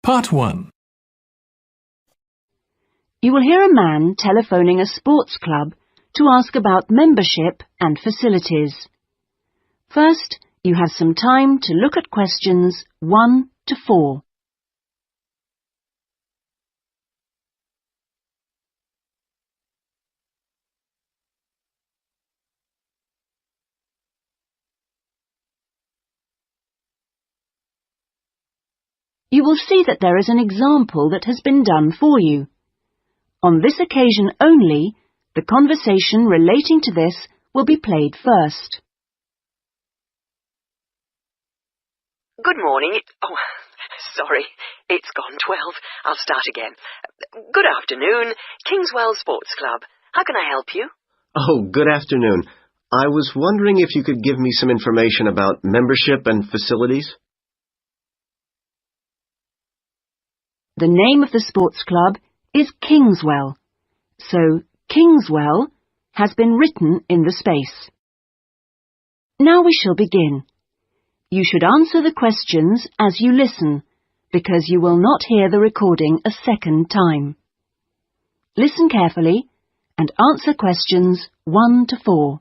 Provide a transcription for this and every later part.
Part 1. You will hear a man telephoning a sports club to ask about membership and facilities. First, you have some time to look at questions 1 to 4. You will see that there is an example that has been done for you. On this occasion only, the conversation relating to this will be played first. Good morning. Sorry, it's gone 12. I'll start again. Good afternoon, Kingswell Sports Club. How can I help you? Oh, good afternoon. I was wondering if you could give me some information about membership and facilities. The name of the sports club is Kingswell, so Kingswell has been written in the space. Now we shall begin. You should answer the questions as you listen, because you will not hear the recording a second time. Listen carefully and answer questions 1 to 4.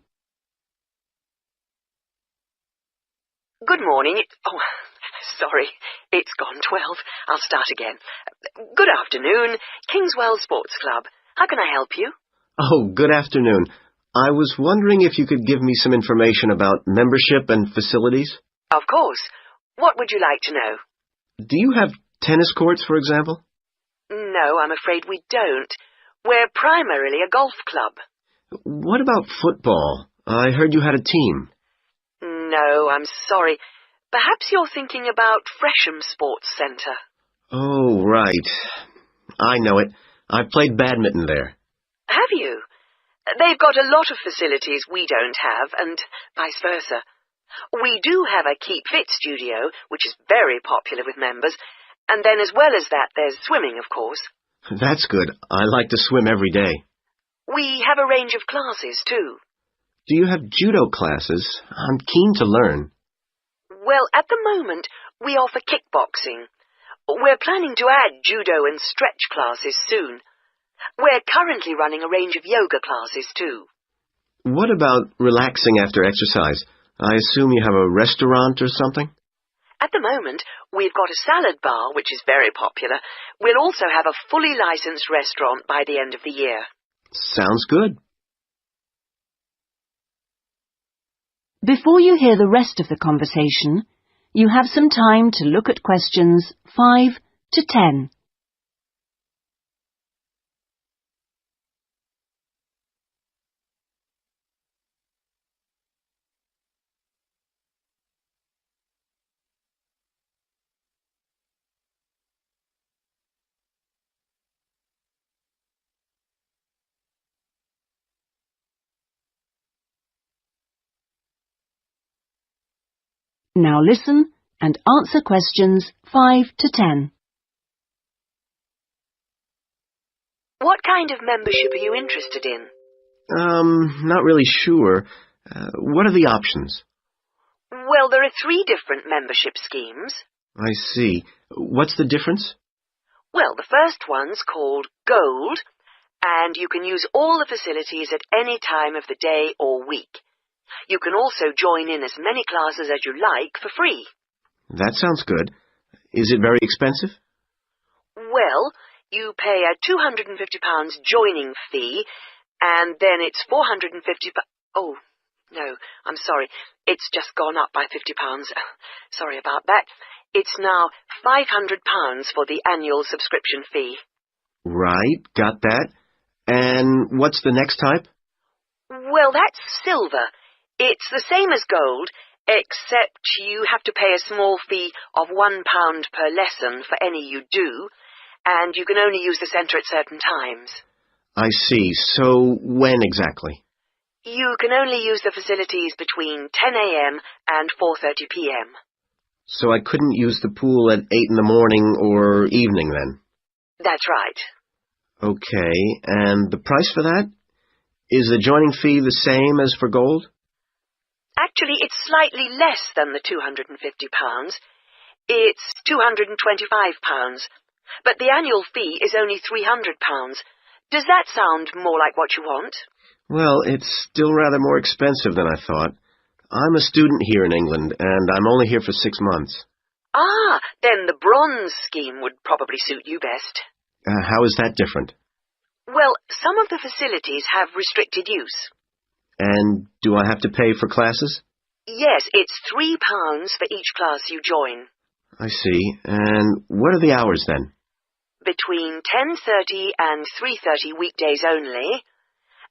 Good morning. Sorry, it's gone 12. I'll start again. Good afternoon, Kingswell Sports Club. How can I help you? Oh, good afternoon. I was wondering if you could give me some information about membership and facilities. Of course. What would you like to know? Do you have tennis courts, for example? No, I'm afraid we don't. We're primarily a golf club. What about football? I heard you had a team. No, I'm sorry. Perhaps you're thinking about Fresham Sports Centre. Oh, right. I know it. I've played badminton there. Have you? They've got a lot of facilities we don't have, and vice versa. We do have a Keep Fit studio, which is very popular with members, and then as well as that, there's swimming, of course. That's good. I like to swim every day. We have a range of classes, too. Do you have judo classes? I'm keen to learn. Well, at the moment, we offer kickboxing. We're planning to add judo and stretch classes soon. We're currently running a range of yoga classes, too. What about relaxing after exercise? I assume you have a restaurant or something? At the moment, we've got a salad bar, which is very popular. We'll also have a fully licensed restaurant by the end of the year. Sounds good. Before you hear the rest of the conversation, you have some time to look at questions 5 to 10. Now listen and answer questions 5 to 10. What kind of membership are you interested in? Not really sure. What are the options? Well, there are 3 different membership schemes. I see. What's the difference? Well, the first one's called Gold, and you can use all the facilities at any time of the day or week. You can also join in as many classes as you like for free. That sounds good. Is it very expensive? Well, you pay a £250 joining fee, and then it's £450. Oh, no, I'm sorry. It's just gone up by £50. Sorry about that. It's now £500 for the annual subscription fee. Right, got that. And what's the next type? Well, that's Silver. It's the same as Gold, except you have to pay a small fee of £1 per lesson for any you do, and you can only use the centre at certain times. I see. So when exactly? You can only use the facilities between 10 a.m. and 4:30 p.m. So I couldn't use the pool at 8 in the morning or evening then? That's right. Okay, and the price for that? Is the joining fee the same as for Gold? Actually, it's slightly less than the £250. It's £225, but the annual fee is only £300. Does that sound more like what you want? Well, it's still rather more expensive than I thought. I'm a student here in England, and I'm only here for 6 months. Ah, then the bronze scheme would probably suit you best. How is that different? Well, some of the facilities have restricted use. And do I have to pay for classes? Yes, it's £3 for each class you join. I see. And what are the hours then? Between 10:30 and 3:30 weekdays only,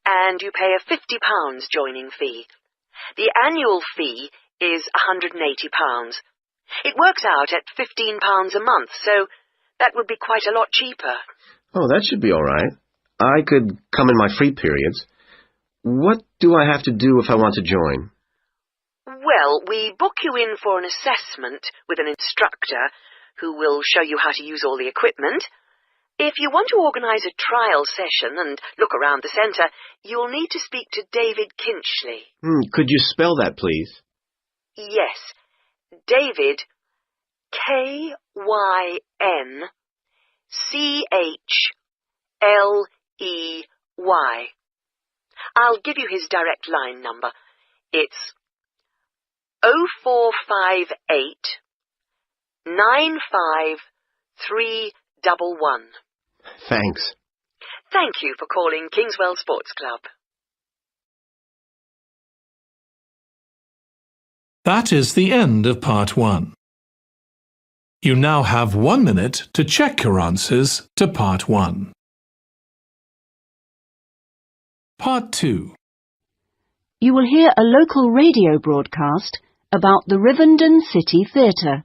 and you pay a £50 joining fee. The annual fee is £180. It works out at £15 a month, so that would be quite a lot cheaper. Oh, that should be all right. I could come in my free periods. What do I have to do if I want to join? Well, we book you in for an assessment with an instructor who will show you how to use all the equipment. If you want to organise a trial session and look around the centre, you'll need to speak to David Kinchley. Could you spell that, please? Yes, David, KynChley. I'll give you his direct line number. It's 0458 95 311. Thanks. Thank you for calling Kingswell Sports Club. That is the end of Part 1. You now have 1 minute to check your answers to Part 1. Part 2. You will hear a local radio broadcast about the Rivendell City Theatre.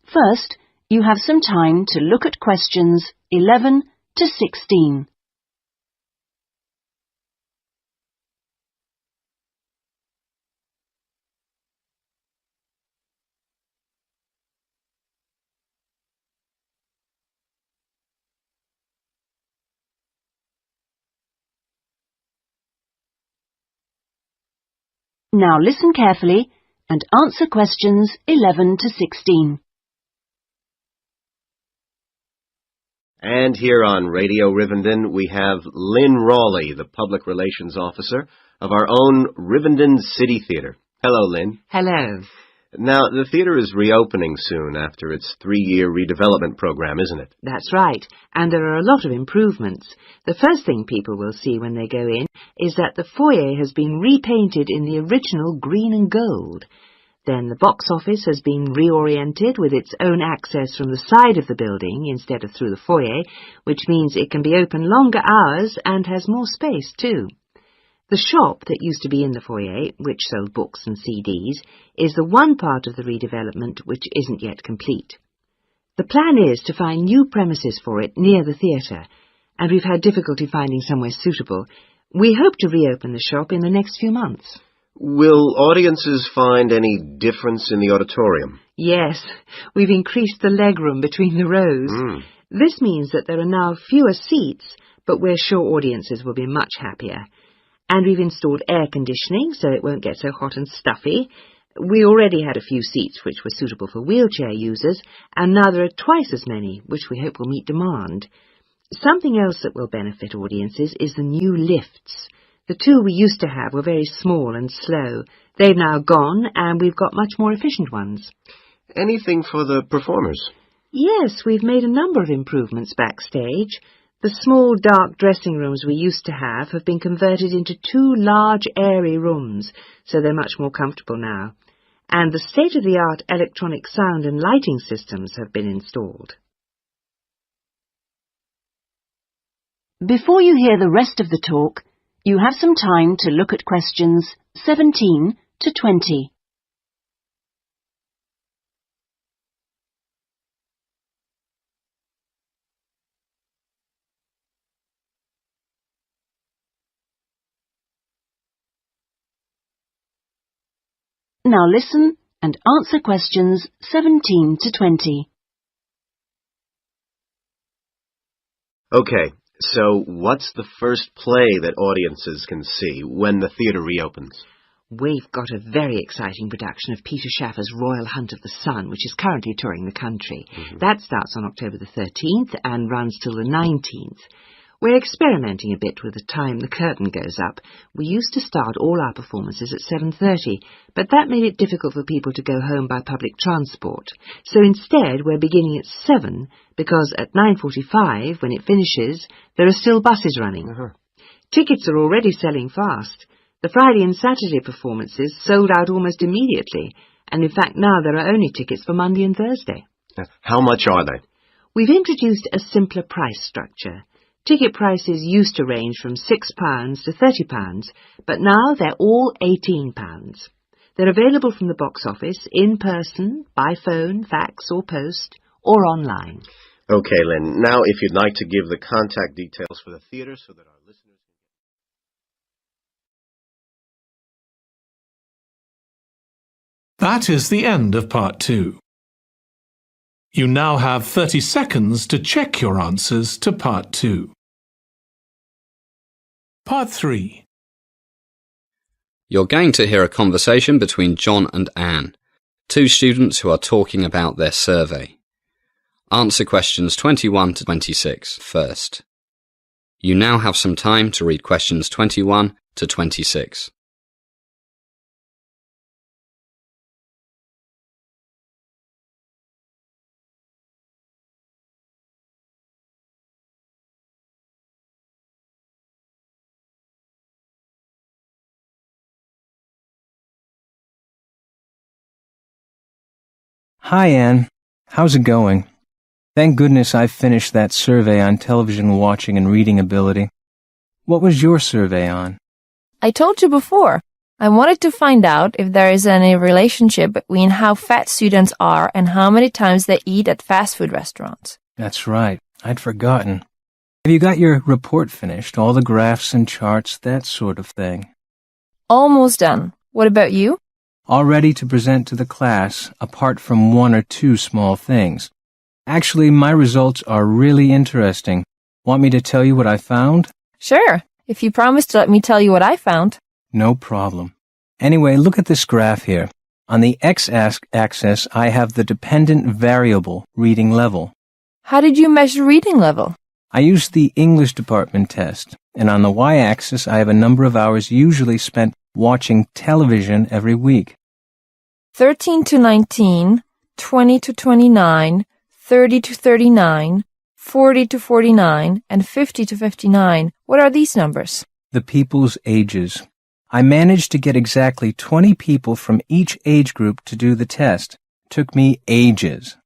First, you have some time to look at questions 11 to 16. Now listen carefully and answer questions 11 to 16. And here on Radio Rivendell, we have Lynn Rawley, the Public Relations Officer of our own Rivendell City Theatre. Hello, Lynn. Hello. Now, the theatre is reopening soon after its 3-year redevelopment program, isn't it? That's right, and there are a lot of improvements. The first thing people will see when they go in is that the foyer has been repainted in the original green and gold. Then the box office has been reoriented with its own access from the side of the building instead of through the foyer, which means it can be open longer hours and has more space too. The shop that used to be in the foyer, which sold books and CDs, is the one part of the redevelopment which isn't yet complete. The plan is to find new premises for it near the theatre, and we've had difficulty finding somewhere suitable. We hope to reopen the shop in the next few months. Will audiences find any difference in the auditorium? Yes, we've increased the legroom between the rows. This means that there are now fewer seats, but we're sure audiences will be much happier. And we've installed air conditioning so it won't get so hot and stuffy. We already had a few seats which were suitable for wheelchair users, and now there are twice as many, which we hope will meet demand. Something else that will benefit audiences is the new lifts. The two we used to have were very small and slow. They've now gone, and we've got much more efficient ones. Anything for the performers? Yes, we've made a number of improvements backstage. The small, dark dressing rooms we used to have been converted into 2 large, airy rooms, so they're much more comfortable now. And the state-of-the-art electronic sound and lighting systems have been installed. Before you hear the rest of the talk, you have some time to look at questions 17 to 20. Now listen and answer questions 17 to 20. Okay, so what's the first play that audiences can see when the theatre reopens? We've got a very exciting production of Peter Shaffer's Royal Hunt of the Sun, which is currently touring the country. That starts on October the 13th and runs till the 19th. We're experimenting a bit with the time the curtain goes up. We used to start all our performances at 7:30, but that made it difficult for people to go home by public transport. So instead, we're beginning at 7, because at 9:45, when it finishes, there are still buses running. Tickets are already selling fast. The Friday and Saturday performances sold out almost immediately, and in fact now there are only tickets for Monday and Thursday. How much are they? We've introduced a simpler price structure. Ticket prices used to range from £6 to £30, but now they're all £18. They're available from the box office, in person, by phone, fax or post, or online. Okay, Lynn. Now, if you'd like to give the contact details for the theatre so that our listeners... That is the end of Part 2. You now have 30 seconds to check your answers to Part 2. Part 3. You're going to hear a conversation between John and Anne, two students who are talking about their survey. Answer questions 21 to 26 first. You now have some time to read questions 21 to 26. Hi, Anne. How's it going? Thank goodness I finished that survey on television watching and reading ability. What was your survey on? I told you before. I wanted to find out if there is any relationship between how fat students are and how many times they eat at fast food restaurants. That's right. I'd forgotten. Have you got your report finished? All the graphs and charts, that sort of thing? Almost done. What about you? All ready to present to the class, apart from one or two small things. Actually, my results are really interesting. Want me to tell you what I found? Sure, if you promise to let me tell you what I found. No problem. Anyway, look at this graph here. On the x-axis, I have the dependent variable reading level. How did you measure reading level? I used the English department test, and on the y-axis, I have a number of hours usually spent watching television every week. 13 to 19, 20 to 29, 30 to 39, 40 to 49, and 50 to 59. What are these numbers? The people's ages. I managed to get exactly 20 people from each age group to do the test. Took me ages.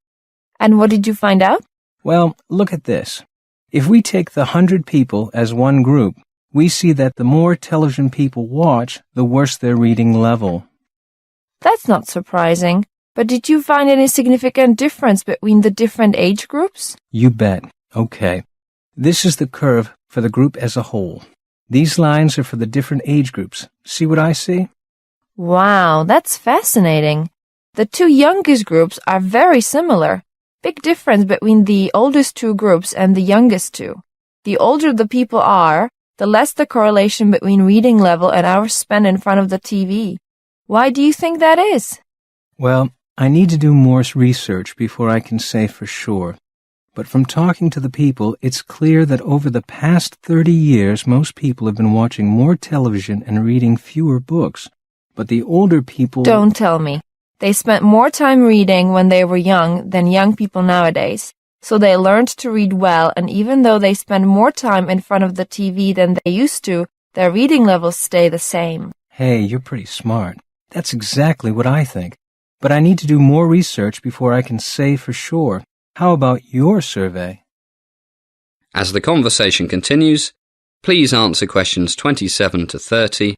And what did you find out? Well, look at this. If we take the 100 people as one group, we see that the more television people watch, the worse their reading level. That's not surprising. But did you find any significant difference between the different age groups? You bet. Okay. This is the curve for the group as a whole. These lines are for the different age groups. See what I see? Wow, that's fascinating. The two youngest groups are very similar. Big difference between the oldest two groups and the youngest two. The older the people are, the less the correlation between reading level and hours spent in front of the TV. Why do you think that is? Well, I need to do more research before I can say for sure. But from talking to the people, it's clear that over the past 30 years, most people have been watching more television and reading fewer books. But the older people... Don't tell me. They spent more time reading when they were young than young people nowadays. So they learned to read well, and even though they spend more time in front of the TV than they used to, their reading levels stay the same. Hey, you're pretty smart. That's exactly what I think. But I need to do more research before I can say for sure. How about your survey? As the conversation continues, please answer questions 27 to 30.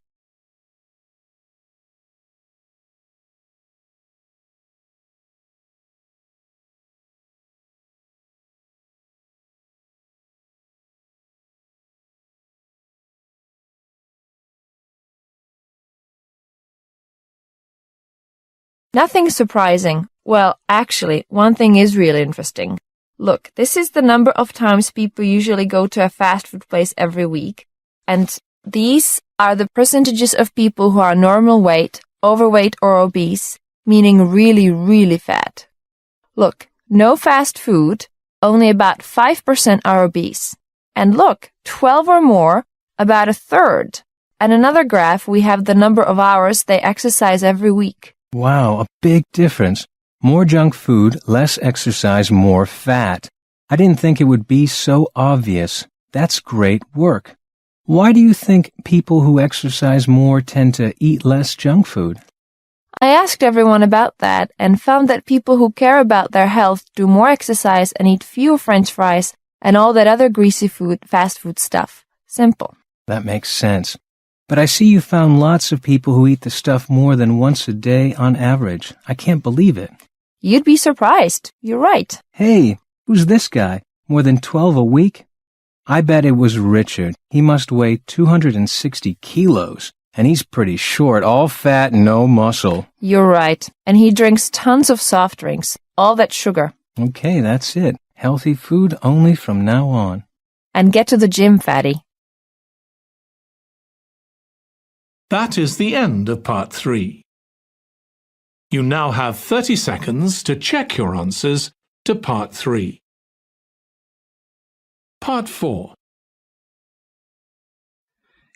Nothing surprising. Well, actually, one thing is really interesting. Look, this is the number of times people usually go to a fast food place every week. And These are the percentages of people who are normal weight, overweight or obese, meaning really, really fat. Look, no fast food, only about 5% are obese. And look, 12 or more, about a third. And another graph, we have the number of hours they exercise every week. Wow, a big difference. More junk food, less exercise, more fat. I didn't think it would be so obvious. That's great work. Why do you think people who exercise more tend to eat less junk food? I asked everyone about that and found that people who care about their health do more exercise and eat fewer French fries and all that other greasy food, fast food stuff. Simple. That makes sense. But I see you found lots of people who eat the stuff more than once a day on average. I can't believe it. You'd be surprised. You're right. Hey, who's this guy? More than 12 a week? I bet it was Richard. He must weigh 260 kilos. And he's pretty short, all fat, no muscle. You're right. And he drinks tons of soft drinks. All that sugar. Okay, that's it. Healthy food only from now on. And get to the gym, fatty. That is the end of part 3. You now have 30 seconds to check your answers to part 3. Part 4.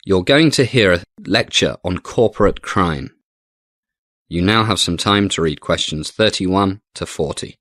You're going to hear a lecture on corporate crime. You now have some time to read questions 31 to 40.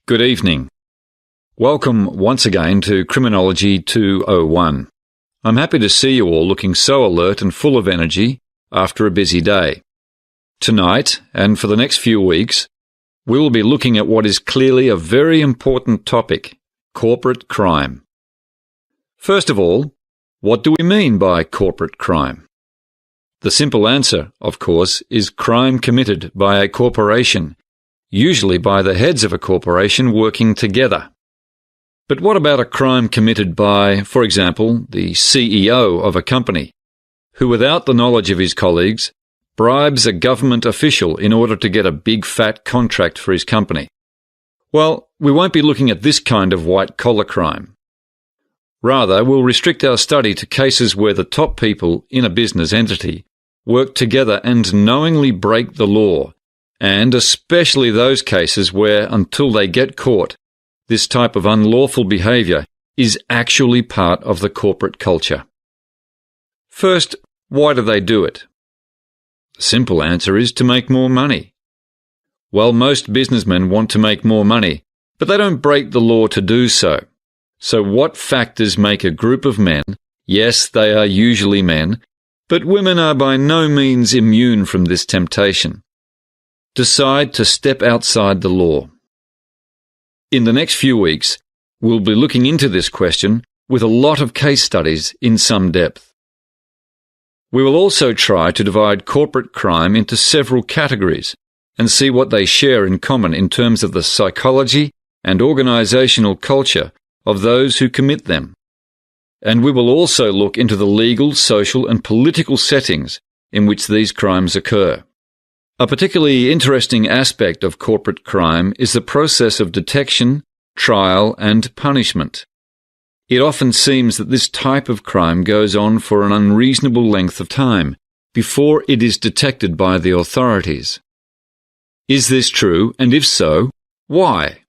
Good evening. Welcome once again to Criminology 201. I'm happy to see you all looking so alert and full of energy after a busy day. Tonight, and for the next few weeks, we will be looking at what is clearly a very important topic, corporate crime. First of all, what do we mean by corporate crime? The simple answer, of course, is crime committed by a corporation, usually by the heads of a corporation working together. But what about a crime committed by, for example, the CEO of a company, who without the knowledge of his colleagues, bribes a government official in order to get a big fat contract for his company? Well, we won't be looking at this kind of white-collar crime. Rather, we'll restrict our study to cases where the top people in a business entity work together and knowingly break the law, and especially those cases where, until they get caught, this type of unlawful behaviour is actually part of the corporate culture. First, why do they do it? The simple answer is to make more money. Well, most businessmen want to make more money, but they don't break the law to do so. So what factors make a group of men, yes, they are usually men, but women are by no means immune from this temptation, decide to step outside the law? In the next few weeks, we'll be looking into this question with a lot of case studies in some depth. We will also try to divide corporate crime into several categories and see what they share in common in terms of the psychology and organizational culture of those who commit them. And we will also look into the legal, social, and political settings in which these crimes occur. A particularly interesting aspect of corporate crime is the process of detection, trial, and punishment. It often seems that this type of crime goes on for an unreasonable length of time before it is detected by the authorities. Is this true, and if so, why?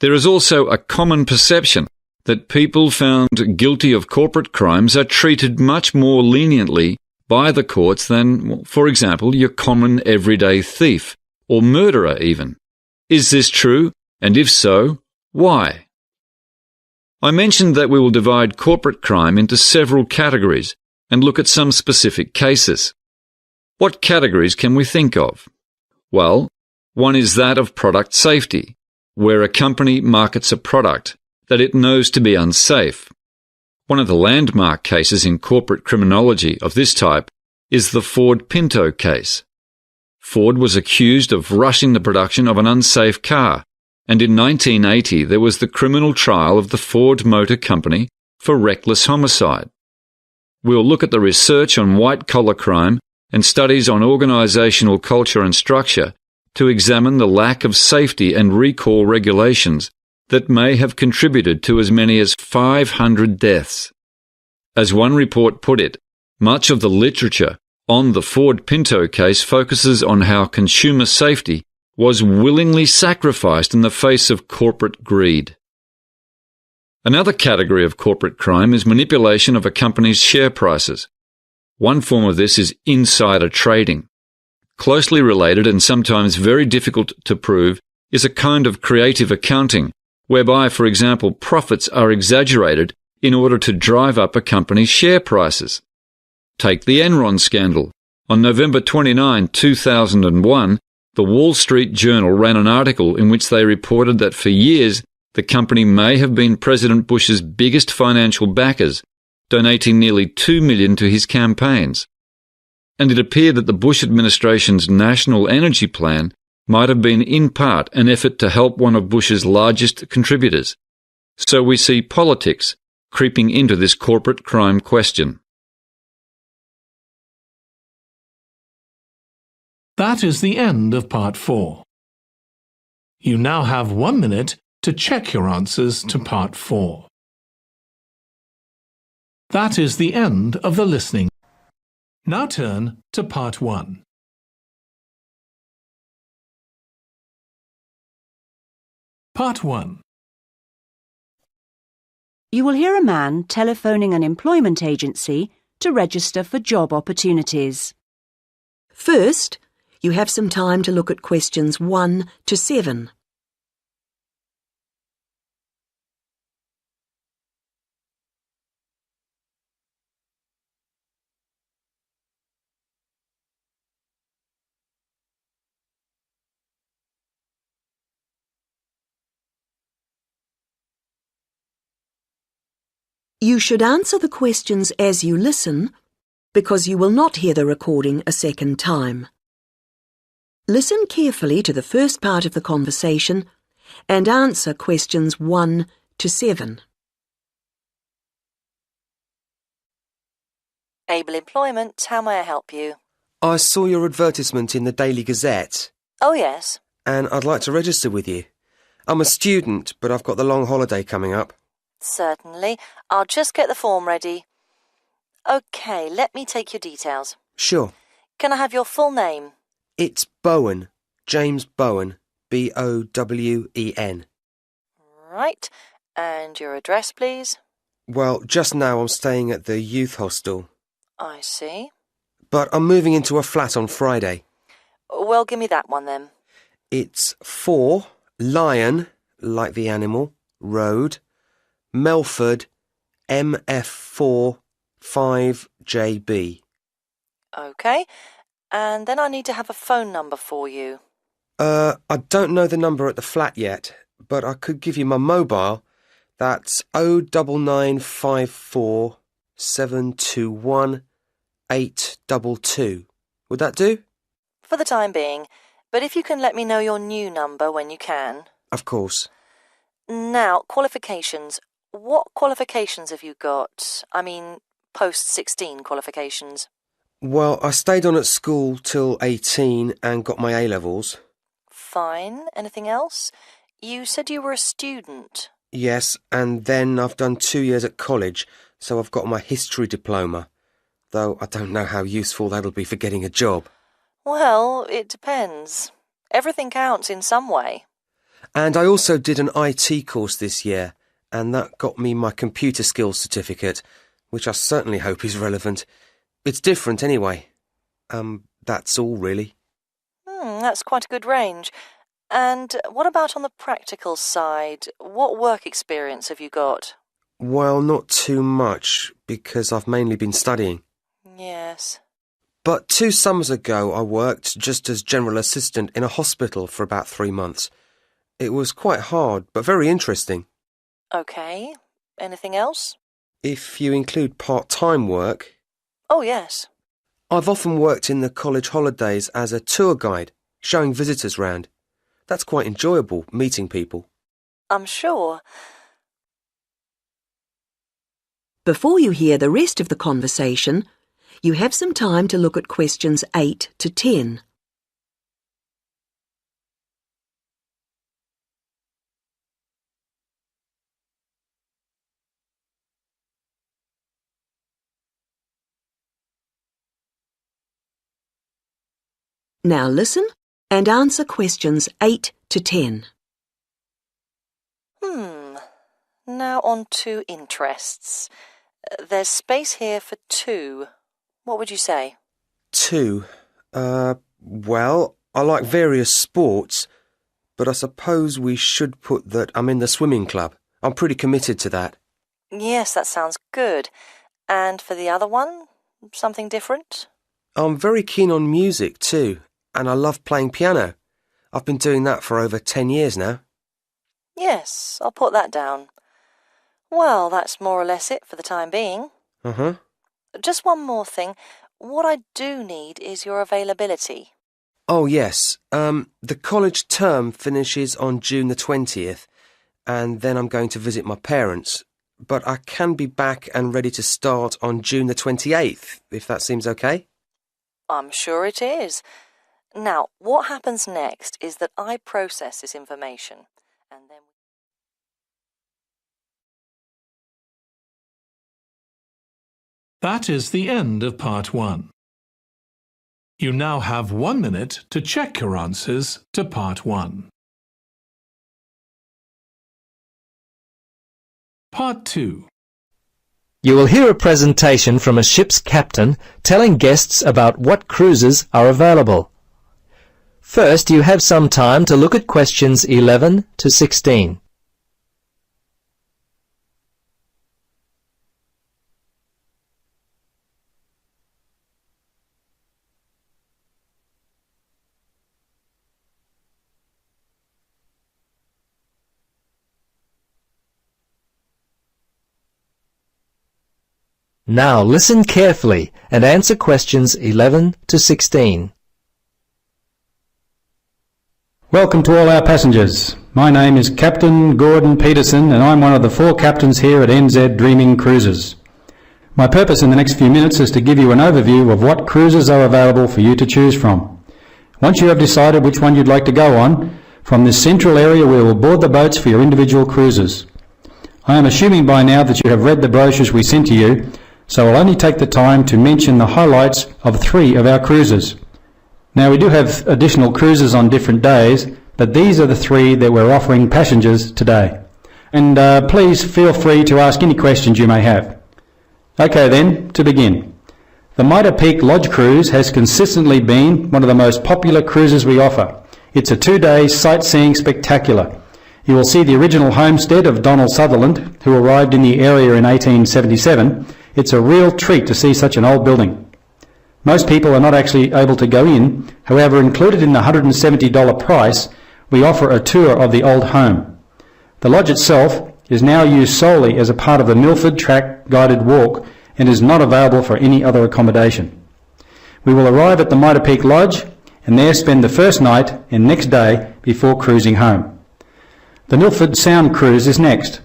There is also a common perception that people found guilty of corporate crimes are treated much more leniently by the courts than, for example, your common everyday thief or murderer even. Is this true? And if so, why? I mentioned that we will divide corporate crime into several categories and look at some specific cases. What categories can we think of? Well, one is that of product safety, where a company markets a product that it knows to be unsafe. One of the landmark cases in corporate criminology of this type is the Ford Pinto case. Ford was accused of rushing the production of an unsafe car, and in 1980 there was the criminal trial of the Ford Motor Company for reckless homicide. We'll look at the research on white-collar crime and studies on organisational culture and structure to examine the lack of safety and recall regulations that may have contributed to as many as 500 deaths. As one report put it, much of the literature on the Ford Pinto case focuses on how consumer safety was willingly sacrificed in the face of corporate greed. Another category of corporate crime is manipulation of a company's share prices. One form of this is insider trading. Closely related and sometimes very difficult to prove is a kind of creative accounting, whereby, for example, profits are exaggerated in order to drive up a company's share prices. Take the Enron scandal. On November 29, 2001, the Wall Street Journal ran an article in which they reported that for years the company may have been President Bush's biggest financial backers, donating nearly $2 million to his campaigns. And it appeared that the Bush administration's national energy plan might have been in part an effort to help one of Bush's largest contributors. So we see politics creeping into this corporate crime question. That is the end of Part 4. You now have 1 minute to check your answers to Part 4. That is the end of the listening. Now turn to Part 1. Part 1. You will hear a man telephoning an employment agency to register for job opportunities. First, you have some time to look at questions 1 to 7. You should answer the questions as you listen, because you will not hear the recording a second time. Listen carefully to the first part of the conversation and answer questions 1 to 7. Able Employment, how may I help you? I saw your advertisement in the Daily Gazette, Oh, yes. and I'd like to register with you. I'm a student, but I've got the long holiday coming up. Certainly. I'll just get the form ready. OK, let me take your details. Sure. Can I have your full name? It's Bowen. James Bowen. B-O-W-E-N. Right. And your address, please? Well, just now I'm staying at the youth hostel. I see. But I'm moving into a flat on Friday. Well, give me that one then. It's 4 Lion, like the animal, Road, Melford, MF4 5JB. OK. And then I need to have a phone number for you. I don't know the number at the flat yet, but I could give you my mobile. That's 09954 721 822. Would that do? For the time being. But if you can let me know your new number when you can. Of course. Now, qualifications. What qualifications have you got? I mean, post-16 qualifications. Well, I stayed on at school till 18 and got my A-levels. Fine. Anything else? You said you were a student. Yes, and then I've done 2 years at college, so I've got my history diploma, though I don't know how useful that'll be for getting a job. Well, it depends. Everything counts in some way. And I also did an IT course this year, and that got me my computer skills certificate, which I certainly hope is relevant. It's different anyway. That's all really. That's quite a good range. And what about on the practical side? What work experience have you got? Well, not too much, because I've mainly been studying. Yes. But 2 summers ago I worked just as general assistant in a hospital for about 3 months. It was quite hard, but very interesting. OK. Anything else? If you include part-time work... Oh, yes. I've often worked in the college holidays as a tour guide, showing visitors round. That's quite enjoyable, meeting people. I'm sure. Before you hear the rest of the conversation, you have some time to look at questions 8 to 10. Now listen and answer questions 8 to 10. Now on to interests. There's space here for 2. What would you say? 2? Well, I like various sports, but I suppose we should put that I'm in the swimming club. I'm pretty committed to that. Yes, that sounds good. And for the other one, something different? I'm very keen on music too, and I love playing piano. I've been doing that for over 10 years now. Yes, I'll put that down. Well, that's more or less it for the time being. Uh-huh. Just one more thing. What I do need is your availability. Oh, yes. The college term finishes on June the 20th, and then I'm going to visit my parents. But I can be back and ready to start on June the 28th, if that seems okay. I'm sure it is. Now, what happens next is that I process this information, and then... That is the end of part 1. You now have 1 minute to check your answers to part 1. Part 2. You will hear a presentation from a ship's captain telling guests about what cruises are available. First, you have some time to look at questions 11 to 16. Now listen carefully and answer questions 11 to 16. Welcome to all our passengers. My name is Captain Gordon Peterson and I'm one of the 4 captains here at NZ Dreaming Cruises. My purpose in the next few minutes is to give you an overview of what cruises are available for you to choose from. Once you have decided which one you'd like to go on, from this central area we will board the boats for your individual cruises. I am assuming by now that you have read the brochures we sent to you, so I'll only take the time to mention the highlights of 3 of our cruises. Now we do have additional cruises on different days, but these are the 3 that we're offering passengers today. And please feel free to ask any questions you may have. Okay then, to begin. The Mitre Peak Lodge Cruise has consistently been one of the most popular cruises we offer. It's a 2-day sightseeing spectacular. You will see the original homestead of Donald Sutherland, who arrived in the area in 1877. It's a real treat to see such an old building. Most people are not actually able to go in. However, included in the $170 price, we offer a tour of the old home. The lodge itself is now used solely as a part of the Milford Track guided walk and is not available for any other accommodation. We will arrive at the Mitre Peak Lodge and there spend the first night and next day before cruising home. The Milford Sound Cruise is next.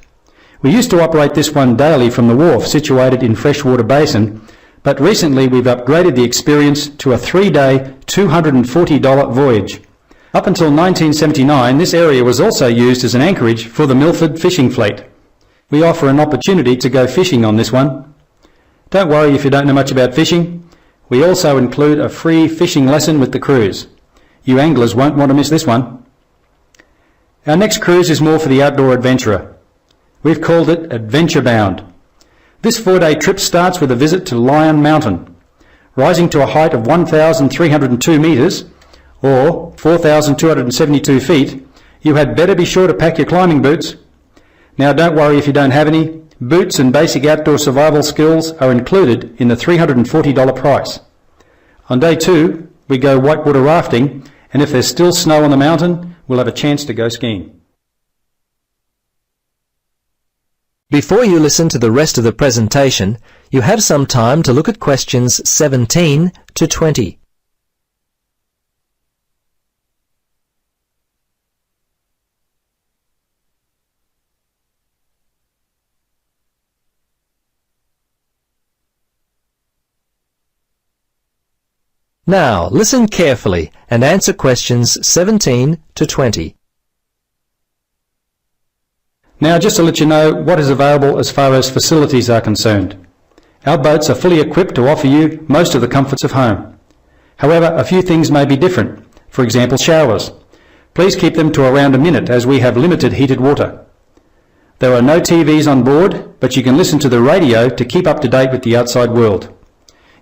We used to operate this one daily from the wharf situated in Freshwater Basin, but recently we've upgraded the experience to a 3-day, $240 voyage. Up until 1979, this area was also used as an anchorage for the Milford fishing fleet. We offer an opportunity to go fishing on this one. Don't worry if you don't know much about fishing. We also include a free fishing lesson with the cruise. You anglers won't want to miss this one. Our next cruise is more for the outdoor adventurer. We've called it Adventure Bound. This 4-day trip starts with a visit to Lion Mountain. Rising to a height of 1,302 metres, or 4,272 feet, you had better be sure to pack your climbing boots. Now don't worry if you don't have any. boots and basic outdoor survival skills are included in the $340 price. On day 2, we go whitewater rafting, and if there's still snow on the mountain, we'll have a chance to go skiing. Before you listen to the rest of the presentation, you have some time to look at questions 17 to 20. Now, listen carefully and answer questions 17 to 20. Now, just to let you know what is available as far as facilities are concerned. Our boats are fully equipped to offer you most of the comforts of home. However, a few things may be different. For example, showers. Please keep them to around a minute as we have limited heated water. There are no TVs on board, but you can listen to the radio to keep up to date with the outside world.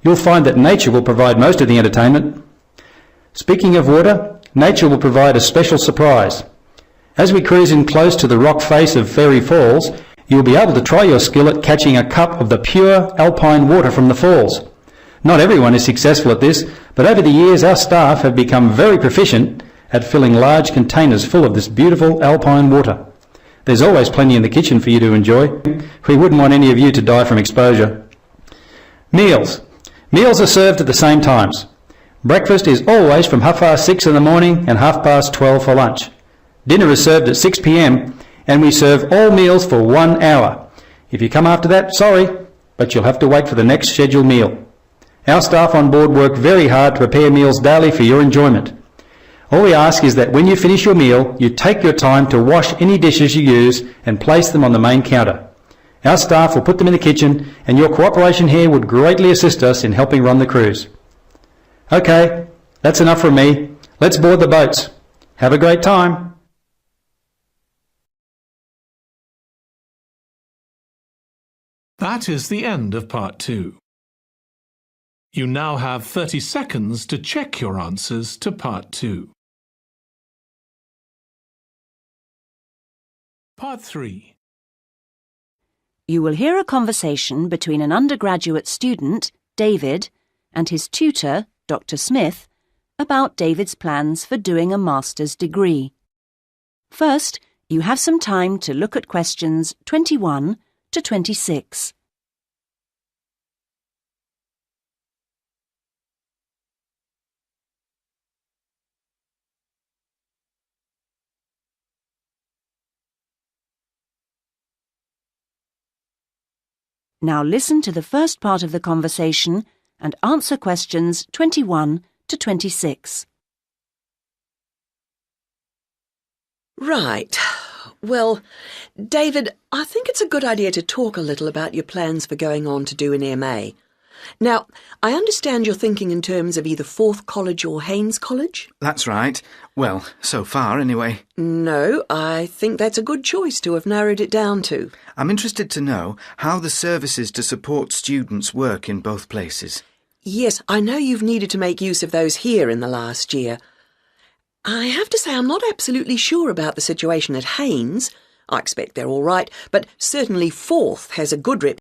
You'll find that nature will provide most of the entertainment. Speaking of water, nature will provide a special surprise. As we cruise in close to the rock face of Fairy Falls, you will be able to try your skill at catching a cup of the pure alpine water from the falls. Not everyone is successful at this, but over the years our staff have become very proficient at filling large containers full of this beautiful alpine water. There's always plenty in the kitchen for you to enjoy. We wouldn't want any of you to die from exposure. Meals. Meals are served at the same times. Breakfast is always from 6:30 in the morning and 12:30 for lunch. Dinner is served at 6 p.m. and we serve all meals for 1 hour. If you come after that, sorry, but you'll have to wait for the next scheduled meal. Our staff on board work very hard to prepare meals daily for your enjoyment. All we ask is that when you finish your meal, you take your time to wash any dishes you use and place them on the main counter. Our staff will put them in the kitchen, and your cooperation here would greatly assist us in helping run the cruise. Okay, that's enough from me. Let's board the boats. Have a great time. That is the end of part 2. You now have 30 seconds to check your answers to part 2. Part 3. You will hear a conversation between an undergraduate student, David, and his tutor, Dr. Smith, about David's plans for doing a master's degree. First, you have some time to look at questions 21 to 26. Now listen to the first part of the conversation and answer questions 21 to 26. Right. Well, David, I think it's a good idea to talk a little about your plans for going on to do an MA. Now, I understand you're thinking in terms of either Forth College or Haynes College? That's right. Well, so far, anyway. No, I think that's a good choice to have narrowed it down to. I'm interested to know how the services to support students work in both places. Yes, I know you've needed to make use of those here in the last year. I have to say I'm not absolutely sure about the situation at Haynes. I expect they're all right, but certainly Forth has a good reputation.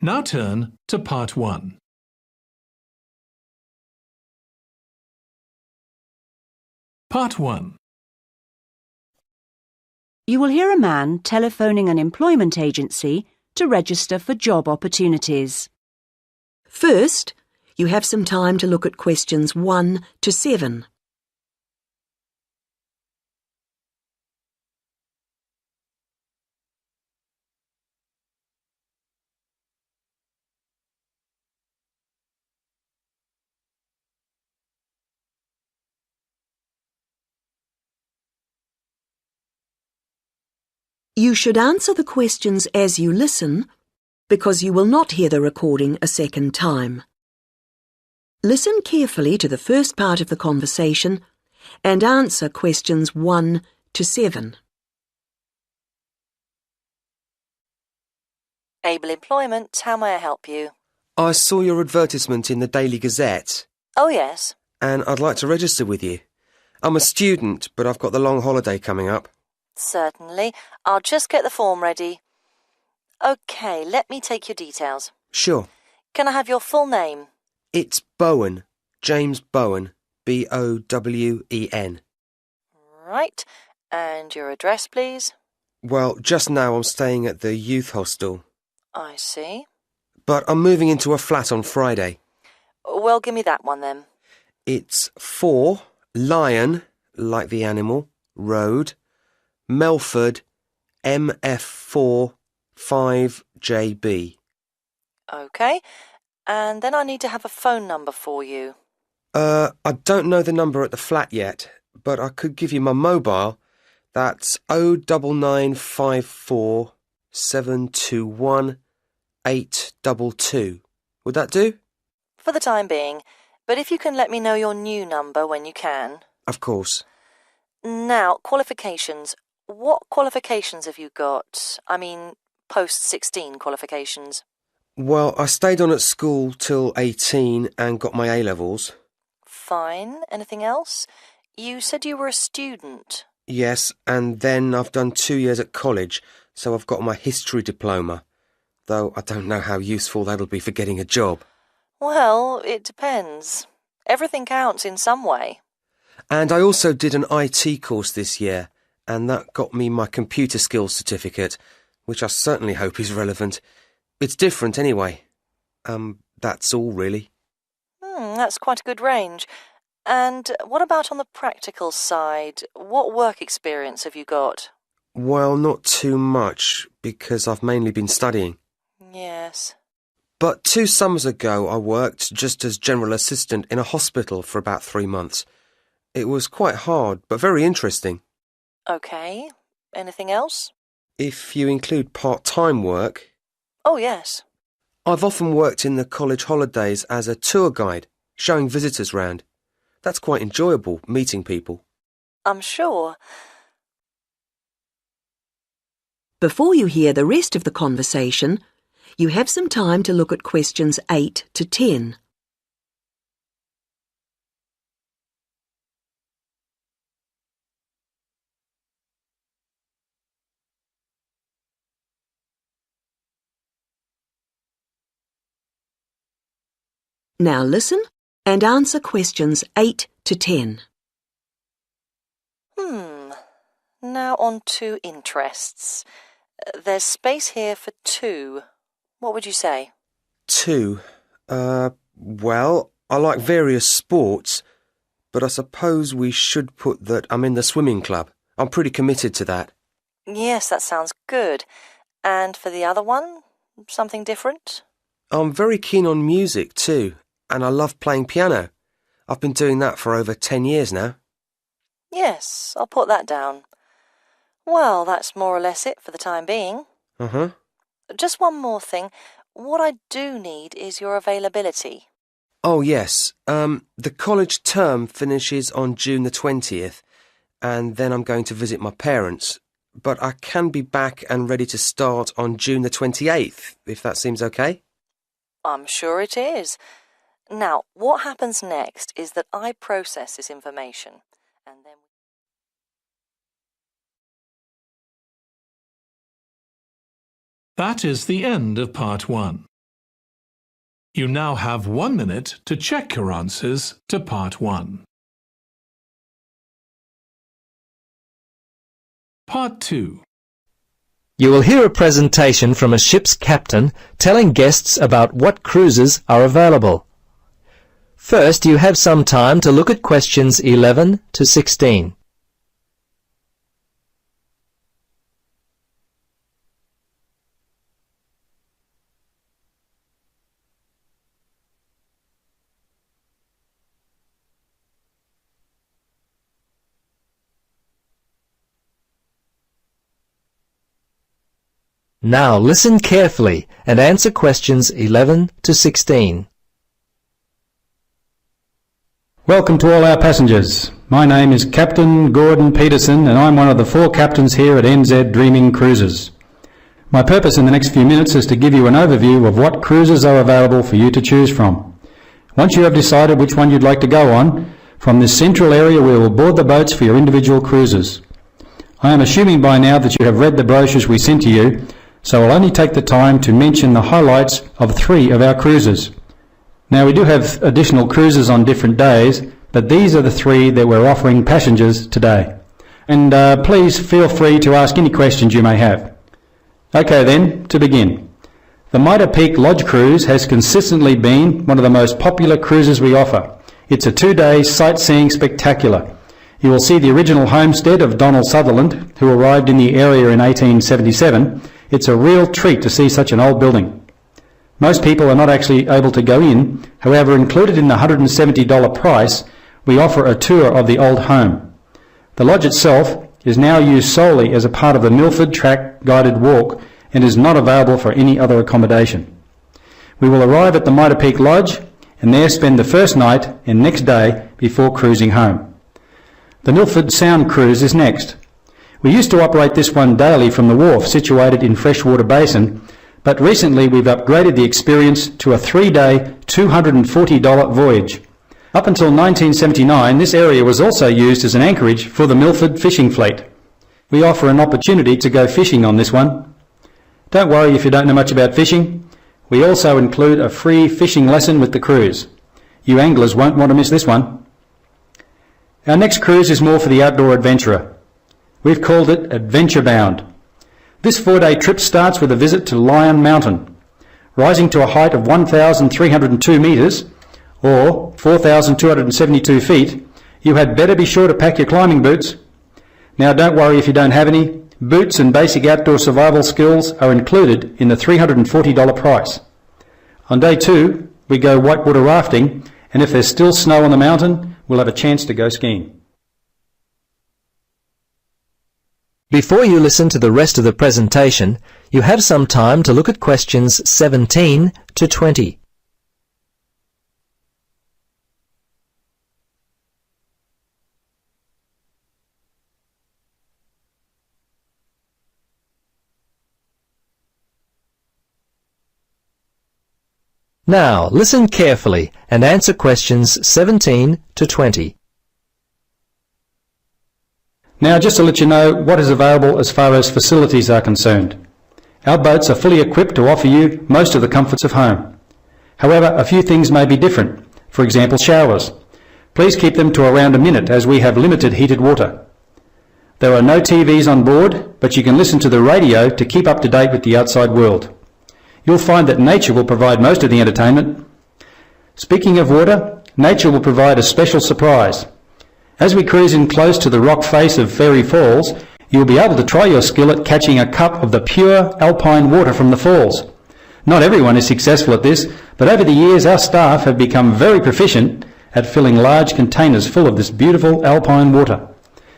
Now turn to Part 1. Part 1. You will hear a man telephoning an employment agency to register for job opportunities. First, you have some time to look at questions 1 to 7. You should answer the questions as you listen, because you will not hear the recording a second time. Listen carefully to the first part of the conversation and answer questions 1 to 7. Able Employment, how may I help you? I saw your advertisement in the Daily Gazette, Oh, yes. and I'd like to register with you. I'm a student, but I've got the long holiday coming up. Certainly. I'll just get the form ready. OK, let me take your details. Sure. Can I have your full name? It's Bowen. James Bowen. Bowen. Right. And your address, please? Well, just now I'm staying at the youth hostel, I see. but I'm moving into a flat on Friday. Well, give me that one then. It's 4 Lion, like the animal, Road, Melford, MF4 5JB. OK. And then I need to have a phone number for you. I don't know the number at the flat yet, but I could give you my mobile. That's 09954 721 822. Would that do? For the time being. But if you can let me know your new number when you can. Of course. Now, qualifications. What qualifications have you got? I mean, post-16 qualifications. Well, I stayed on at school till 18 and got my A-levels. Fine. Anything else? You said you were a student. Yes, and then I've done 2 years at college, so I've got my history diploma, though I don't know how useful that'll be for getting a job. Well, it depends. Everything counts in some way. And I also did an IT course this year, and that got me my computer skills certificate, which I certainly hope is relevant. It's different anyway. That's all really. That's quite a good range. And what about on the practical side? What work experience have you got? Well, not too much, because I've mainly been studying. Yes. But 2 summers ago I worked just as general assistant in a hospital for about 3 months. It was quite hard, but very interesting. OK. Anything else? If you include part-time work... Oh, yes. I've often worked in the college holidays as a tour guide, showing visitors round. That's quite enjoyable, meeting people. I'm sure. Before you hear the rest of the conversation, you have some time to look at questions 8 to 10. Now listen and answer questions 8 to 10. Now on to interests. There's space here for 2. What would you say? 2. Well, I like various sports, but I suppose we should put that I'm in the swimming club. I'm pretty committed to that. Yes, that sounds good. And for the other one, something different? I'm very keen on music too, and I love playing piano. I've been doing that for over 10 years now. Yes, I'll put that down. Well, that's more or less it for the time being. Uh-huh. Just one more thing. What I do need is your availability. Oh, yes. The college term finishes on June the 20th, and then I'm going to visit my parents. But I can be back and ready to start on June the 28th, if that seems okay. I'm sure it is. Now, what happens next is that I process this information, and then... That is the end of Part 1. You now have 1 minute to check your answers to Part 1. Part 2. You will hear a presentation from a ship's captain telling guests about what cruises are available. First, you have some time to look at questions 11 to 16. Now listen carefully and answer questions 11 to 16. Welcome to all our passengers. My name is Captain Gordon Peterson and I'm one of the 4 captains here at NZ Dreaming Cruises. My purpose in the next few minutes is to give you an overview of what cruises are available for you to choose from. Once you have decided which one you'd like to go on, from this central area we will board the boats for your individual cruises. I am assuming by now that you have read the brochures we sent to you, so I'll only take the time to mention the highlights of 3 of our cruises. Now we do have additional cruises on different days, but these are the 3 that we're offering passengers today. And please feel free to ask any questions you may have. Okay then, to begin. The Mitre Peak Lodge Cruise has consistently been one of the most popular cruises we offer. It's a 2-day sightseeing spectacular. You will see the original homestead of Donald Sutherland, who arrived in the area in 1877. It's a real treat to see such an old building. Most people are not actually able to go in. However, included in the $170 price, we offer a tour of the old home. The lodge itself is now used solely as a part of the Milford Track guided walk and is not available for any other accommodation. We will arrive at the Mitre Peak Lodge and there spend the first night and next day before cruising home. The Milford Sound Cruise is next. We used to operate this one daily from the wharf situated in Freshwater Basin, but recently we've upgraded the experience to a 3-day, $240 voyage. Up until 1979, this area was also used as an anchorage for the Milford fishing fleet. We offer an opportunity to go fishing on this one. Don't worry if you don't know much about fishing. We also include a free fishing lesson with the cruise. You anglers won't want to miss this one. Our next cruise is more for the outdoor adventurer. We've called it Adventure Bound. This 4-day trip starts with a visit to Lion Mountain. Rising to a height of 1,302 metres, or 4,272 feet, you had better be sure to pack your climbing boots. Now don't worry if you don't have any. Boots and basic outdoor survival skills are included in the $340 price. On day 2, we go whitewater rafting, and if there's still snow on the mountain, we'll have a chance to go skiing. Before you listen to the rest of the presentation, you have some time to look at questions 17 to 20. Now, listen carefully and answer questions 17 to 20. Now, just to let you know what is available as far as facilities are concerned. Our boats are fully equipped to offer you most of the comforts of home. However, a few things may be different. For example, showers. Please keep them to around a minute as we have limited heated water. There are no TVs on board, but you can listen to the radio to keep up to date with the outside world. You'll find that nature will provide most of the entertainment. Speaking of water, nature will provide a special surprise. As we cruise in close to the rock face of Fairy Falls, you'll be able to try your skill at catching a cup of the pure alpine water from the falls. Not everyone is successful at this, but over the years our staff have become very proficient at filling large containers full of this beautiful alpine water.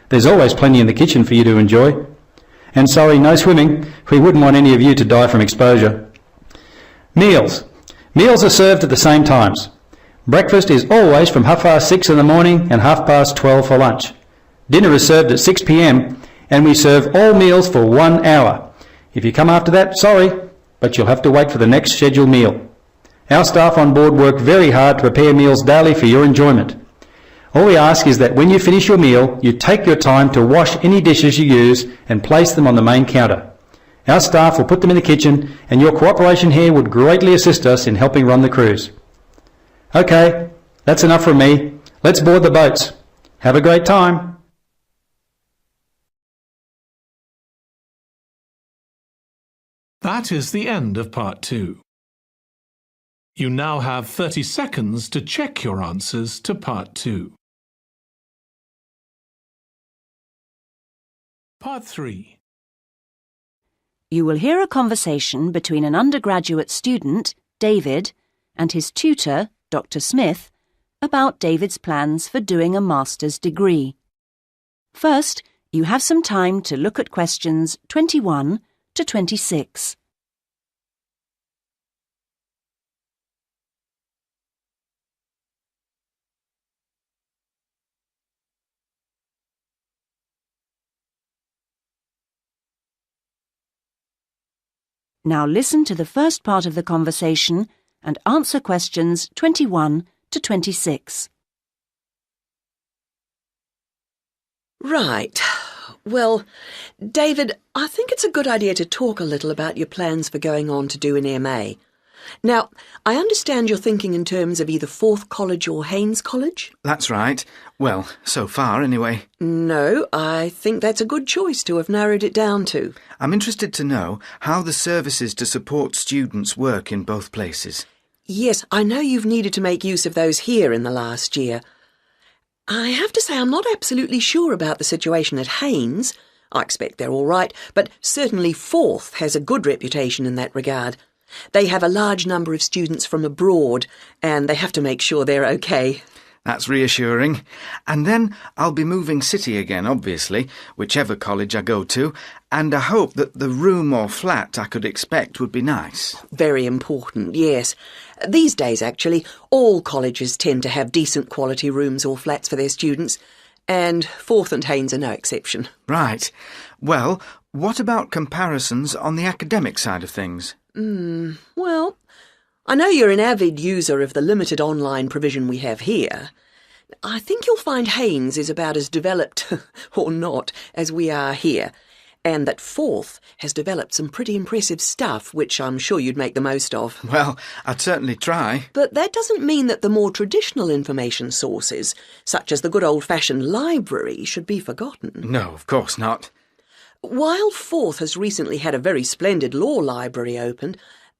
There's always plenty in the kitchen for you to enjoy. And sorry, no swimming. We wouldn't want any of you to die from exposure. Meals. Meals are served at the same times. Breakfast is always from 6:30 in the morning and 12:30 for lunch. Dinner is served at 6 p.m. and we serve all meals for 1 hour. If you come after that, sorry, but you'll have to wait for the next scheduled meal. Our staff on board work very hard to prepare meals daily for your enjoyment. All we ask is that when you finish your meal, you take your time to wash any dishes you use and place them on the main counter. Our staff will put them in the kitchen, and your cooperation here would greatly assist us in helping run the cruise. OK, that's enough from me. Let's board the boats. Have a great time. That is the end of part 2. You now have 30 seconds to check your answers to part 2. Part 3. You will hear a conversation between an undergraduate student, David, and his tutor, Dr. Smith, about David's plans for doing a master's degree. First, you have some time to look at questions 21 to 26. Now listen to the first part of the conversation and answer questions 21 to 26. Right. Well, David, I think it's a good idea to talk a little about your plans for going on to do an MA. Now, I understand you're thinking in terms of either Forth College or Haynes College? That's right. Well, so far anyway. No, I think that's a good choice to have narrowed it down to. I'm interested to know how the services to support students work in both places. Yes, I know you've needed to make use of those here in the last year. I have to say I'm not absolutely sure about the situation at Haynes. I expect they're all right, but certainly Forth has a good reputation in that regard. They have a large number of students from abroad, and they have to make sure they're okay. That's reassuring. And then I'll be moving city again, obviously, whichever college I go to, and I hope that the room or flat I could expect would be nice. Very important, yes. These days, actually, all colleges tend to have decent quality rooms or flats for their students, and Forth and Haynes are no exception. Right. Well, what about comparisons on the academic side of things? Well, I know you're an avid user of the limited online provision we have here. I think you'll find Haynes is about as developed, or not, as we are here, and that Forth has developed some pretty impressive stuff, which I'm sure you'd make the most of. Well, I'd certainly try. But that doesn't mean that the more traditional information sources, such as the good old-fashioned library, should be forgotten. No, of course not. While Forth has recently had a very splendid law library opened,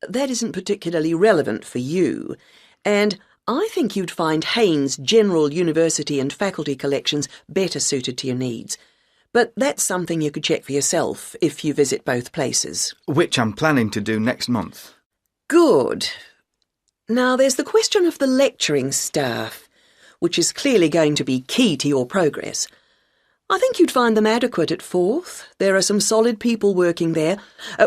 that isn't particularly relevant for you, and I think you'd find Haynes' general university and faculty collections better suited to your needs. But that's something you could check for yourself if you visit both places. Which I'm planning to do next month. Good. Now there's the question of the lecturing staff, which is clearly going to be key to your progress. I think you'd find them adequate at Forth. There are some solid people working there,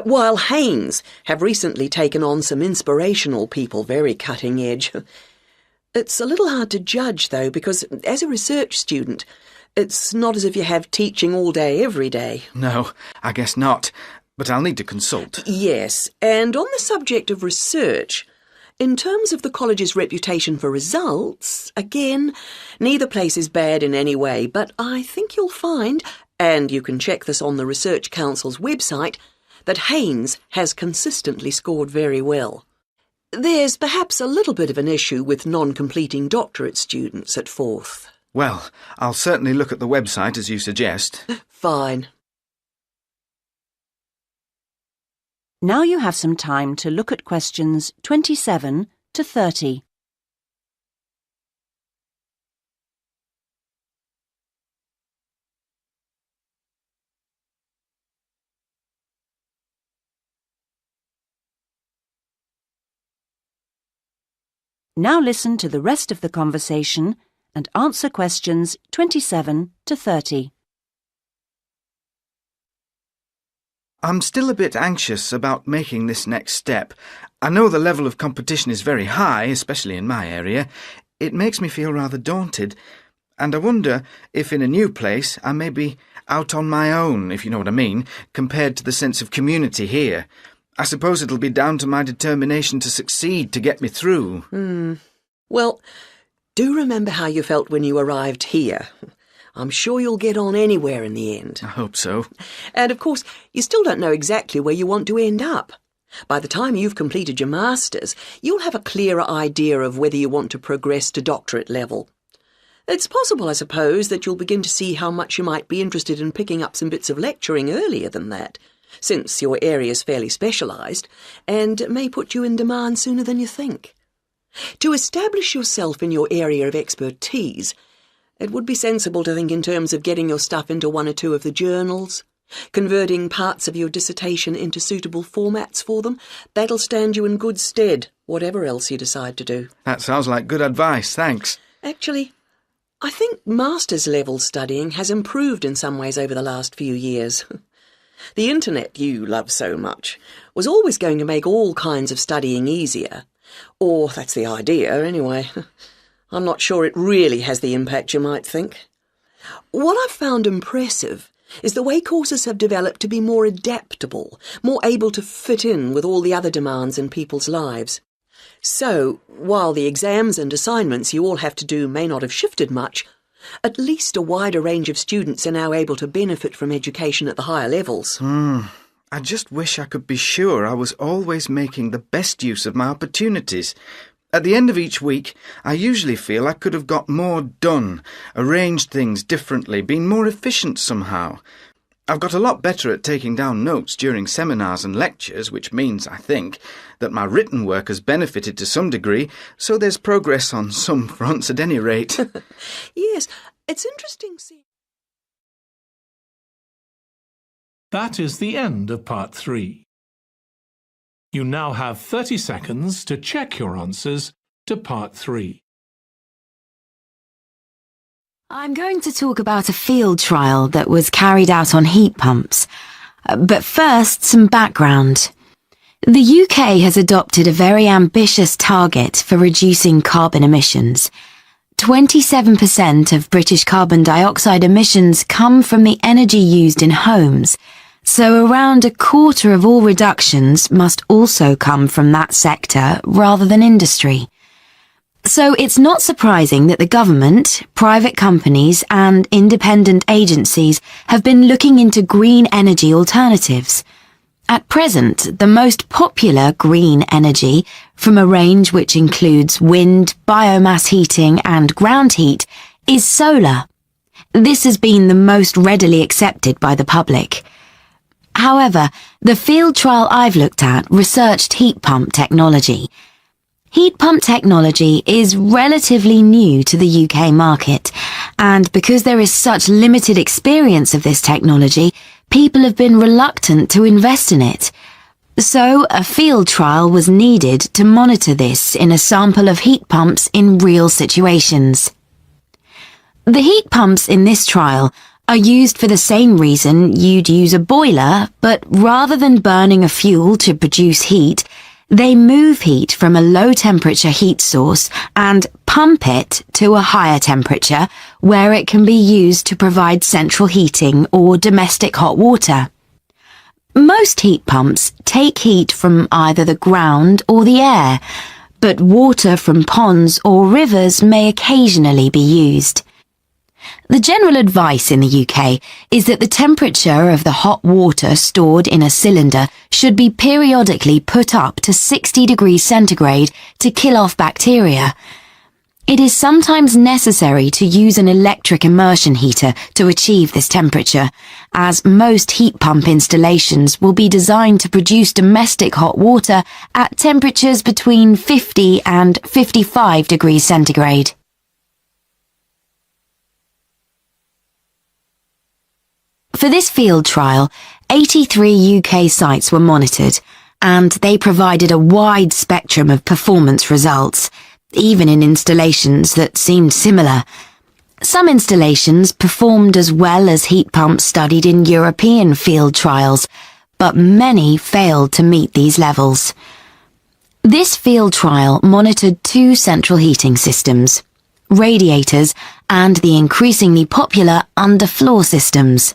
while Haynes have recently taken on some inspirational people, very cutting edge. It's a little hard to judge, though, because as a research student, it's not as if you have teaching all day, every day. No, I guess not. But I'll need to consult. Yes, and on the subject of research, in terms of the college's reputation for results, again, neither place is bad in any way, but I think you'll find, and you can check this on the Research Council's website, that Haynes has consistently scored very well. There's perhaps a little bit of an issue with non-completing doctorate students at Forth. Well, I'll certainly look at the website as you suggest. Fine. Now you have some time to look at questions 27 to 30. Now listen to the rest of the conversation and answer questions 27 to 30. I'm still a bit anxious about making this next step. I know the level of competition is very high, especially in my area. It makes me feel rather daunted, and I wonder if in a new place I may be out on my own, if you know what I mean, compared to the sense of community here. I suppose it'll be down to my determination to succeed to get me through. Well, do remember how you felt when you arrived here. I'm sure you'll get on anywhere in the end. I hope so. And of course, you still don't know exactly where you want to end up. By the time you've completed your masters, you'll have a clearer idea of whether you want to progress to doctorate level. It's possible, I suppose, that you'll begin to see how much you might be interested in picking up some bits of lecturing earlier than that, since your area's fairly specialised, and may put you in demand sooner than you think. To establish yourself in your area of expertise, it would be sensible to think in terms of getting your stuff into one or two of the journals, converting parts of your dissertation into suitable formats for them. That'll stand you in good stead, whatever else you decide to do. That sounds like good advice, thanks. Actually, I think master's level studying has improved in some ways over the last few years. The internet you love so much was always going to make all kinds of studying easier. Or that's the idea, anyway. I'm not sure it really has the impact you might think. What I've found impressive is the way courses have developed to be more adaptable, more able to fit in with all the other demands in people's lives. So, while the exams and assignments you all have to do may not have shifted much, at least a wider range of students are now able to benefit from education at the higher levels. I just wish I could be sure I was always making the best use of my opportunities. At the end of each week, I usually feel I could have got more done, arranged things differently, been more efficient somehow. I've got a lot better at taking down notes during seminars and lectures, which means, I think, that my written work has benefited to some degree, so there's progress on some fronts at any rate. Yes, it's interesting seeing... That is the end of part 3. You now have 30 seconds to check your answers to part 3. I'm going to talk about a field trial that was carried out on heat pumps. But first, some background. The UK has adopted a very ambitious target for reducing carbon emissions. 27% of British carbon dioxide emissions come from the energy used in homes, so around a quarter of all reductions must also come from that sector rather than industry. So it's not surprising that the government, private companies and independent agencies have been looking into green energy alternatives. At present, the most popular green energy, from a range which includes wind, biomass heating and ground heat, is solar. This has been the most readily accepted by the public. However, the field trial I've looked at researched heat pump technology. Heat pump technology is relatively new to the UK market, and because there is such limited experience of this technology, people have been reluctant to invest in it. So, a field trial was needed to monitor this in a sample of heat pumps in real situations. The heat pumps in this trial are used for the same reason you'd use a boiler, but rather than burning a fuel to produce heat, they move heat from a low-temperature heat source and pump it to a higher temperature where it can be used to provide central heating or domestic hot water. Most heat pumps take heat from either the ground or the air, but water from ponds or rivers may occasionally be used. The general advice in the UK is that the temperature of the hot water stored in a cylinder should be periodically put up to 60 degrees centigrade to kill off bacteria. It is sometimes necessary to use an electric immersion heater to achieve this temperature, as most heat pump installations will be designed to produce domestic hot water at temperatures between 50 and 55 degrees centigrade. For this field trial, 83 UK sites were monitored, and they provided a wide spectrum of performance results, even in installations that seemed similar. Some installations performed as well as heat pumps studied in European field trials, but many failed to meet these levels. This field trial monitored 2 central heating systems, radiators, and the increasingly popular underfloor systems.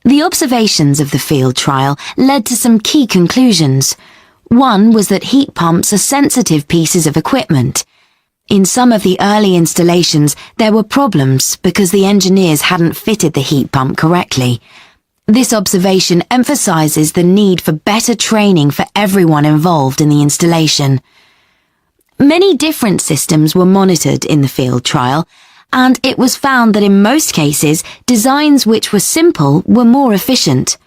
The observations of the field trial led to some key conclusions. One was that heat pumps are sensitive pieces of equipment. In some of the early installations, there were problems because the engineers hadn't fitted the heat pump correctly. This observation emphasises the need for better training for everyone involved in the installation. Many different systems were monitored in the field trial, and it was found that in most cases, designs which were simple were more efficient.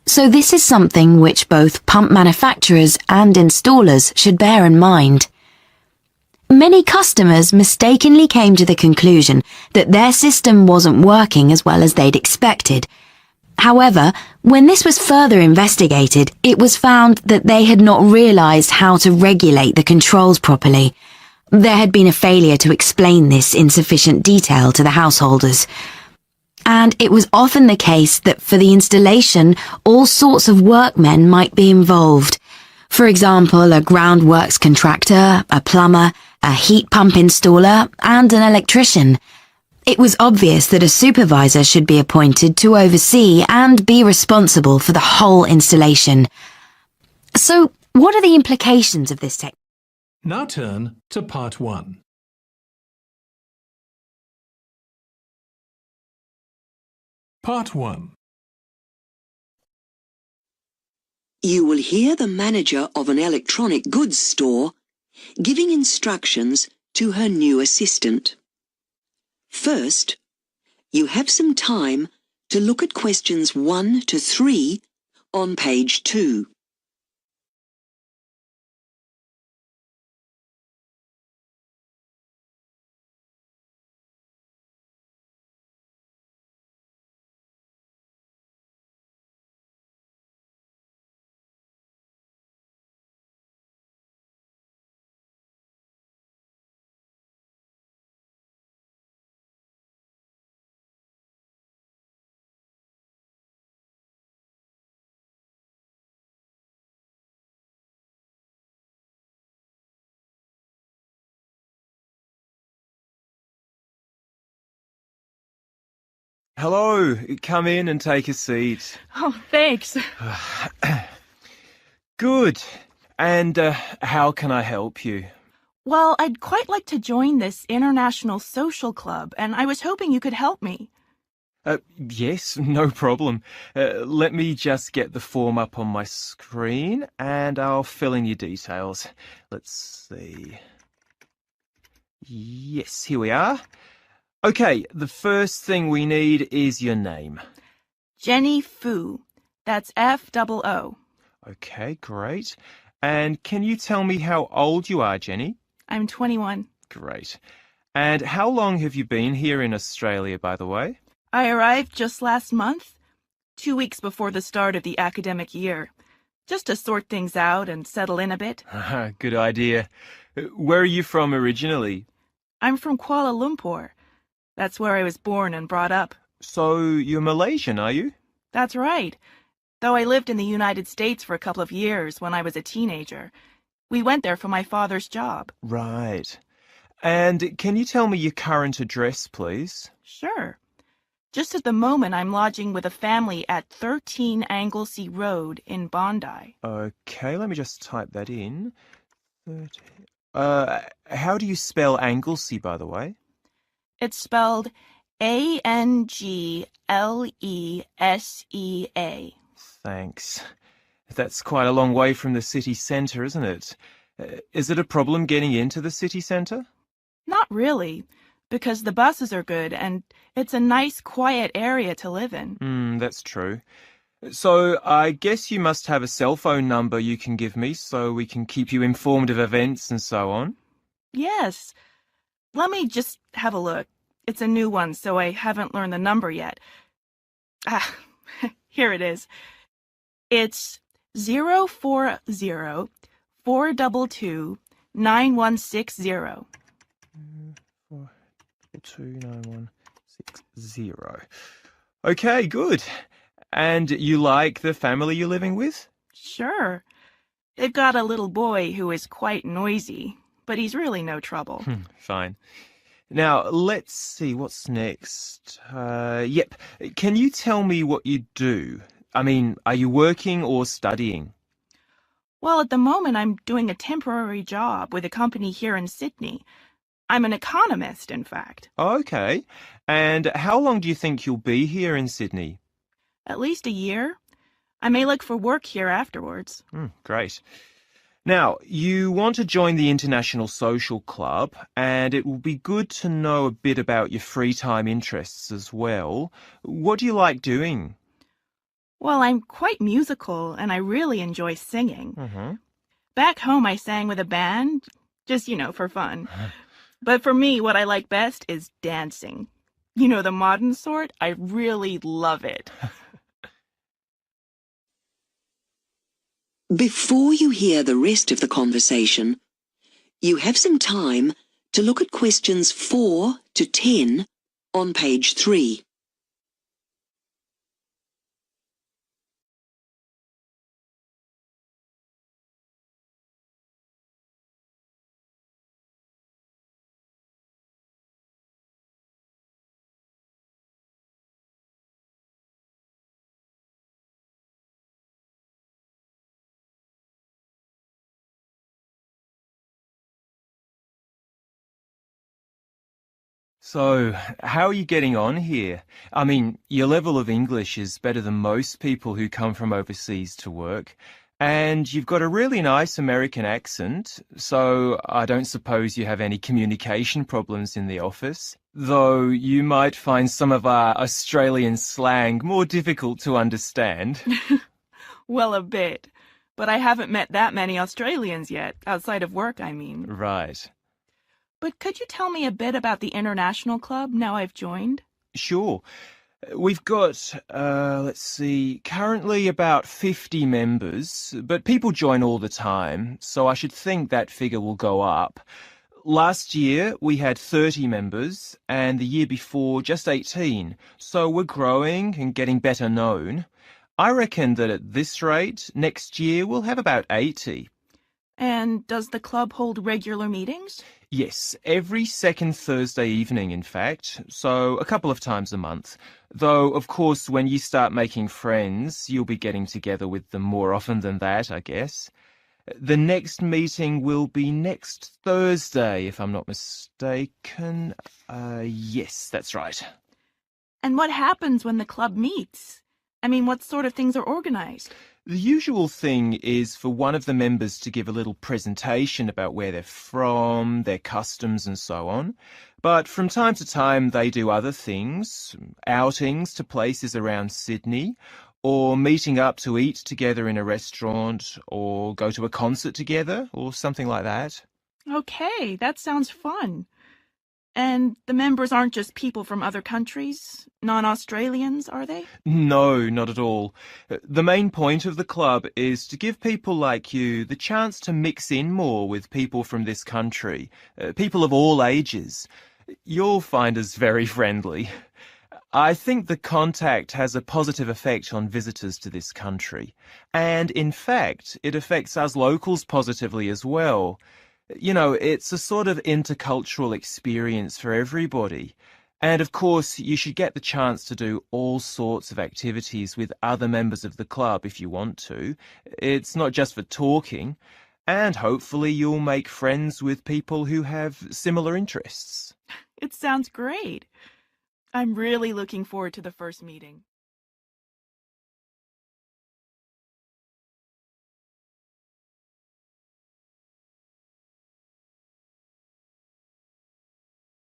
So this is something which both pump manufacturers and installers should bear in mind. Many customers mistakenly came to the conclusion that their system wasn't working as well as they'd expected. However, when this was further investigated, it was found that they had not realised how to regulate the controls properly. There had been a failure to explain this in sufficient detail to the householders. And it was often the case that for the installation, all sorts of workmen might be involved. For example, a groundworks contractor, a plumber, a heat pump installer, and an electrician. It was obvious that a supervisor should be appointed to oversee and be responsible for the whole installation. So, what are the implications of this technique? Now turn to Part 1. Part 1. You will hear the manager of an electronic goods store giving instructions to her new assistant. First, you have some time to look at questions 1 to 3 on page 2. Hello, come in and take a seat. Oh, thanks. Good. And how can I help you? Well, I'd quite like to join this international social club, and I was hoping you could help me. Yes, no problem. Let me just get the form up on my screen and I'll fill in your details. Let's see. Yes, here we are. Okay, the first thing we need is your name. Jenny Fu. That's F-O-O. Okay, great. And can you tell me how old you are, Jenny? I'm 21. Great. And how long have you been here in Australia, by the way? I arrived just last month, 2 weeks before the start of the academic year, just to sort things out and settle in a bit. Good idea. Where are you from originally? I'm from Kuala Lumpur. That's where I was born and brought up. So you're Malaysian, are you? That's right. Though I lived in the United States for a couple of years when I was a teenager. We went there for my father's job. Right. And can you tell me your current address, please? Sure. Just at the moment, I'm lodging with a family at 13 Anglesey Road in Bondi. Okay, let me just type that in. 13. How do you spell Anglesey, by the way? It's spelled A-N-G-L-E-S-E-A. Thanks. That's quite a long way from the city centre, isn't it? Is it a problem getting into the city centre? Not really, because the buses are good and it's a nice, quiet area to live in. That's true. So I guess you must have a cell phone number you can give me so we can keep you informed of events and so on. Yes. Let me just have a look. It's a new one, so I haven't learned the number yet. Here it is. It's 040-422-9160. 422-9160. Okay, good. And you like the family you're living with? Sure. They've got a little boy who is quite noisy, but he's really no trouble. Fine. Now, let's see, what's next? Yep. Can you tell me what you do? I mean, are you working or studying? Well, at the moment, I'm doing a temporary job with a company here in Sydney. I'm an economist, in fact. Okay. And how long do you think you'll be here in Sydney? At least a year. I may look for work here afterwards. Great. Now, you want to join the International Social Club, and it will be good to know a bit about your free time interests as well. What do you like doing? Well, I'm quite musical, and I really enjoy singing. Mm-hmm. Back home, I sang with a band, just, for fun. But for me, what I like best is dancing. The modern sort, I really love it. Before you hear the rest of the conversation, you have some time to look at questions 4 to 10 on page 3. So, how are you getting on here? I mean, your level of English is better than most people who come from overseas to work. And you've got a really nice American accent, so I don't suppose you have any communication problems in the office. Though you might find some of our Australian slang more difficult to understand. Well, a bit. But I haven't met that many Australians yet, outside of work, I mean. Right. But could you tell me a bit about the International Club now I've joined? Sure. We've got, let's see, currently about 50 members, but people join all the time, so I should think that figure will go up. Last year, we had 30 members, and the year before, just 18, so we're growing and getting better known. I reckon that at this rate, next year we'll have about 80. And does the club hold regular meetings? Yes, every second Thursday evening, in fact, so a couple of times a month. Though, of course, when you start making friends, you'll be getting together with them more often than that, I guess. The next meeting will be next Thursday, if I'm not mistaken. Yes, that's right. And what happens when the club meets? I mean, what sort of things are organized? The usual thing is for one of the members to give a little presentation about where they're from, their customs and so on. But from time to time they do other things, outings to places around Sydney, or meeting up to eat together in a restaurant, or go to a concert together, or something like that. Okay, that sounds fun. And the members aren't just people from other countries? Non-Australians, are they? No, not at all. The main point of the club is to give people like you the chance to mix in more with people from this country, people of all ages. You'll find us very friendly. I think the contact has a positive effect on visitors to this country. And in fact, it affects us locals positively as well. It's a sort of intercultural experience for everybody. And of course, you should get the chance to do all sorts of activities with other members of the club if you want to. It's not just for talking. And hopefully you'll make friends with people who have similar interests. It sounds great. I'm really looking forward to the first meeting.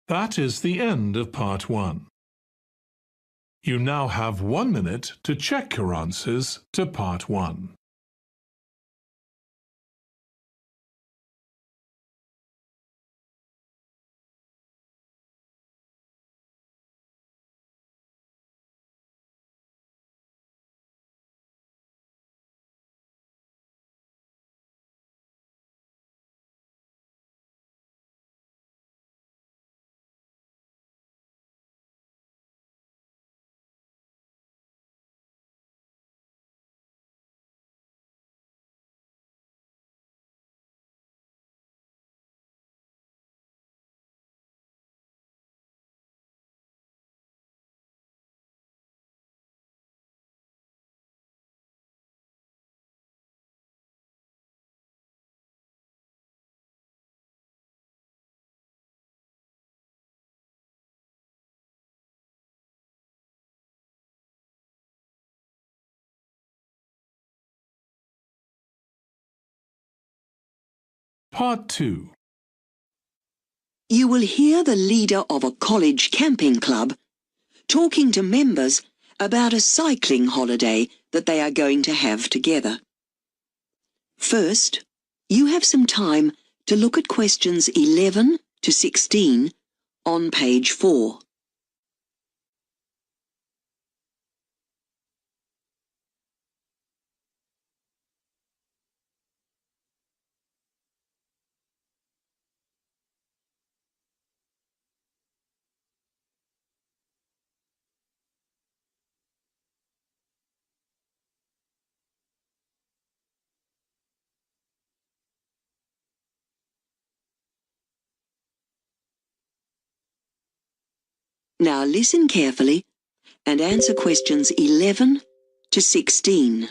That is the end of part 1. You now have 1 minute to check your answers to part 1. Part 2. You will hear the leader of a college camping club talking to members about a cycling holiday that they are going to have together. First, you have some time to look at questions 11 to 16 on page 4. Now listen carefully and answer questions 11 to 16.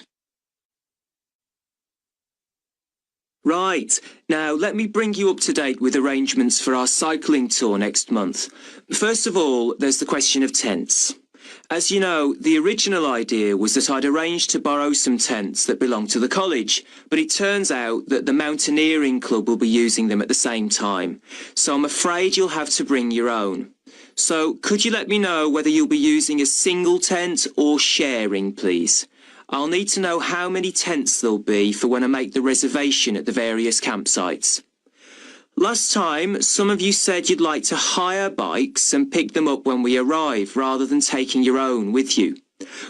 Right, now let me bring you up to date with arrangements for our cycling tour next month. First of all, there's the question of tents. As you know, the original idea was that I'd arranged to borrow some tents that belong to the college, but it turns out that the mountaineering club will be using them at the same time, so I'm afraid you'll have to bring your own. So could you let me know whether you'll be using a single tent or sharing, please? I'll need to know how many tents there'll be for when I make the reservation at the various campsites. Last time, some of you said you'd like to hire bikes and pick them up when we arrive, rather than taking your own with you.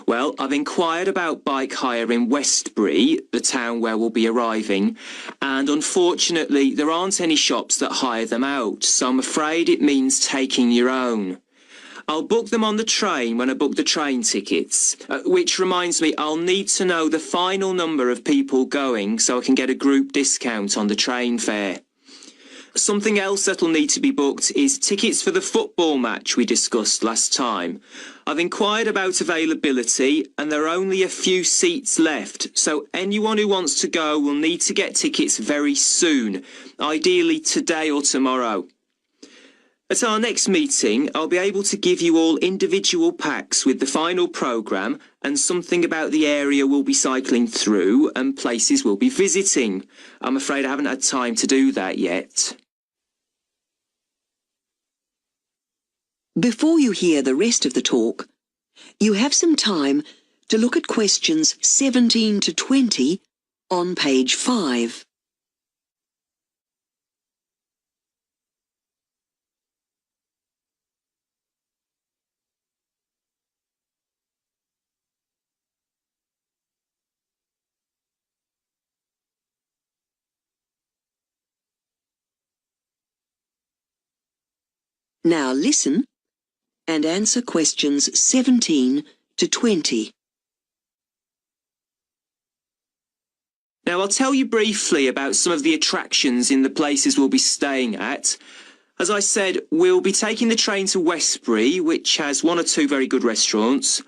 Well, I've inquired about bike hire in Westbury, the town where we'll be arriving, and unfortunately there aren't any shops that hire them out, so I'm afraid it means taking your own. I'll book them on the train when I book the train tickets, which reminds me I'll need to know the final number of people going so I can get a group discount on the train fare. Something else that'll need to be booked is tickets for the football match we discussed last time. I've inquired about availability and there are only a few seats left, so anyone who wants to go will need to get tickets very soon, ideally today or tomorrow. At our next meeting, I'll be able to give you all individual packs with the final programme and something about the area we'll be cycling through and places we'll be visiting. I'm afraid I haven't had time to do that yet. Before you hear the rest of the talk, you have some time to look at questions 17 to 20 on page 5. Now listen and answer questions 17 to 20. Now I'll tell you briefly about some of the attractions in the places we'll be staying at. As I said, we'll be taking the train to Westbury, which has one or two very good restaurants.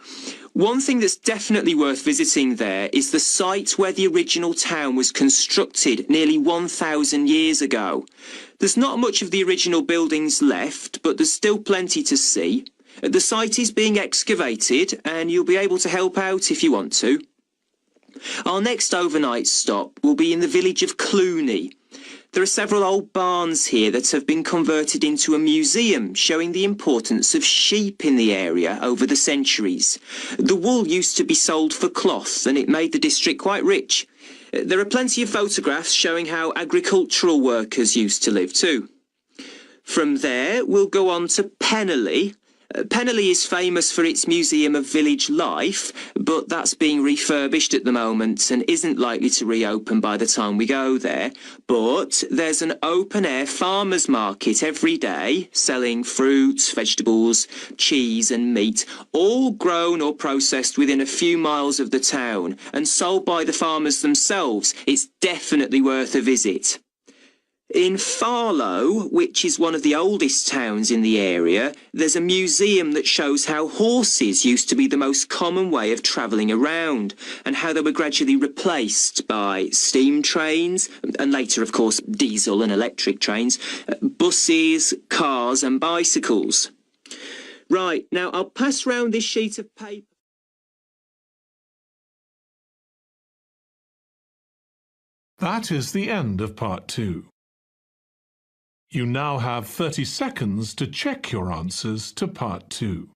One thing that's definitely worth visiting there is the site where the original town was constructed nearly 1,000 years ago. There's not much of the original buildings left, but there's still plenty to see. The site is being excavated and you'll be able to help out if you want to. Our next overnight stop will be in the village of Cluny. There are several old barns here that have been converted into a museum showing the importance of sheep in the area over the centuries. The wool used to be sold for cloth and it made the district quite rich. There are plenty of photographs showing how agricultural workers used to live too. From there, we'll go on to Pennerley. Pennerley is famous for its Museum of Village Life, but that's being refurbished at the moment and isn't likely to reopen by the time we go there. But there's an open-air farmers market every day, selling fruits, vegetables, cheese and meat, all grown or processed within a few miles of the town and sold by the farmers themselves. It's definitely worth a visit. In Farlow, which is one of the oldest towns in the area, there's a museum that shows how horses used to be the most common way of travelling around and how they were gradually replaced by steam trains and later, of course, diesel and electric trains, buses, cars and bicycles. Right, now I'll pass round this sheet of paper. That is the end of part 2. You now have 30 seconds to check your answers to Part 2.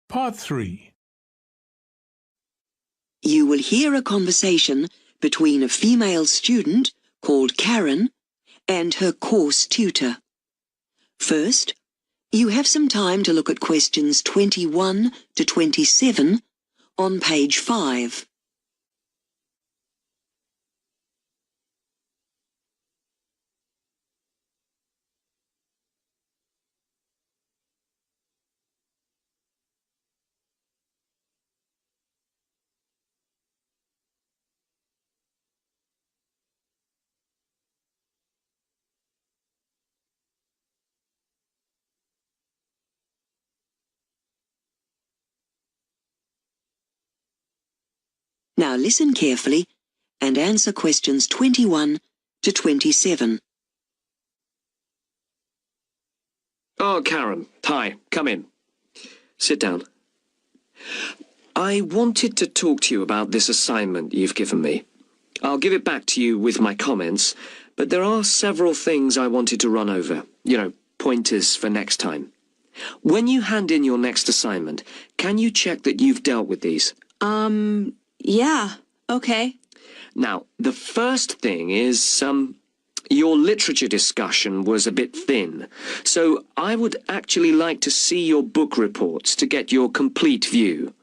Part 3. You will hear a conversation between a female student called Karen and her course tutor. First, you have some time to look at questions 21 to 27 on page 5. Now listen carefully and answer questions 21 to 27. Oh, Karen. Hi. Come in. Sit down. I wanted to talk to you about this assignment you've given me. I'll give it back to you with my comments, but there are several things I wanted to run over. Pointers for next time. When you hand in your next assignment, can you check that you've dealt with these? Yeah, okay. Now, the first thing is, your literature discussion was a bit thin, so I would actually like to see your book reports to get your complete view.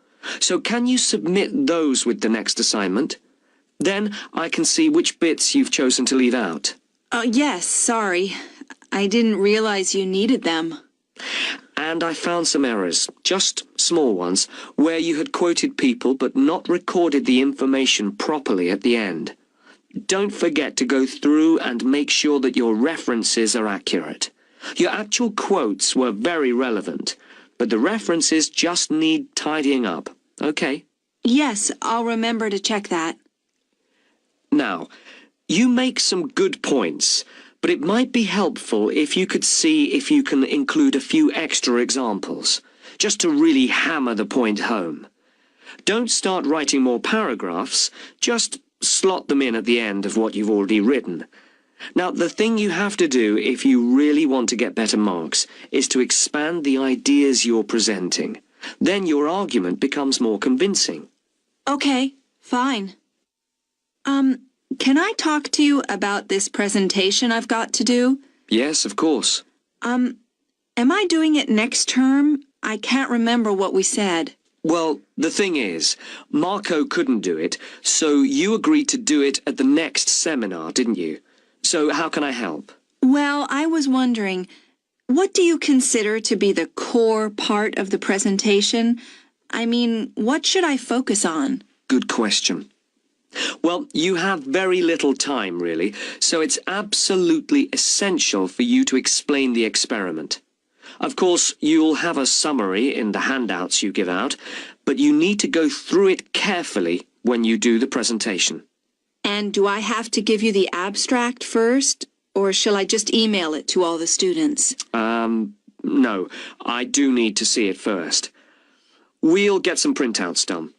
So can you submit those with the next assignment? Then I can see which bits you've chosen to leave out. Yes, sorry. I didn't realize you needed them. And I found some errors, just small ones, where you had quoted people but not recorded the information properly at the end. Don't forget to go through and make sure that your references are accurate. Your actual quotes were very relevant, but the references just need tidying up, okay? Yes, I'll remember to check that. Now, you make some good points, but it might be helpful if you could see if you can include a few extra examples, just to really hammer the point home. Don't start writing more paragraphs, just slot them in at the end of what you've already written. Now, the thing you have to do if you really want to get better marks is to expand the ideas you're presenting. Then your argument becomes more convincing. Okay, fine. Can I talk to you about this presentation I've got to do? Yes, of course. Am I doing it next term? I can't remember what we said. Well, the thing is, Marco couldn't do it, so you agreed to do it at the next seminar, didn't you? So how can I help? Well, I was wondering, what do you consider to be the core part of the presentation? I mean, what should I focus on? Good question. Well, you have very little time, really, so it's absolutely essential for you to explain the experiment. Of course, you'll have a summary in the handouts you give out, but you need to go through it carefully when you do the presentation. And do I have to give you the abstract first, or shall I just email it to all the students? No, I do need to see it first. We'll get some printouts done.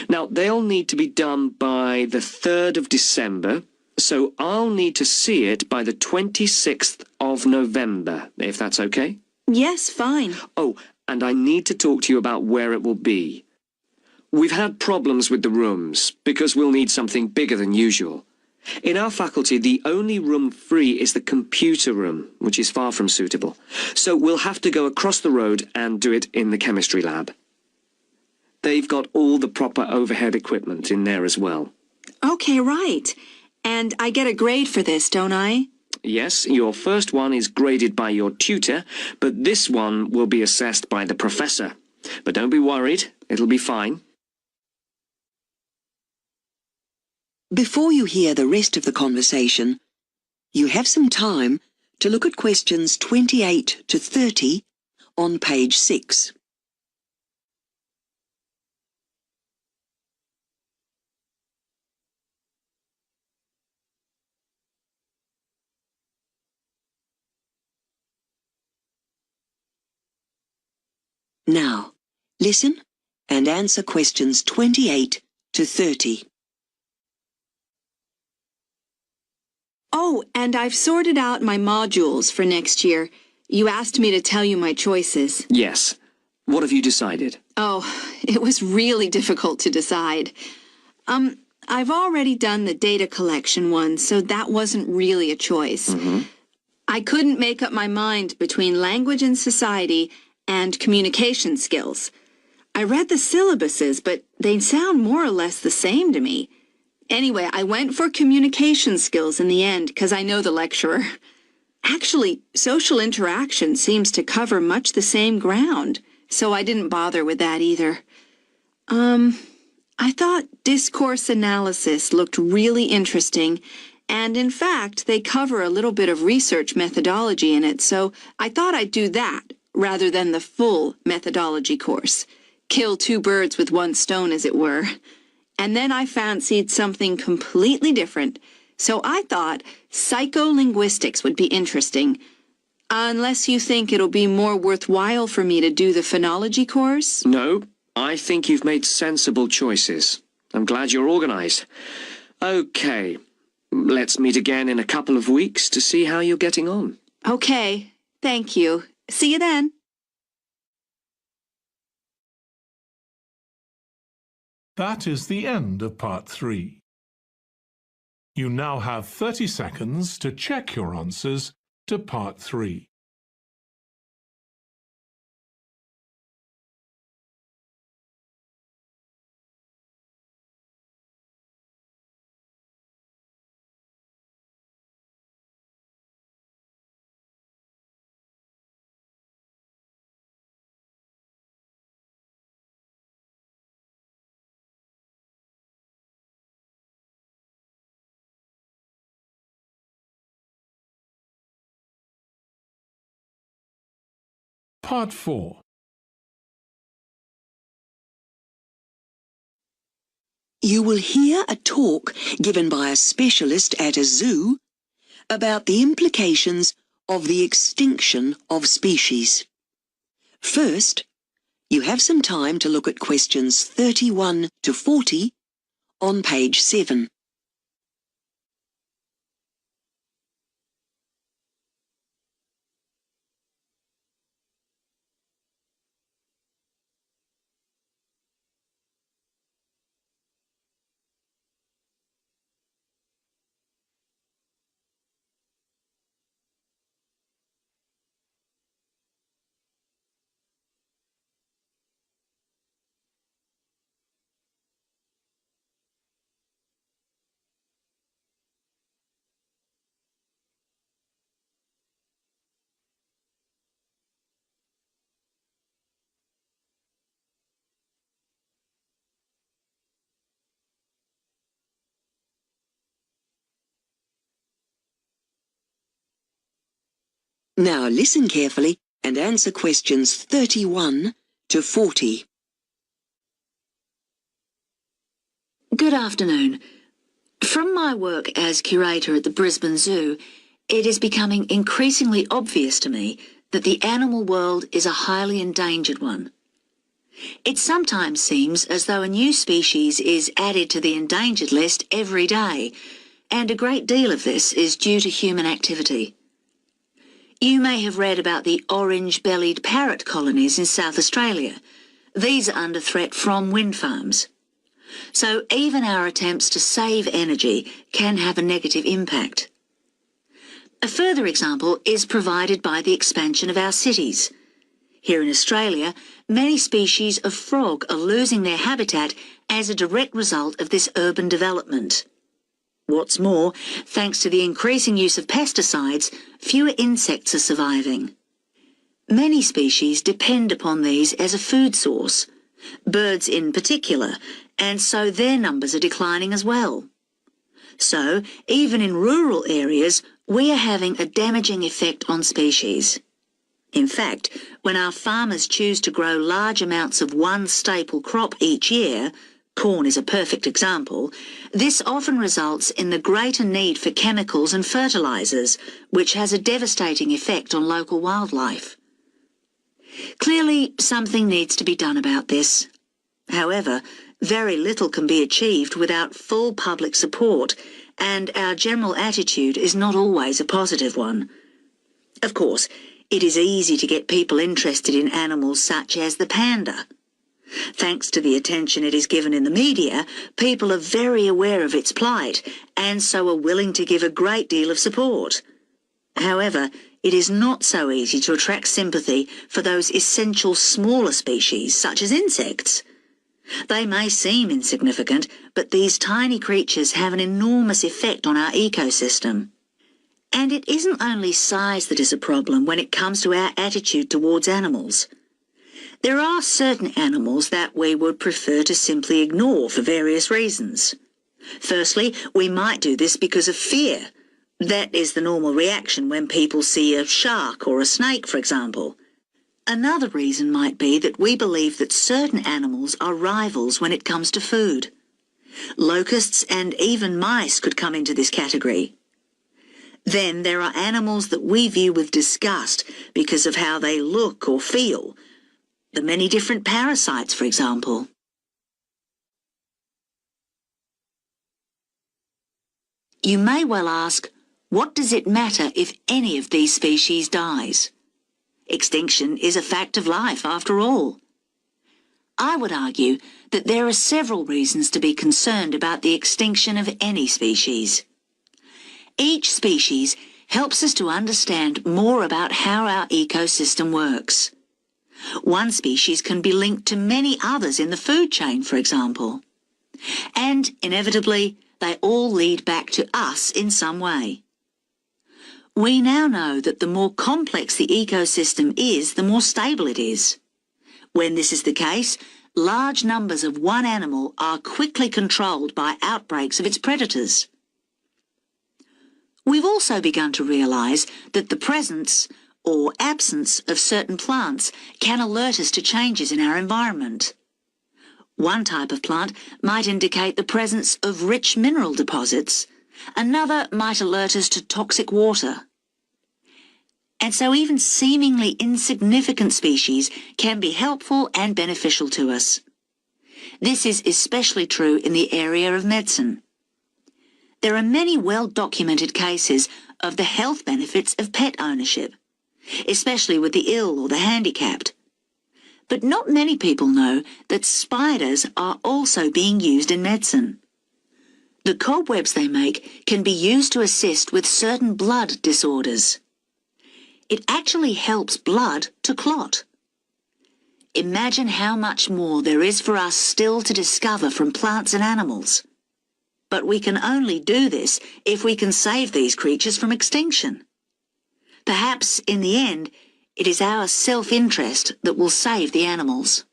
Now, they'll need to be done by the 3rd of December, so I'll need to see it by the 26th of November, if that's okay? Yes, fine. Oh, and I need to talk to you about where it will be. We've had problems with the rooms, because we'll need something bigger than usual. In our faculty, the only room free is the computer room, which is far from suitable. So we'll have to go across the road and do it in the chemistry lab. They've got all the proper overhead equipment in there as well. Okay, right. And I get a grade for this, don't I? Yes, your first one is graded by your tutor, but this one will be assessed by the professor. But don't be worried, it'll be fine. Before you hear the rest of the conversation, You have some time to look at questions 28 to 30 on page 6. Now, listen and answer questions 28 to 30. Oh, and I've sorted out my modules for next year. You asked me to tell you my choices. Yes. What have you decided? Oh, it was really difficult to decide. I've already done the data collection one, so that wasn't really a choice. I couldn't make up my mind between language and society and communication skills. I read the syllabuses, but they sound more or less the same to me. Anyway, I went for communication skills in the end because I know the lecturer. Actually, social interaction seems to cover much the same ground, so I didn't bother with that either. I thought discourse analysis looked really interesting, and in fact, they cover a little bit of research methodology in it, so I thought I'd do that rather than the full methodology course. Kill two birds with one stone, as it were. And then I fancied something completely different, so I thought psycholinguistics would be interesting. Unless you think it'll be more worthwhile for me to do the phonology course? No, I think you've made sensible choices. I'm glad you're organised. Okay, let's meet again in a couple of weeks to see how you're getting on. Okay, thank you. See you then. That is the end of part 3. You now have 30 seconds to check your answers to part 3. Part 4. You will hear a talk given by a specialist at a zoo about the implications of the extinction of species. First, you have some time to look at questions 31 to 40 on page 7. Now listen carefully and answer questions 31 to 40. Good afternoon. From my work as curator at the Brisbane Zoo, it is becoming increasingly obvious to me that the animal world is a highly endangered one. It sometimes seems as though a new species is added to the endangered list every day, and a great deal of this is due to human activity. You may have read about the orange-bellied parrot colonies in South Australia. These are under threat from wind farms. So even our attempts to save energy can have a negative impact. A further example is provided by the expansion of our cities. Here in Australia, many species of frog are losing their habitat as a direct result of this urban development. What's more, thanks to the increasing use of pesticides, fewer insects are surviving. Many species depend upon these as a food source, birds in particular, and so their numbers are declining as well. So, even in rural areas, we are having a damaging effect on species. In fact, when our farmers choose to grow large amounts of one staple crop each year, corn is a perfect example, this often results in the greater need for chemicals and fertilisers, which has a devastating effect on local wildlife. Clearly, something needs to be done about this. However, very little can be achieved without full public support, and our general attitude is not always a positive one. Of course, it is easy to get people interested in animals such as the panda. Thanks to the attention it is given in the media, people are very aware of its plight and so are willing to give a great deal of support. However, it is not so easy to attract sympathy for those essential smaller species such as insects. They may seem insignificant, but these tiny creatures have an enormous effect on our ecosystem. And it isn't only size that is a problem when it comes to our attitude towards animals. There are certain animals that we would prefer to simply ignore for various reasons. Firstly, we might do this because of fear. That is the normal reaction when people see a shark or a snake, for example. Another reason might be that we believe that certain animals are rivals when it comes to food. Locusts and even mice could come into this category. Then there are animals that we view with disgust because of how they look or feel. The many different parasites, for example. You may well ask, what does it matter if any of these species dies? Extinction is a fact of life, after all. I would argue that there are several reasons to be concerned about the extinction of any species. Each species helps us to understand more about how our ecosystem works. One species can be linked to many others in the food chain, for example. And, inevitably, they all lead back to us in some way. We now know that the more complex the ecosystem is, the more stable it is. When this is the case, large numbers of one animal are quickly controlled by outbreaks of its predators. We've also begun to realise that the presence or absence of certain plants can alert us to changes in our environment. One type of plant might indicate the presence of rich mineral deposits. Another might alert us to toxic water. And so even seemingly insignificant species can be helpful and beneficial to us. This is especially true in the area of medicine. There are many well-documented cases of the health benefits of pet ownership, especially with the ill or the handicapped. But not many people know that spiders are also being used in medicine. The cobwebs they make can be used to assist with certain blood disorders. It actually helps blood to clot. Imagine how much more there is for us still to discover from plants and animals. But we can only do this if we can save these creatures from extinction. Perhaps, in the end, it is our self-interest that will save the animals.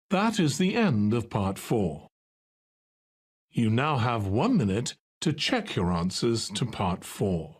That is the end of part 4. You now have 1 minute to check your answers to part 4.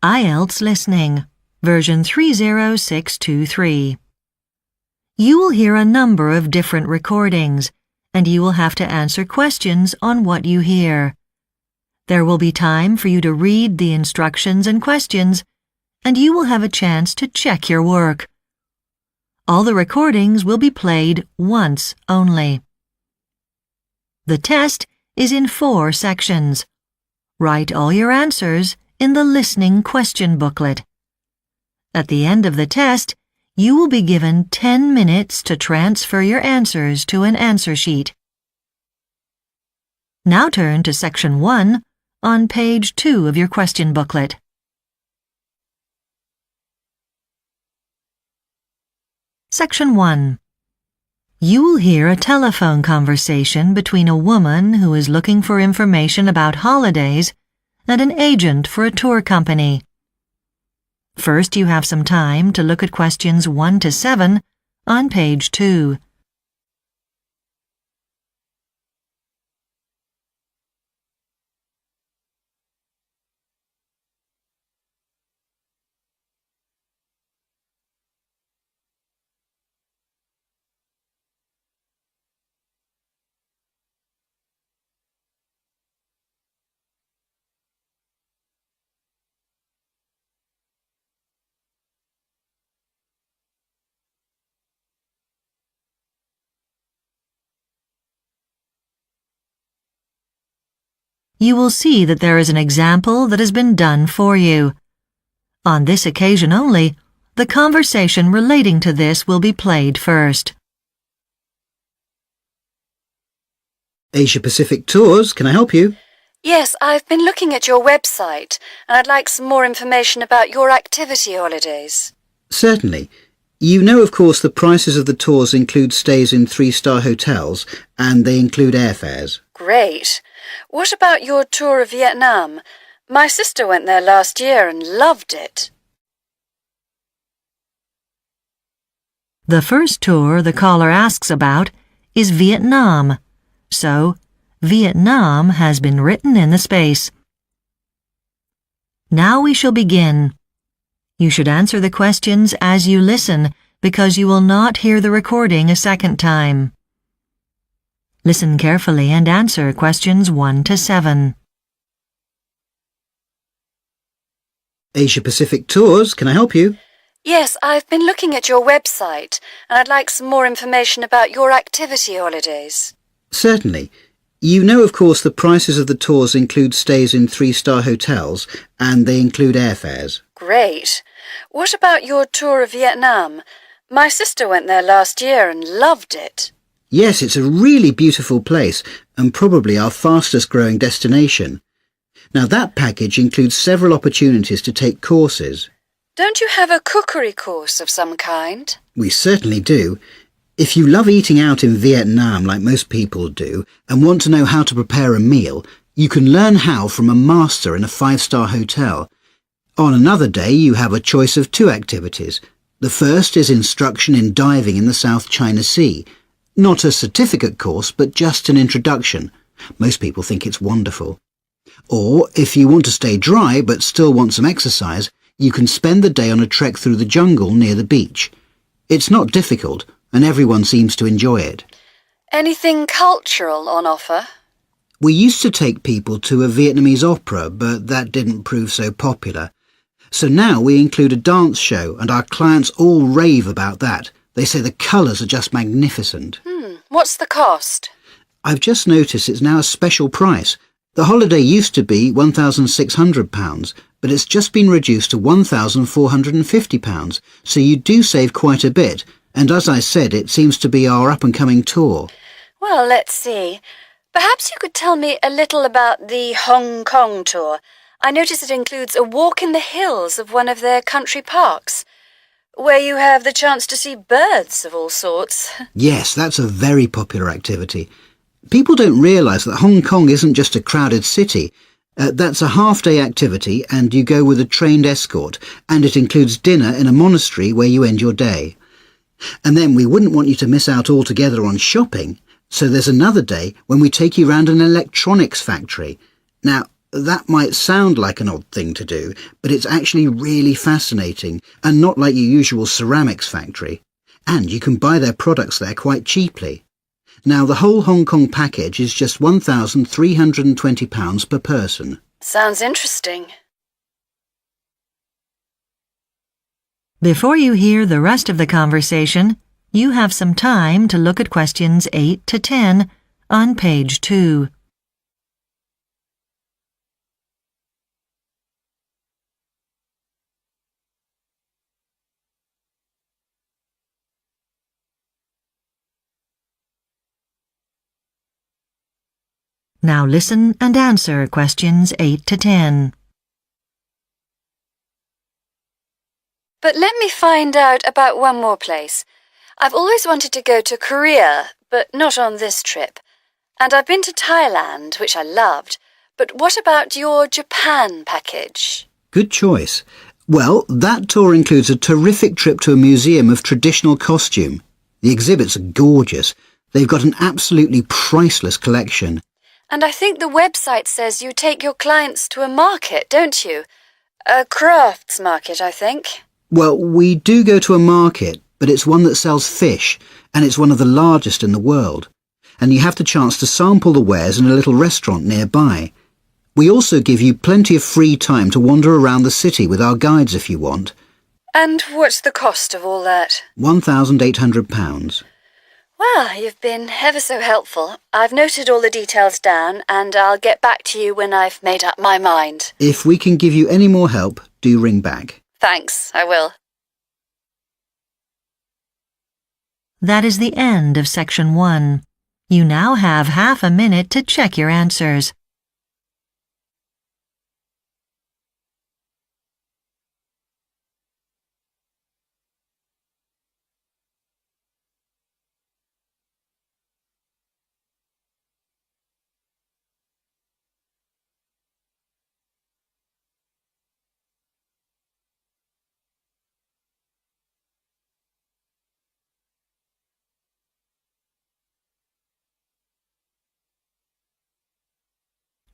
IELTS Listening, version 30623. You will hear a number of different recordings, and you will have to answer questions on what you hear. There will be time for you to read the instructions and questions, and you will have a chance to check your work. All the recordings will be played once only. The test is in 4 sections. Write all your answers in the listening question booklet. At the end of the test, you will be given 10 minutes to transfer your answers to an answer sheet. Now turn to section 1 on page 2 of your question booklet. Section 1. You will hear a telephone conversation between a woman who is looking for information about holidays and an agent for a tour company. First, you have some time to look at questions 1 to 7 on page 2. You will see that there is an example that has been done for you. On this occasion only, the conversation relating to this will be played first. Asia Pacific Tours, can I help you? Yes, I've been looking at your website, and I'd like some more information about your activity holidays. Certainly. You know, of course, the prices of the tours include stays in 3-star hotels, and they include airfares. Great. What about your tour of Vietnam? My sister went there last year and loved it. The first tour the caller asks about is Vietnam, so Vietnam has been written in the space. Now we shall begin. You should answer the questions as you listen, because you will not hear the recording a second time. Listen carefully and answer questions 1 to 7. Asia Pacific Tours, can I help you? Yes, I've been looking at your website, and I'd like some more information about your activity holidays. Certainly. You know, of course, the prices of the tours include stays in 3-star hotels, and they include airfares. Great. What about your tour of Vietnam? My sister went there last year and loved it. Yes, it's a really beautiful place, and probably our fastest growing destination. Now, that package includes several opportunities to take courses. Don't you have a cookery course of some kind? We certainly do. If you love eating out in Vietnam like most people do, and want to know how to prepare a meal, you can learn how from a master in a 5-star hotel. On another day, you have a choice of 2 activities. The first is instruction in diving in the South China Sea. Not a certificate course, but just an introduction. Most people think it's wonderful. Or, if you want to stay dry but still want some exercise, you can spend the day on a trek through the jungle near the beach. It's not difficult, and everyone seems to enjoy it. Anything cultural on offer? We used to take people to a Vietnamese opera, but that didn't prove so popular. So now we include a dance show, and our clients all rave about that. They say the colours are just magnificent. What's the cost? I've just noticed it's now a special price. The holiday used to be £1,600, but it's just been reduced to £1,450, so you do save quite a bit. And as I said, it seems to be our up-and-coming tour. Well, let's see. Perhaps you could tell me a little about the Hong Kong tour. I notice it includes a walk in the hills of one of their country parks, where you have the chance to see birds of all sorts. Yes, that's a very popular activity. People don't realise that Hong Kong isn't just a crowded city. That's a half-day activity, and you go with a trained escort, and it includes dinner in a monastery where you end your day. And then we wouldn't want you to miss out altogether on shopping, so there's another day when we take you round an electronics factory. Now, That might sound like an odd thing to do, but it's actually really fascinating and not like your usual ceramics factory. And you can buy their products there quite cheaply. Now, the whole Hong Kong package is just £1,320 per person. Sounds interesting. Before you hear the rest of the conversation, you have some time to look at questions 8 to 10 on page 2. Now listen and answer questions 8 to 10. But let me find out about one more place. I've always wanted to go to Korea, but not on this trip. And I've been to Thailand, which I loved. But what about your Japan package? Good choice. Well, that tour includes a terrific trip to a museum of traditional costume. The exhibits are gorgeous. They've got an absolutely priceless collection. And I think the website says you take your clients to a market, don't you? A crafts market, I think. Well, we do go to a market, but it's one that sells fish, and it's one of the largest in the world. And you have the chance to sample the wares in a little restaurant nearby. We also give you plenty of free time to wander around the city with our guides if you want. And what's the cost of all that? £1,800. Well, you've been ever so helpful. I've noted all the details down, and I'll get back to you when I've made up my mind. If we can give you any more help, do ring back. Thanks, I will. That is the end of section 1. You now have half a minute to check your answers.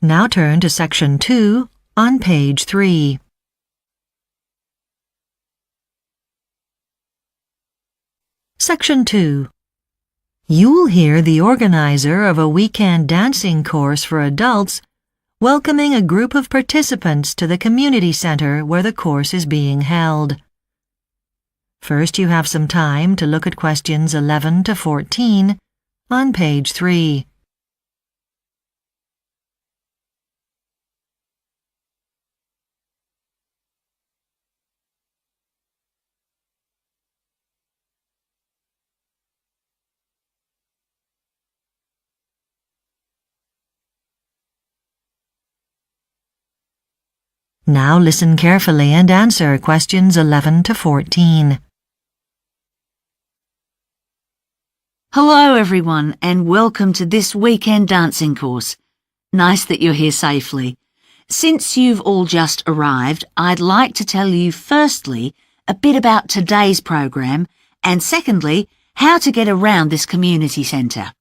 Now turn to section 2 on page 3. Section 2. You will hear the organizer of a weekend dancing course for adults welcoming a group of participants to the community center where the course is being held. First, you have some time to look at questions 11 to 14 on page 3. Now listen carefully and answer questions 11 to 14. Hello everyone and welcome to this weekend dancing course. Nice that you're here safely. Since you've all just arrived, I'd like to tell you firstly a bit about today's program and secondly how to get around this community centre.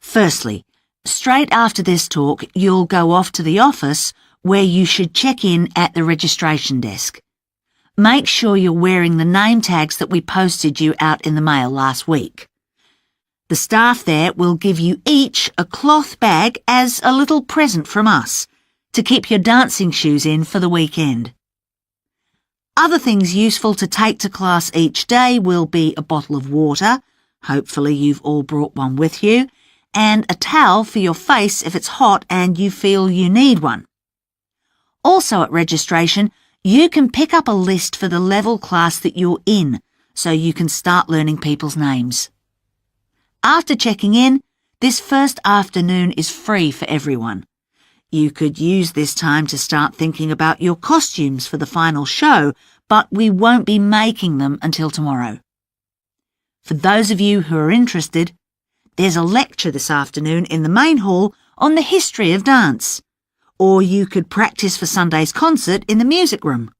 Firstly, straight after this talk you'll go off to the office where you should check in at the registration desk. Make sure you're wearing the name tags that we posted you out in the mail last week. The staff there will give you each a cloth bag as a little present from us to keep your dancing shoes in for the weekend. Other things useful to take to class each day will be a bottle of water, hopefully you've all brought one with you, and a towel for your face if it's hot and you feel you need one. Also at registration, you can pick up a list for the level class that you're in, so you can start learning people's names. After checking in, this first afternoon is free for everyone. You could use this time to start thinking about your costumes for the final show, but we won't be making them until tomorrow. For those of you who are interested, there's a lecture this afternoon in the main hall on the history of dance. Or you could practice for Sunday's concert in the music room.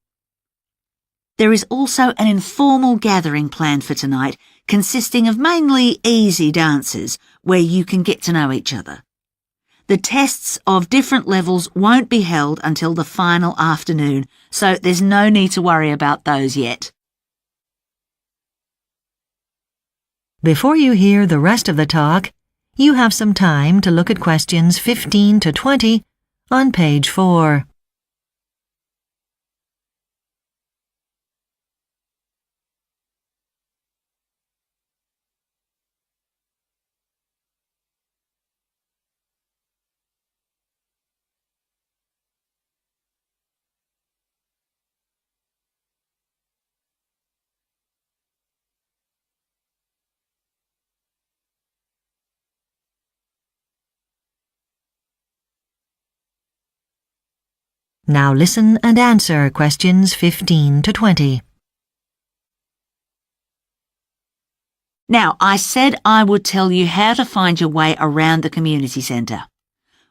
There is also an informal gathering planned for tonight, consisting of mainly easy dances where you can get to know each other. The tests of different levels won't be held until the final afternoon, so there's no need to worry about those yet. Before you hear the rest of the talk, you have some time to look at questions 15 to 20 on page 4. Now listen and answer questions 15 to 20. Now, I said I would tell you how to find your way around the community centre.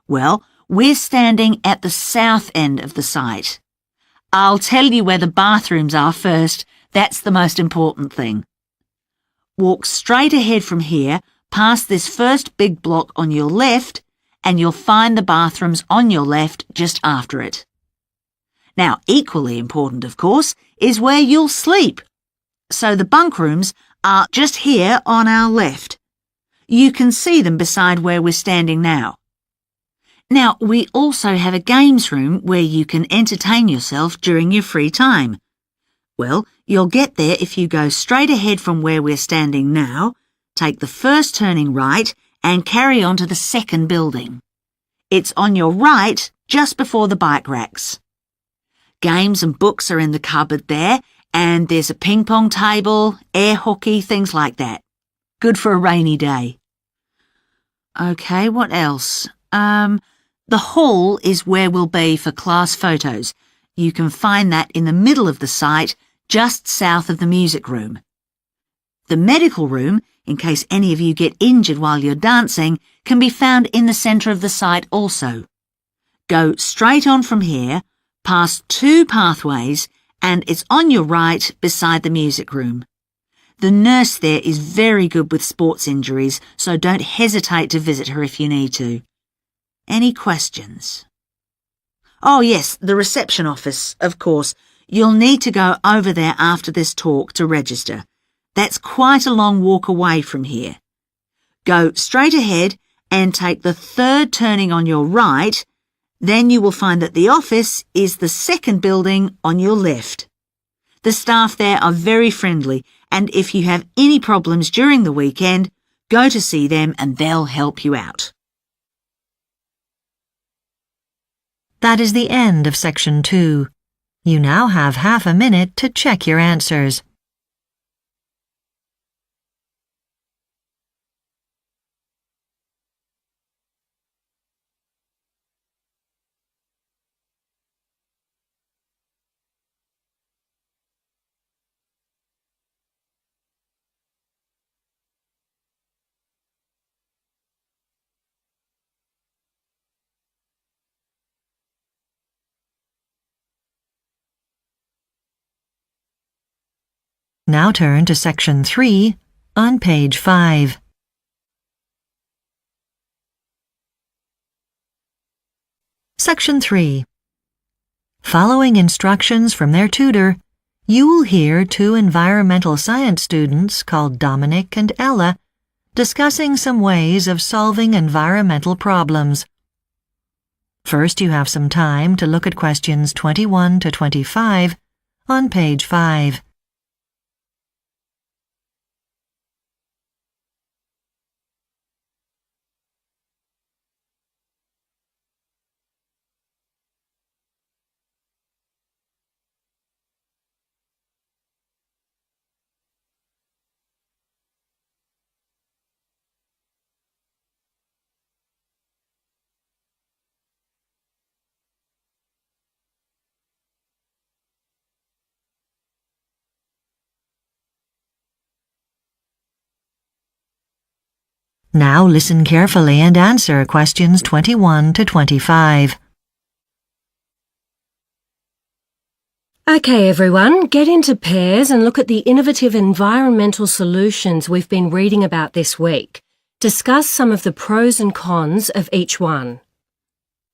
Well, we're standing at the south end of the site. I'll tell you where the bathrooms are first. That's the most important thing. Walk straight ahead from here, past this first big block on your left, and you'll find the bathrooms on your left just after it. Now, equally important, of course, is where you'll sleep. So the bunk rooms are just here on our left. You can see them beside where we're standing now. Now, we also have a games room where you can entertain yourself during your free time. Well, you'll get there if you go straight ahead from where we're standing now, take the first turning right, and carry on to the second building. It's on your right, just before the bike racks. Games and books are in the cupboard there, and there's a ping pong table, air hockey, things like that. Good for a rainy day. Okay, what else? The hall is where we'll be for class photos. You can find that in the middle of the site, just south of the music room. The medical room, in case any of you get injured while you're dancing, can be found in the centre of the site also. Go straight on from here, past 2 pathways, and it's on your right beside the music room. The nurse there is very good with sports injuries, so don't hesitate to visit her if you need to. Any questions? Oh yes, the reception office, of course. You'll need to go over there after this talk to register. That's quite a long walk away from here. Go straight ahead and take the third turning on your right. Then you will find that the office is the second building on your left. The staff there are very friendly, and if you have any problems during the weekend, go to see them and they'll help you out. That is the end of section 2. You now have half a minute to check your answers. Now turn to section 3 on page 5. Section 3. Following instructions from their tutor, you will hear 2 environmental science students called Dominic and Ella discussing some ways of solving environmental problems. First, you have some time to look at questions 21 to 25 on page 5. Now listen carefully and answer questions 21 to 25. Okay, everyone, get into pairs and look at the innovative environmental solutions we've been reading about this week. Discuss some of the pros and cons of each one.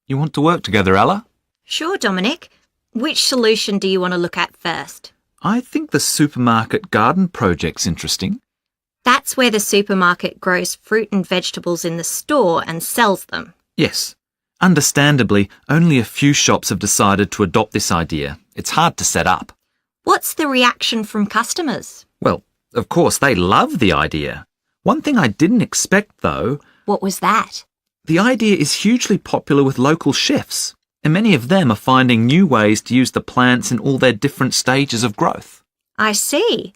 You want to work together, Ella? Sure, Dominic. Which solution do you want to look at first? I think the supermarket garden project's interesting. That's where the supermarket grows fruit and vegetables in the store and sells them. Yes. Understandably, only a few shops have decided to adopt this idea. It's hard to set up. What's the reaction from customers? Well, of course, they love the idea. One thing I didn't expect, though... What was that? The idea is hugely popular with local chefs, and many of them are finding new ways to use the plants in all their different stages of growth. I see.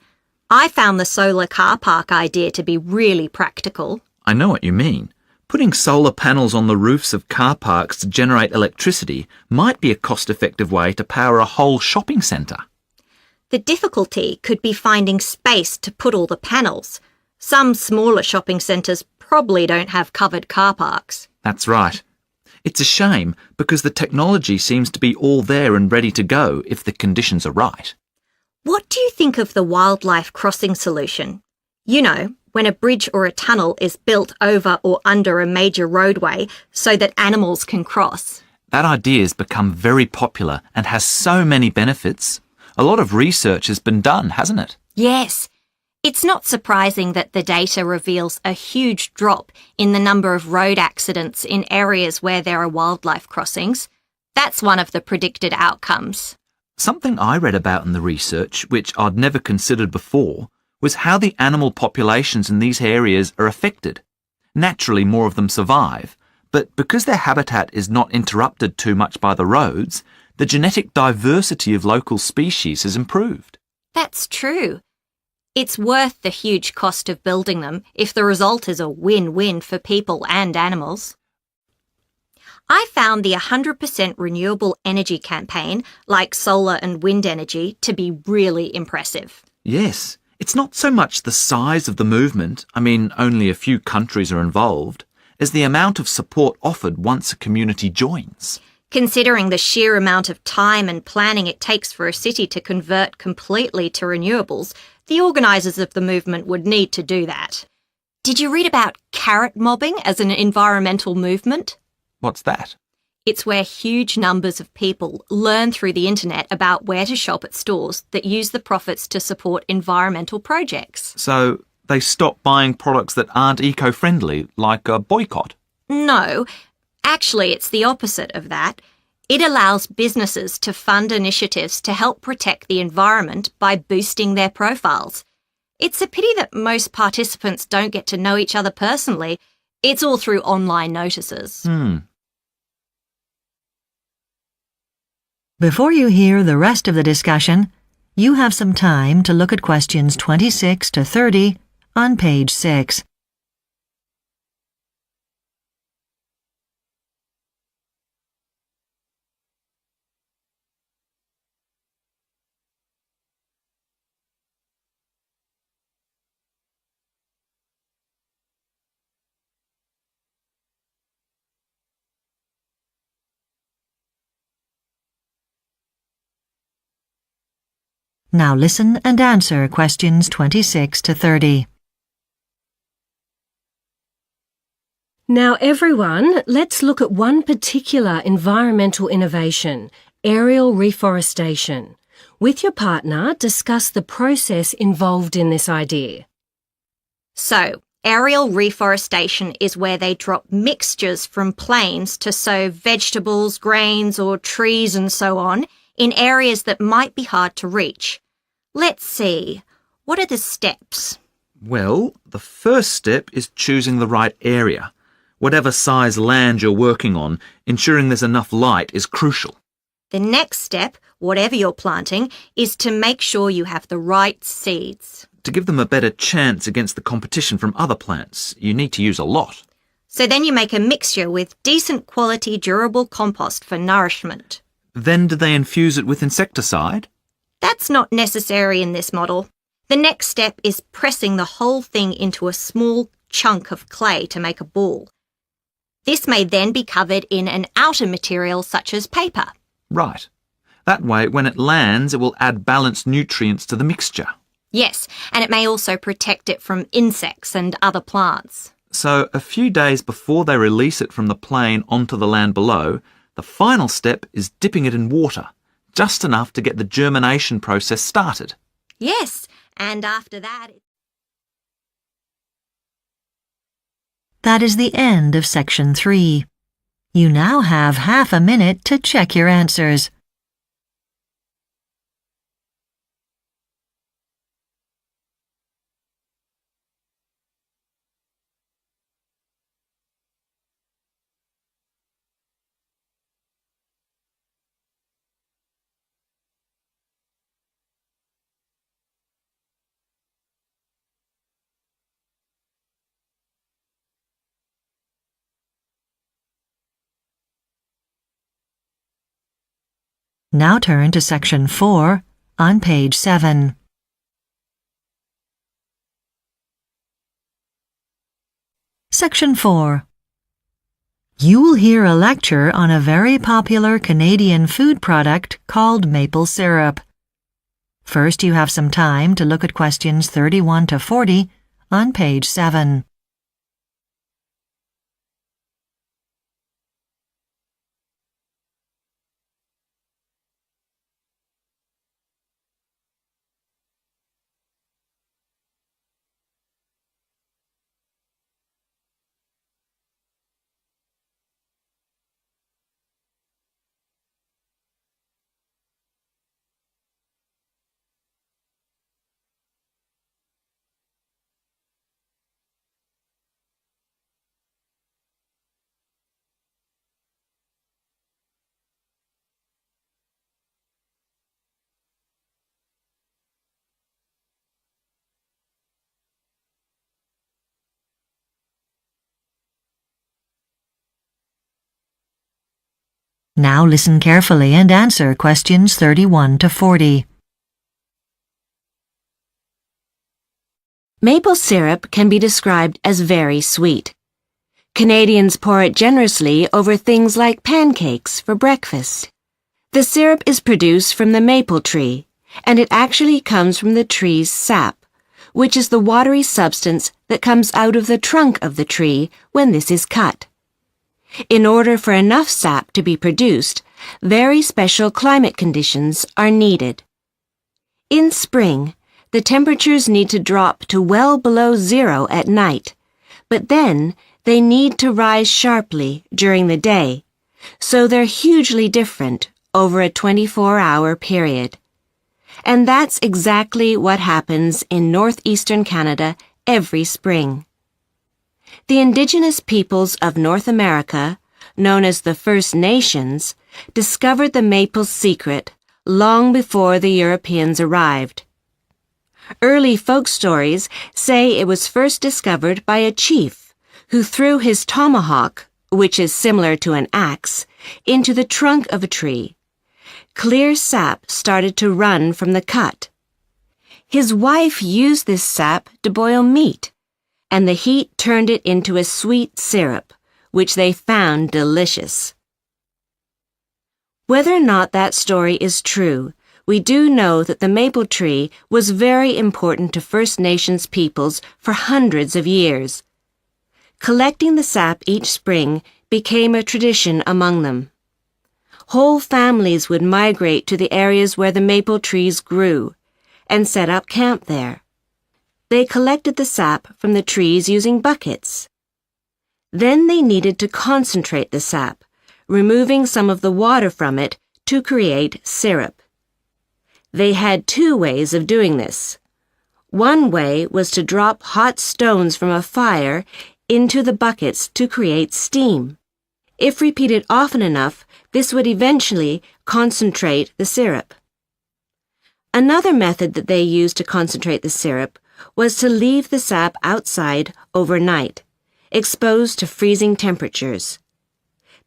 I found the solar car park idea to be really practical. I know what you mean. Putting solar panels on the roofs of car parks to generate electricity might be a cost-effective way to power a whole shopping centre. The difficulty could be finding space to put all the panels. Some smaller shopping centres probably don't have covered car parks. That's right. It's a shame because the technology seems to be all there and ready to go if the conditions are right. What do you think of the wildlife crossing solution? You know, when a bridge or a tunnel is built over or under a major roadway so that animals can cross. That idea has become very popular and has so many benefits. A lot of research has been done, hasn't it? Yes. It's not surprising that the data reveals a huge drop in the number of road accidents in areas where there are wildlife crossings. That's one of the predicted outcomes. Something I read about in the research, which I'd never considered before, was how the animal populations in these areas are affected. Naturally, more of them survive, but because their habitat is not interrupted too much by the roads, the genetic diversity of local species has improved. That's true. It's worth the huge cost of building them if the result is a win-win for people and animals. I found the 100% renewable energy campaign, like solar and wind energy, to be really impressive. Yes, it's not so much the size of the movement, I mean only a few countries are involved, as the amount of support offered once a community joins. Considering the sheer amount of time and planning it takes for a city to convert completely to renewables, the organisers of the movement would need to do that. Did you read about carrot mobbing as an environmental movement? What's that? It's where huge numbers of people learn through the internet about where to shop at stores that use the profits to support environmental projects. So they stop buying products that aren't eco-friendly, like a boycott? No, actually it's the opposite of that. It allows businesses to fund initiatives to help protect the environment by boosting their profiles. It's a pity that most participants don't get to know each other personally. It's all through online notices. Before you hear the rest of the discussion, you have some time to look at questions 26 to 30 on page 6. Now listen and answer questions 26 to 30. Now everyone, let's look at one particular environmental innovation, aerial reforestation. With your partner, discuss the process involved in this idea. So, aerial reforestation is where they drop mixtures from planes to sow vegetables, grains or trees and so on in areas that might be hard to reach. Let's see, what are the steps? Well, the first step is choosing the right area. Whatever size land you're working on, ensuring there's enough light is crucial. The next step, whatever you're planting, is to make sure you have the right seeds. To give them a better chance against the competition from other plants, you need to use a lot. So then you make a mixture with decent quality durable compost for nourishment. Then do they infuse it with insecticide? That's not necessary in this model. The next step is pressing the whole thing into a small chunk of clay to make a ball. This may then be covered in an outer material such as paper. Right. That way, when it lands, it will add balanced nutrients to the mixture. Yes, and it may also protect it from insects and other plants. So, a few days before they release it from the plane onto the land below, The final step is dipping it in water, just enough to get the germination process started. Yes, and after that... That is the end of Section 3. You now have half a minute to check your answers. Now turn to Section 4 on page 7. Section 4. You will hear a lecture on a very popular Canadian food product called maple syrup. First, you have some time to look at questions 31 to 40 on page 7. Now listen carefully and answer questions 31 to 40. Maple syrup can be described as very sweet. Canadians pour it generously over things like pancakes for breakfast. The syrup is produced from the maple tree, and it actually comes from the tree's sap, which is the watery substance that comes out of the trunk of the tree when this is cut. In order for enough sap to be produced, very special climate conditions are needed. In spring, the temperatures need to drop to well below zero at night, but then they need to rise sharply during the day, so they're hugely different over a 24-hour period. And that's exactly what happens in northeastern Canada every spring. The indigenous peoples of North America, known as the First Nations, discovered the maple's secret long before the Europeans arrived. Early folk stories say it was first discovered by a chief who threw his tomahawk, which is similar to an axe, into the trunk of a tree. Clear sap started to run from the cut. His wife used this sap to boil meat, and the heat turned it into a sweet syrup, which they found delicious. Whether or not that story is true, we do know that the maple tree was very important to First Nations peoples for hundreds of years. Collecting the sap each spring became a tradition among them. Whole families would migrate to the areas where the maple trees grew and set up camp there. They collected the sap from the trees using buckets. Then they needed to concentrate the sap, removing some of the water from it to create syrup. They had two ways of doing this. One way was to drop hot stones from a fire into the buckets to create steam. If repeated often enough, this would eventually concentrate the syrup. Another method that they used to concentrate the syrup was to leave the sap outside overnight, exposed to freezing temperatures.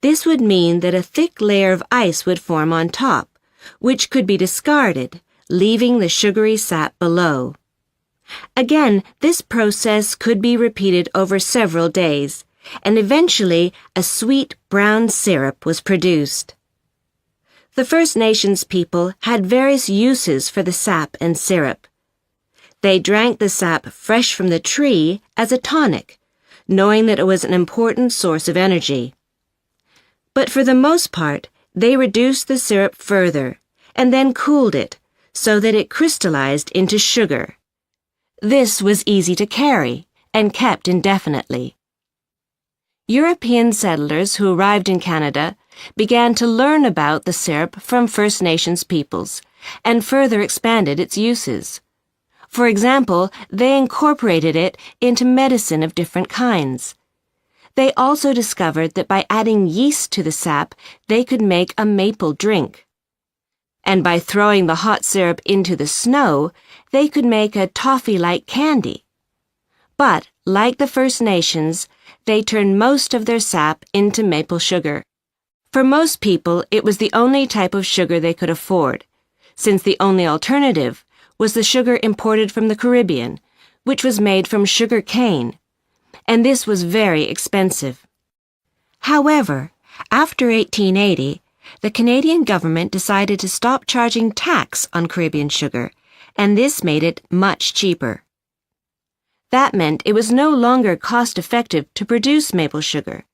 This would mean that a thick layer of ice would form on top, which could be discarded, leaving the sugary sap below. Again, this process could be repeated over several days, and eventually a sweet brown syrup was produced. The First Nations people had various uses for the sap and syrup. They drank the sap fresh from the tree as a tonic, knowing that it was an important source of energy. But for the most part, they reduced the syrup further and then cooled it so that it crystallized into sugar. This was easy to carry and kept indefinitely. European settlers who arrived in Canada began to learn about the syrup from First Nations peoples and further expanded its uses. For example, they incorporated it into medicine of different kinds. They also discovered that by adding yeast to the sap, they could make a maple drink. And by throwing the hot syrup into the snow, they could make a toffee-like candy. But, like the First Nations, they turned most of their sap into maple sugar. For most people, it was the only type of sugar they could afford, since the only alternative was the sugar imported from the Caribbean, which was made from sugar cane, and this was very expensive. However, after 1880, the Canadian government decided to stop charging tax on Caribbean sugar, and this made it much cheaper. That meant it was no longer cost-effective to produce maple sugar,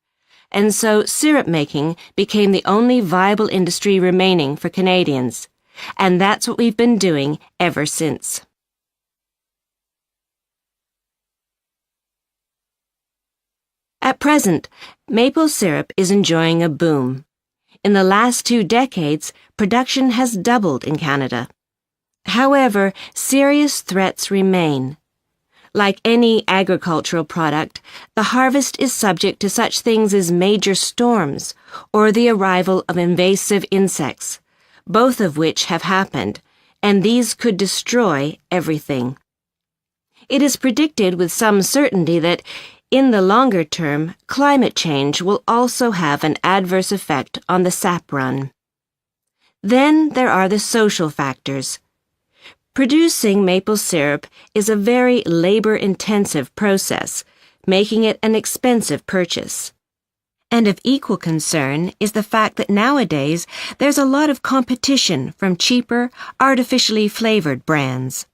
and so syrup making became the only viable industry remaining for Canadians, and that's what we've been doing ever since. At present, maple syrup is enjoying a boom. In the last 2 decades, production has doubled in Canada. However, serious threats remain. Like any agricultural product, the harvest is subject to such things as major storms or the arrival of invasive insects, both of which have happened, and these could destroy everything. It is predicted with some certainty that, in the longer term, climate change will also have an adverse effect on the sap run. Then there are the social factors. Producing maple syrup is a very labor-intensive process, making it an expensive purchase. And of equal concern is the fact that nowadays there's a lot of competition from cheaper, artificially flavored brands.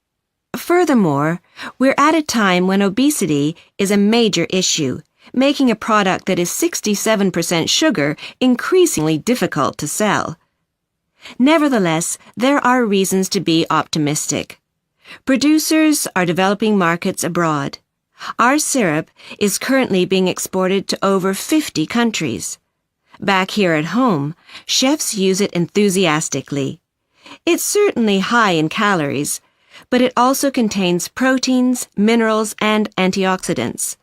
Furthermore, we're at a time when obesity is a major issue, making a product that is 67% sugar increasingly difficult to sell. Nevertheless, there are reasons to be optimistic. Producers are developing markets abroad. Our syrup is currently being exported to over 50 countries. Back here at home, chefs use it enthusiastically. It's certainly high in calories, but it also contains proteins, minerals, and antioxidants.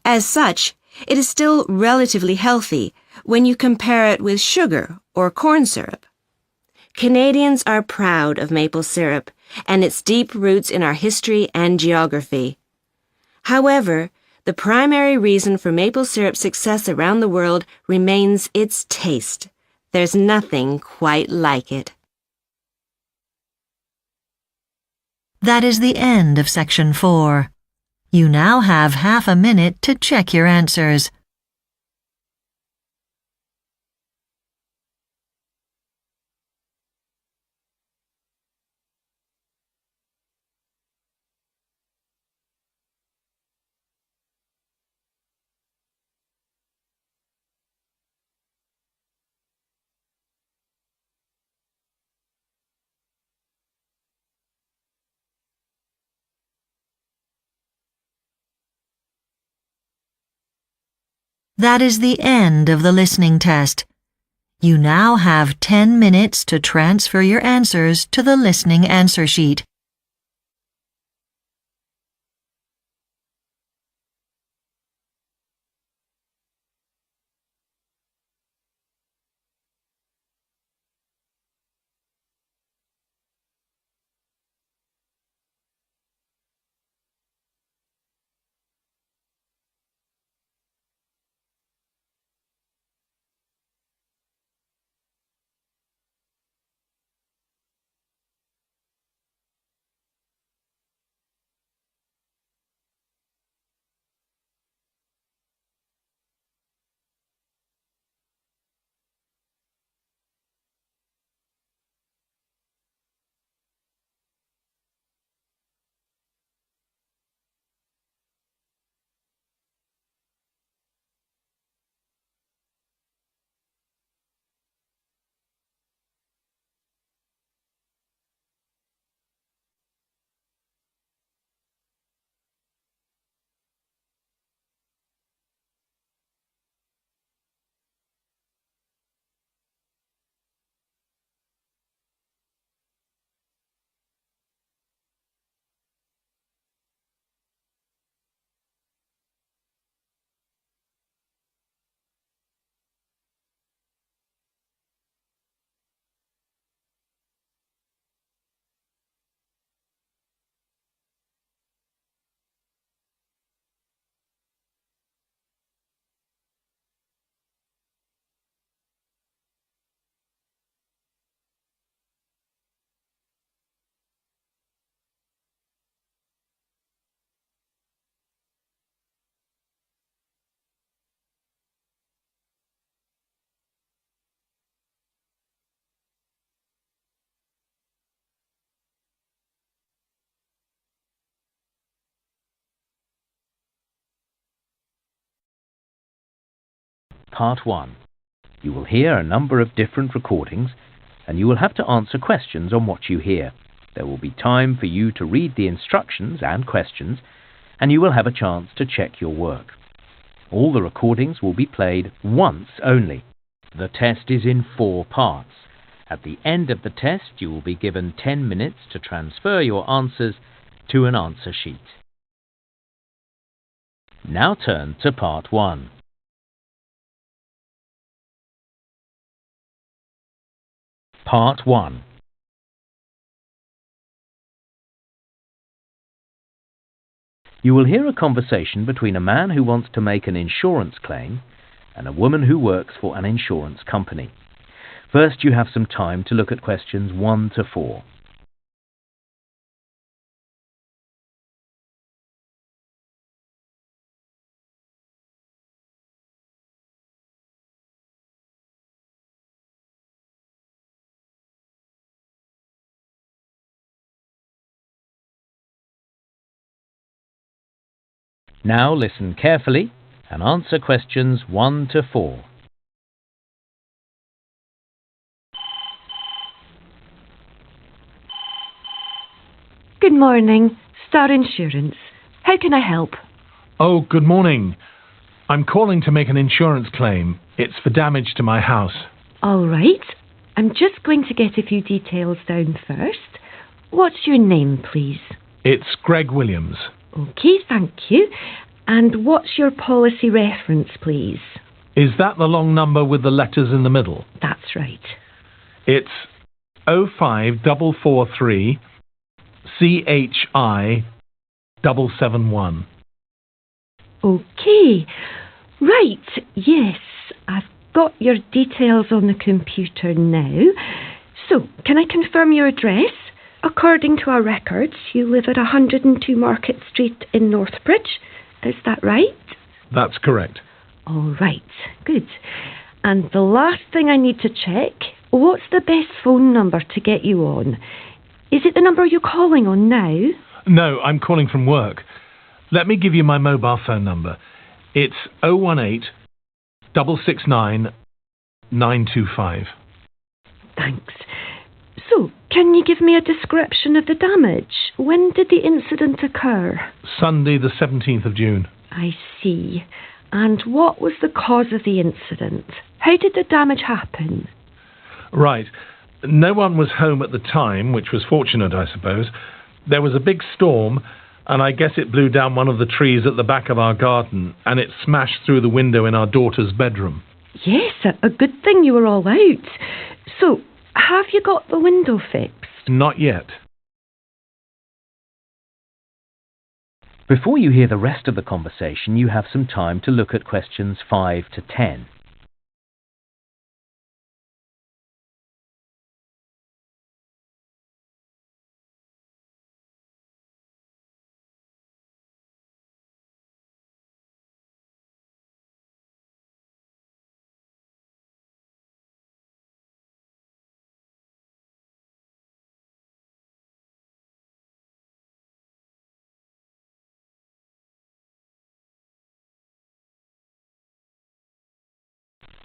As such, it is still relatively healthy when you compare it with sugar or corn syrup. Canadians are proud of maple syrup and its deep roots in our history and geography. However, the primary reason for maple syrup's success around the world remains its taste. There's nothing quite like it. That is the end of Section 4. You now have half a minute to check your answers. That is the end of the listening test. You now have 10 minutes to transfer your answers to the listening answer sheet. Part 1. You will hear a number of different recordings, and you will have to answer questions on what you hear. There will be time for you to read the instructions and questions, and you will have a chance to check your work. All the recordings will be played once only. The test is in 4 parts. At the end of the test, you will be given 10 minutes to transfer your answers to an answer sheet. Now turn to Part 1. Part 1. You will hear a conversation between a man who wants to make an insurance claim and a woman who works for an insurance company. First, you have some time to look at questions 1 to 4. Now listen carefully and answer questions 1 to 4. Good morning, Star Insurance. How can I help? Oh, good morning. I'm calling to make an insurance claim. It's for damage to my house. All right. I'm just going to get a few details down first. What's your name, please? It's Greg Williams. OK, thank you. And what's your policy reference, please? Is that the long number with the letters in the middle? That's right. It's 05443 CHI 771. OK. Right, yes. I've got your details on the computer now. So, can I confirm your address? According to our records, you live at 102 Market Street in Northbridge. Is that right? That's correct. All right, good. And the last thing I need to check, what's the best phone number to get you on? Is it the number you're calling on now? No, I'm calling from work. Let me give you my mobile phone number. It's 018 669 925. Thanks. So, can you give me a description of the damage? When did the incident occur? Sunday the 17th of June. I see. And what was the cause of the incident? How did the damage happen? Right. No one was home at the time, which was fortunate, I suppose. There was a big storm, and I guess it blew down one of the trees at the back of our garden, and it smashed through the window in our daughter's bedroom. Yes, a good thing you were all out. So, have you got the window fixed? Not yet. Before you hear the rest of the conversation, you have some time to look at questions 5 to 10.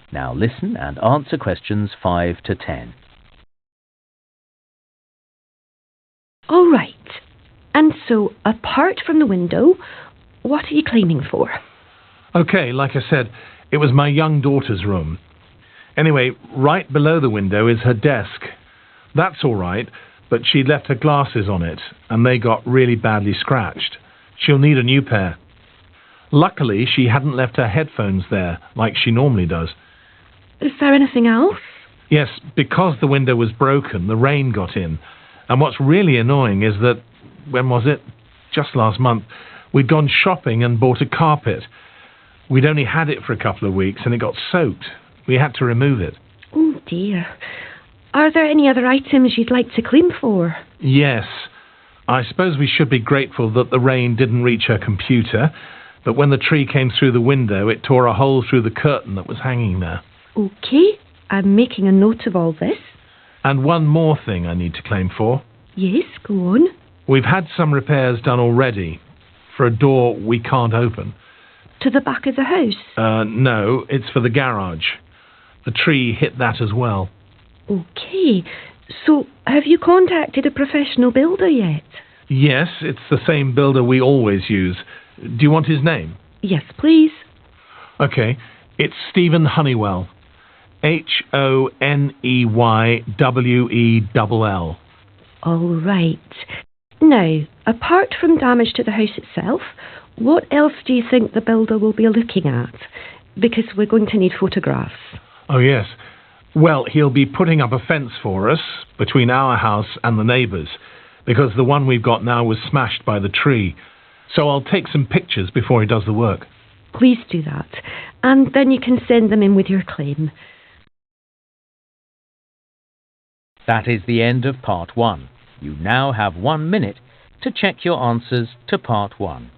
Now listen and answer questions 5 to 10. All right. And so, apart from the window, what are you claiming for? OK, like I said, it was my young daughter's room. Anyway, right below the window is her desk. That's all right, but she left her glasses on it, and they got really badly scratched. She'll need a new pair. Luckily, she hadn't left her headphones there, like she normally does. Is there anything else? Yes, because the window was broken, the rain got in. And what's really annoying is that, when was it? Just last month, we'd gone shopping and bought a carpet. We'd only had it for a couple of weeks and it got soaked. We had to remove it. Oh dear. Are there any other items you'd like to claim for? Yes. I suppose we should be grateful that the rain didn't reach her computer, but when the tree came through the window, it tore a hole through the curtain that was hanging there. OK, I'm making a note of all this. And one more thing I need to claim for. Yes, go on. We've had some repairs done already for a door we can't open. to the back of the house? No, it's for the garage. The tree hit that as well. OK. So, have you contacted a professional builder yet? Yes, it's the same builder we always use. Do you want his name? Yes, please. OK. It's Stephen Honeywell. Honeywell. All right. Now, apart from damage to the house itself, what else do you think the builder will be looking at? Because we're going to need photographs. Oh, yes. Well, he'll be putting up a fence for us between our house and the neighbours, because the one we've got now was smashed by the tree. So I'll take some pictures before he does the work. Please do that. And then you can send them in with your claim. That is the end of Part 1. You now have 1 minute to check your answers to Part 1.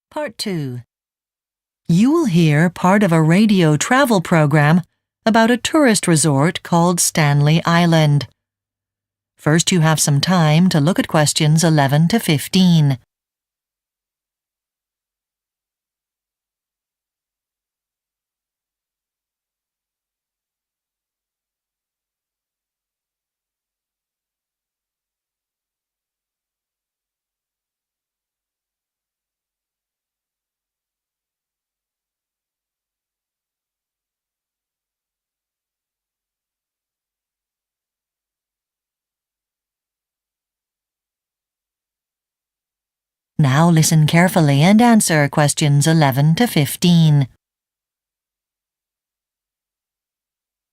Part 2. You will hear part of a radio travel program about a tourist resort called Stanley Island. First, you have some time to look at questions 11 to 15. Now listen carefully and answer questions 11 to 15.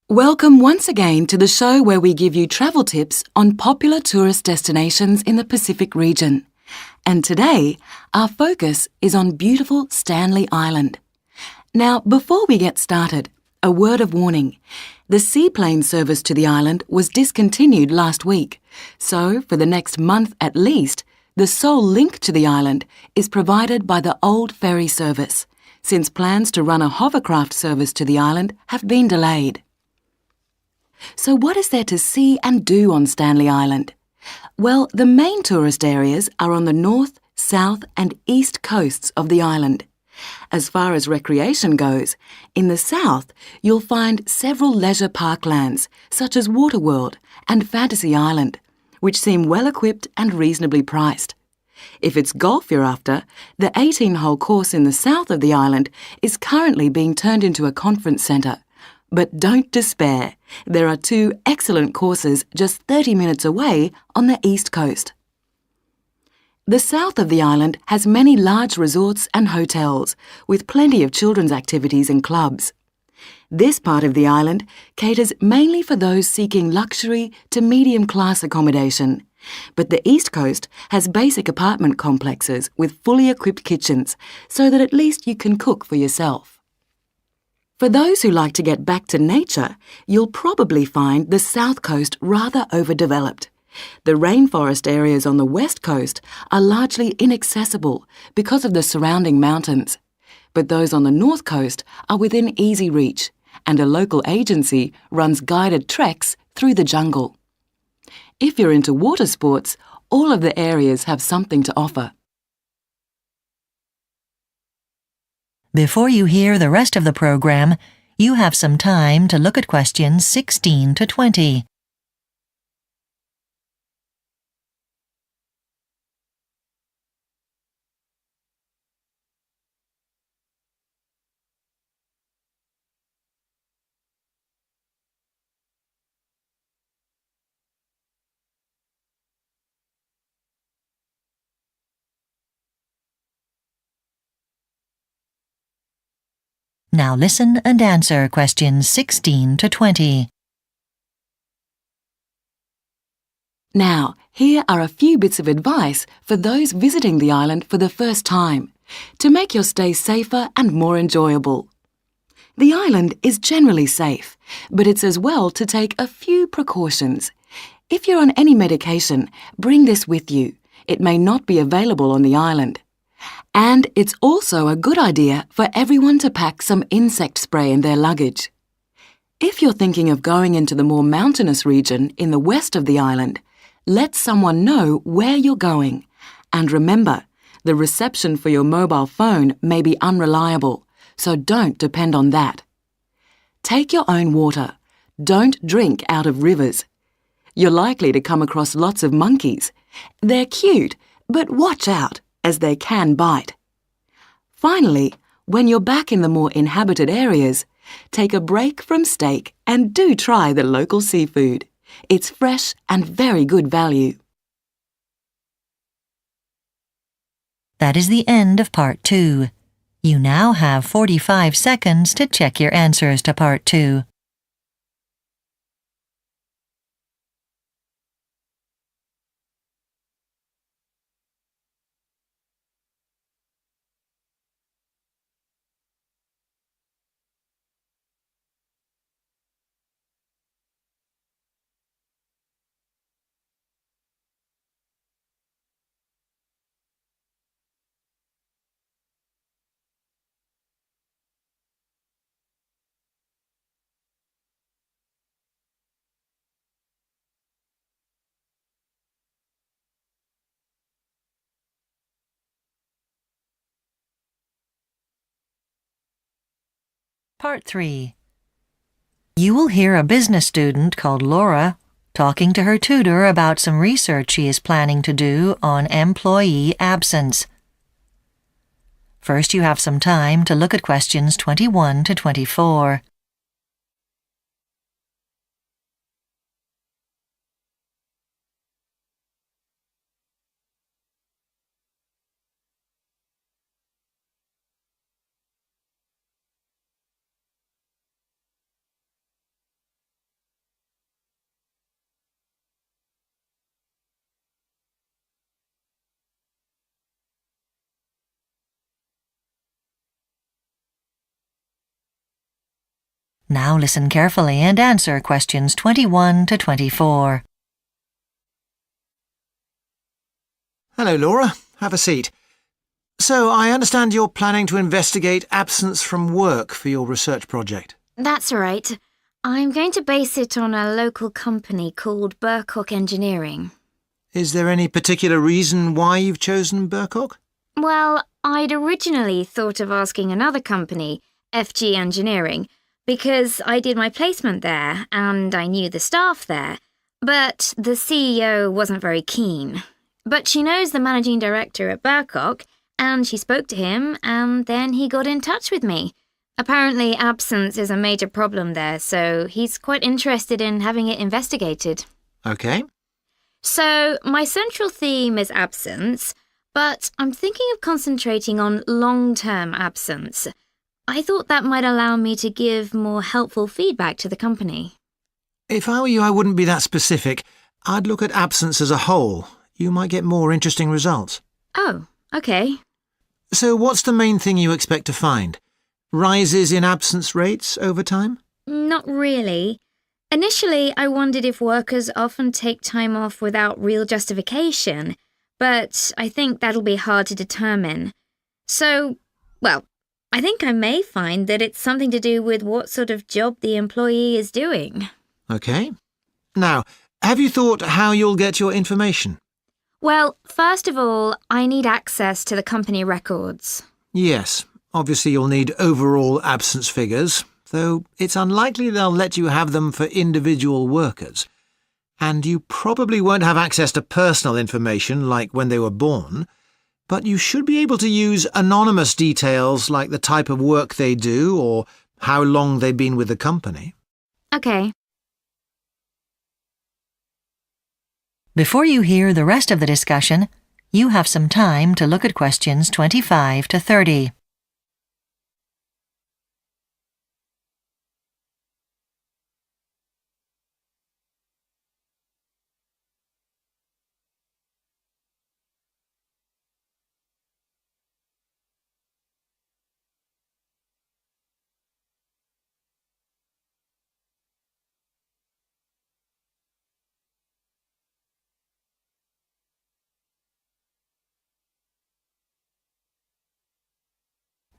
Welcome once again to the show where we give you travel tips on popular tourist destinations in the Pacific region. And today, our focus is on beautiful Stanley Island. Now, before we get started, a word of warning. The seaplane service to the island was discontinued last week, so for the next month at least, the sole link to the island is provided by the old ferry service, since plans to run a hovercraft service to the island have been delayed. So what is there to see and do on Stanley Island? Well, the main tourist areas are on the north, south and east coasts of the island. As far as recreation goes, in the south you'll find several leisure parklands such as Waterworld and Fantasy Island, which seem well equipped and reasonably priced. If it's golf you're after, the 18-hole course in the south of the island is currently being turned into a conference centre. But don't despair, there are 2 excellent courses just 30 minutes away on the east coast. The south of the island has many large resorts and hotels, with plenty of children's activities and clubs. This part of the island caters mainly for those seeking luxury to medium-class accommodation, but the east coast has basic apartment complexes with fully equipped kitchens, so that at least you can cook for yourself. For those who like to get back to nature, you'll probably find the south coast rather overdeveloped. The rainforest areas on the west coast are largely inaccessible because of the surrounding mountains, but those on the north coast are within easy reach, and a local agency runs guided treks through the jungle. If you're into water sports, all of the areas have something to offer. Before you hear the rest of the program, you have some time to look at questions 16 to 20. Now listen and answer questions 16 to 20. Now, here are a few bits of advice for those visiting the island for the first time to make your stay safer and more enjoyable. The island is generally safe, but it's as well to take a few precautions. If you're on any medication, bring this with you. It may not be available on the island. And it's also a good idea for everyone to pack some insect spray in their luggage. If you're thinking of going into the more mountainous region in the west of the island, let someone know where you're going. And remember, the reception for your mobile phone may be unreliable, so don't depend on that. Take your own water. Don't drink out of rivers. You're likely to come across lots of monkeys. They're cute, but watch out, as they can bite. Finally, when you're back in the more inhabited areas, take a break from steak and do try the local seafood. It's fresh and very good value. That is the end of Part 2. You now have 45 seconds to check your answers to Part 2. Part 3. You will hear a business student called Laura talking to her tutor about some research she is planning to do on employee absence. First, you have some time to look at questions 21 to 24. Now listen carefully and answer questions 21 to 24. Hello, Laura. Have a seat. So, I understand you're planning to investigate absence from work for your research project. That's right. I'm going to base it on a local company called Burcock Engineering. Is there any particular reason why you've chosen Burcock? Well, I'd originally thought of asking another company, FG Engineering, because I did my placement there and I knew the staff there, but the CEO wasn't very keen. But she knows the managing director at Burcock, and she spoke to him, and then he got in touch with me. Apparently absence is a major problem there, so he's quite interested in having it investigated. Okay. So, my central theme is absence, but I'm thinking of concentrating on long-term absence. I thought that might allow me to give more helpful feedback to the company. If I were you, I wouldn't be that specific. I'd look at absence as a whole. You might get more interesting results. Oh, okay. So what's the main thing you expect to find? Rises in absence rates over time? Not really. Initially, I wondered if workers often take time off without real justification, but I think that'll be hard to determine. So, well, I think I may find that it's something to do with what sort of job the employee is doing. Okay. Now, have you thought how you'll get your information? Well, first of all, I need access to the company records. Yes. Obviously you'll need overall absence figures, though it's unlikely they'll let you have them for individual workers. And you probably won't have access to personal information like when they were born, but you should be able to use anonymous details like the type of work they do or how long they've been with the company. Okay. Before you hear the rest of the discussion, you have some time to look at questions 25 to 30.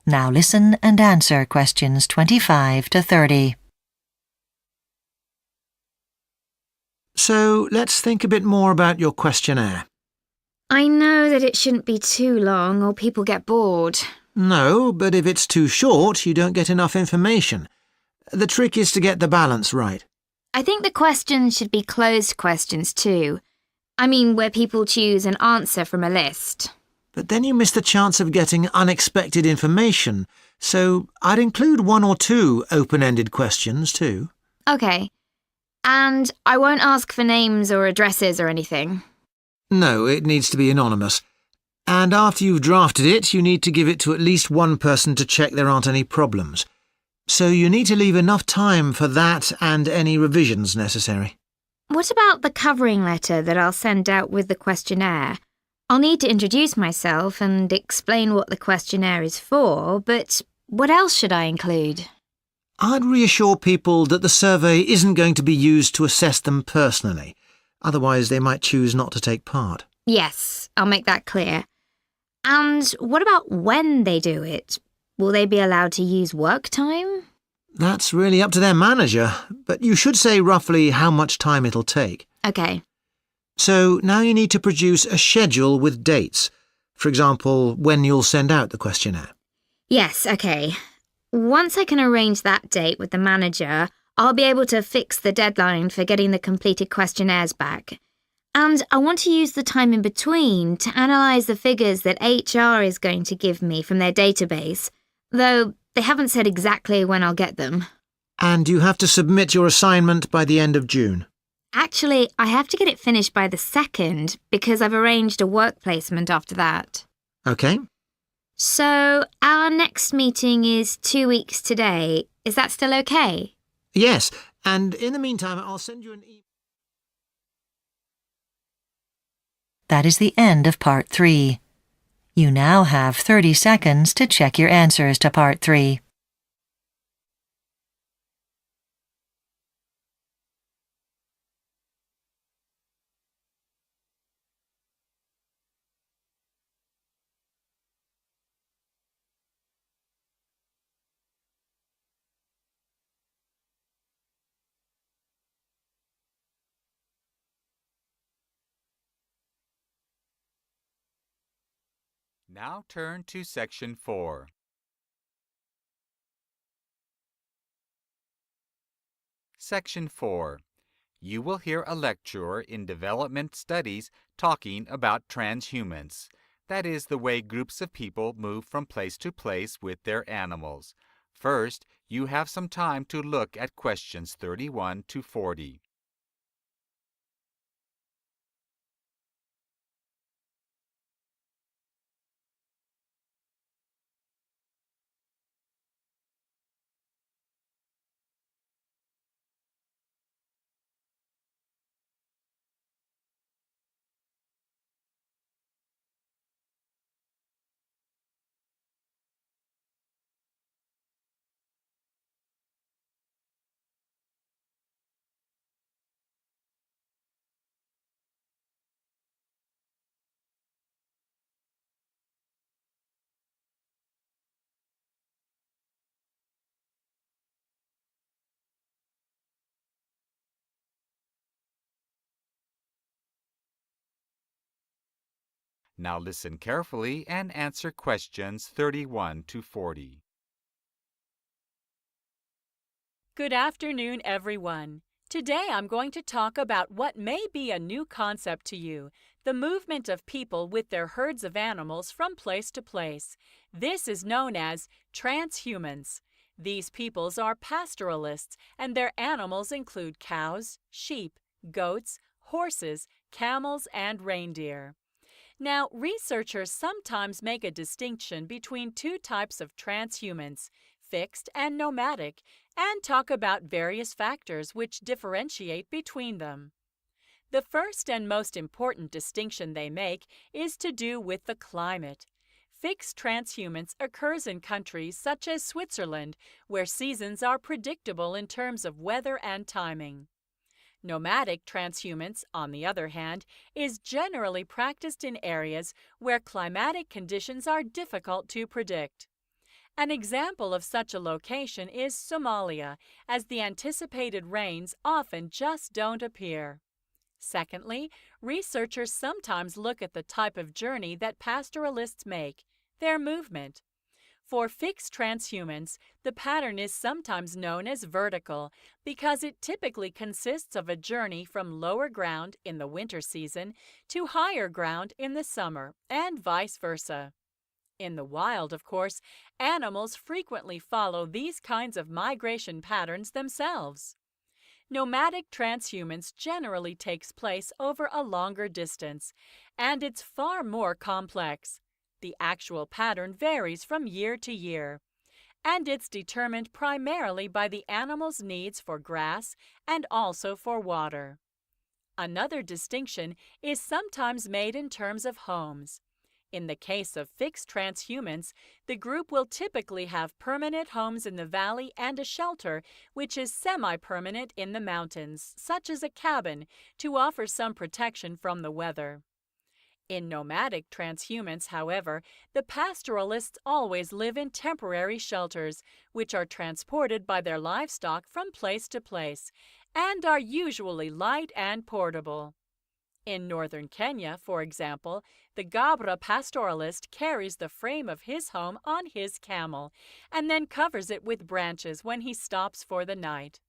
Now listen and answer questions 25 to 30. So let's think a bit more about your questionnaire. I know that it shouldn't be too long or people get bored. No, but if it's too short, you don't get enough information. The trick is to get the balance right. I think the questions should be closed questions too. I mean, where people choose an answer from a list. But then you miss the chance of getting unexpected information, so I'd include 1 or 2 open-ended questions too. Okay. And I won't ask for names or addresses or anything. No, it needs to be anonymous. And after you've drafted it, you need to give it to at least one person to check there aren't any problems. So you need to leave enough time for that and any revisions necessary. What about the covering letter that I'll send out with the questionnaire? I'll need to introduce myself and explain what the questionnaire is for, but what else should I include? I'd reassure people that the survey isn't going to be used to assess them personally. Otherwise, they might choose not to take part. Yes, I'll make that clear. And what about when they do it? Will they be allowed to use work time? That's really up to their manager, but you should say roughly how much time it'll take. Okay. So now you need to produce a schedule with dates. For example, when you'll send out the questionnaire. Yes, okay. Once I can arrange that date with the manager, I'll be able to fix the deadline for getting the completed questionnaires back. And I want to use the time in between to analyse the figures that HR is going to give me from their database, though they haven't said exactly when I'll get them. And you have to submit your assignment by the end of June. Actually, I have to get it finished by the 2nd because I've arranged a work placement after that. Okay. So, our next meeting is 2 weeks today. Is that still okay? Yes, and in the meantime, I'll send you an email. That is the end of Part 3. You now have 30 seconds to check your answers to Part 3. Now turn to Section 4. Section 4. You will hear a lecturer in development studies talking about transhumance. That is the way groups of people move from place to place with their animals. First, you have some time to look at questions 31 to 40. Now listen carefully and answer questions 31 to 40. Good afternoon, everyone. Today I'm going to talk about what may be a new concept to you, the movement of people with their herds of animals from place to place. This is known as transhumance. These peoples are pastoralists, and their animals include cows, sheep, goats, horses, camels, and reindeer. Now, researchers sometimes make a distinction between 2 types of transhumance, fixed and nomadic, and talk about various factors which differentiate between them. The first and most important distinction they make is to do with the climate. Fixed transhumance occurs in countries such as Switzerland, where seasons are predictable in terms of weather and timing. Nomadic transhumance, on the other hand, is generally practiced in areas where climatic conditions are difficult to predict. An example of such a location is Somalia, as the anticipated rains often just don't appear. Secondly, researchers sometimes look at the type of journey that pastoralists make, their movement. For fixed transhumance, the pattern is sometimes known as vertical because it typically consists of a journey from lower ground in the winter season to higher ground in the summer, and vice versa. In the wild, of course, animals frequently follow these kinds of migration patterns themselves. Nomadic transhumance generally takes place over a longer distance, and it's far more complex. The actual pattern varies from year to year, and it's determined primarily by the animal's needs for grass and also for water. Another distinction is sometimes made in terms of homes. In the case of fixed transhumance, the group will typically have permanent homes in the valley and a shelter, which is semi-permanent in the mountains, such as a cabin, to offer some protection from the weather. In nomadic transhumance, however, the pastoralists always live in temporary shelters, which are transported by their livestock from place to place, and are usually light and portable. In northern Kenya, for example, the Gabra pastoralist carries the frame of his home on his camel and then covers it with branches when he stops for the night.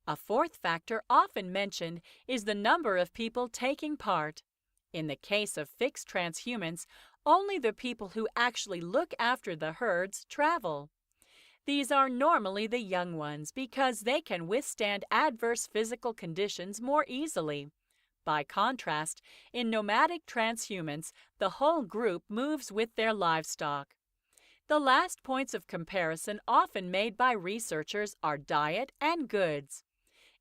A fourth factor often mentioned is the number of people taking part. In the case of fixed transhumance, only the people who actually look after the herds travel. These are normally the young ones because they can withstand adverse physical conditions more easily. By contrast, in nomadic transhumance, the whole group moves with their livestock. The last points of comparison often made by researchers are diet and goods.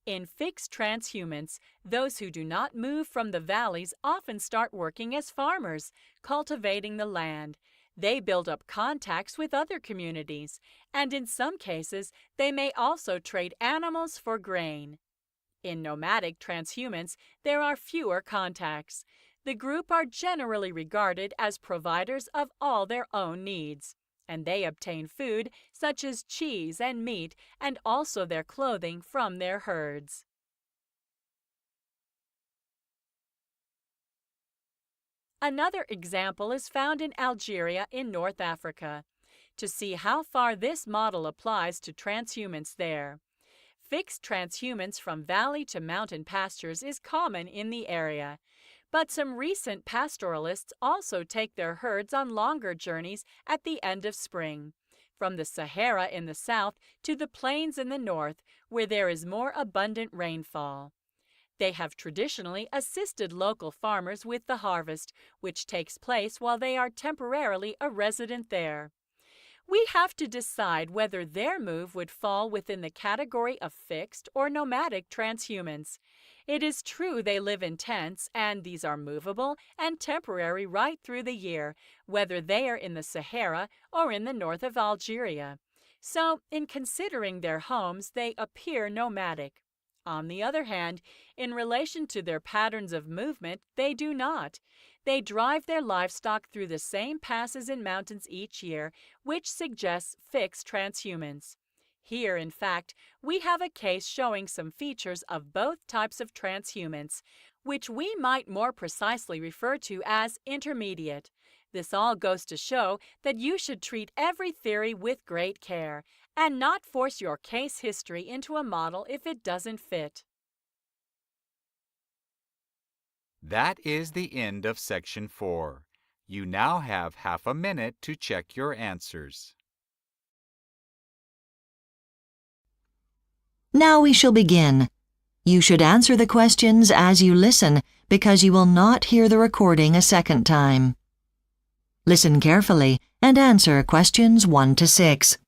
In fixed transhumance, those who do not move from the valleys often start working as farmers, cultivating the land. They build up contacts with other communities, and in some cases, they may also trade animals for grain. In nomadic transhumance, there are fewer contacts. The group are generally regarded as providers of all their own needs, and they obtain food such as cheese and meat and also their clothing from their herds. Another example is found in Algeria in North Africa. To see how far this model applies to transhumance there, fixed transhumance from valley to mountain pastures is common in the area, but some recent pastoralists also take their herds on longer journeys at the end of spring, from the Sahara in the south to the plains in the north, where there is more abundant rainfall. They have traditionally assisted local farmers with the harvest, which takes place while they are temporarily a resident there. We have to decide whether their move would fall within the category of fixed or nomadic transhumance. It is true they live in tents, and these are movable and temporary right through the year, whether they are in the Sahara or in the north of Algeria. So, in considering their homes, they appear nomadic. On the other hand, in relation to their patterns of movement, they do not. They drive their livestock through the same passes and mountains each year, which suggests fixed transhumance. Here, in fact, we have a case showing some features of both types of transhumance, which we might more precisely refer to as intermediate. This all goes to show that you should treat every theory with great care, and not force your case history into a model if it doesn't fit. That is the end of Section 4. You now have half a minute to check your answers. Now we shall begin. You should answer the questions as you listen because you will not hear the recording a second time. Listen carefully and answer questions 1 to 6.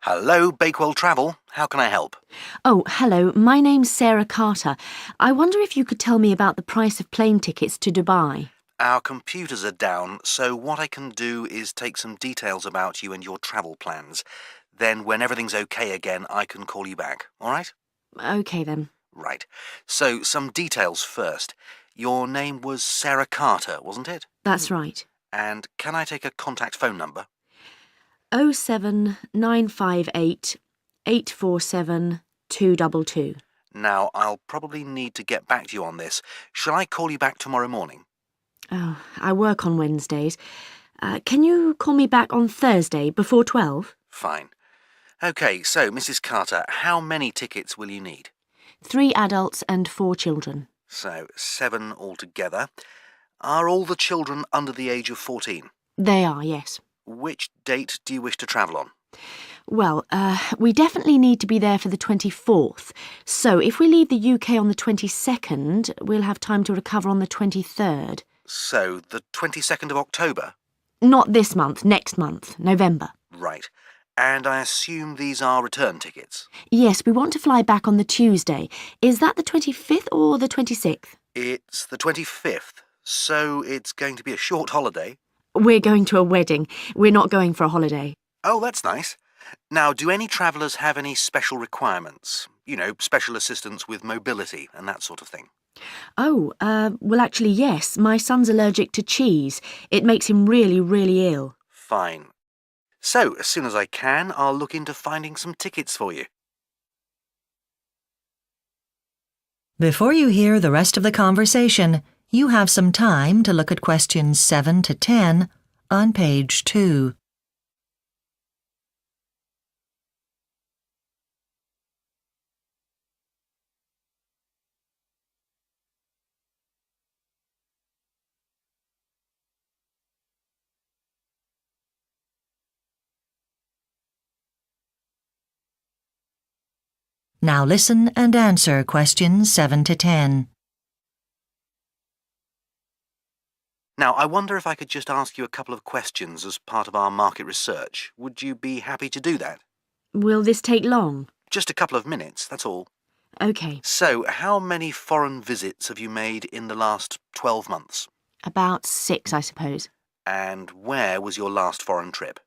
Hello, Bakewell Travel. How can I help? Oh, hello. My name's Sarah Carter. I wonder if you could tell me about the price of plane tickets to Dubai. Our computers are down, so what I can do is take some details about you and your travel plans. Then when everything's okay again, I can call you back, all right? Okay, then. Right. So, some details first. Your name was Sarah Carter, wasn't it? That's right. And can I take a contact phone number? 07958 847 222. Now, I'll probably need to get back to you on this. Shall I call you back tomorrow morning? Oh, I work on Wednesdays. Can you call me back on Thursday before 12? Fine. OK, so, Mrs. Carter, how many tickets will you need? 3 adults and 4 children. So, 7 altogether. Are all the children under the age of 14? They are, yes. Which date do you wish to travel on? Well, we definitely need to be there for the 24th. So if we leave the UK on the 22nd, we'll have time to recover on the 23rd. So, the 22nd of October? Not this month, next month, November. Right. And I assume these are return tickets? Yes, we want to fly back on the Tuesday. Is that the 25th or the 26th? It's the 25th, so it's going to be a short holiday. We're going to a wedding. We're not going for a holiday. Oh, that's nice. Now, do any travellers have any special requirements? You know, special assistance with mobility and that sort of thing? Oh, well, actually, yes. My son's allergic to cheese. It makes him really, really ill. Fine. So, as soon as I can, I'll look into finding some tickets for you. Before you hear the rest of the conversation, you have some time to look at questions 7 to 10 on page 2. Now listen and answer questions 7 to 10. Now, I wonder if I could just ask you a couple of questions as part of our market research. Would you be happy to do that? Will this take long? Just a couple of minutes, that's all. OK. So, how many foreign visits have you made in the last 12 months? About 6, I suppose. And where was your last foreign trip?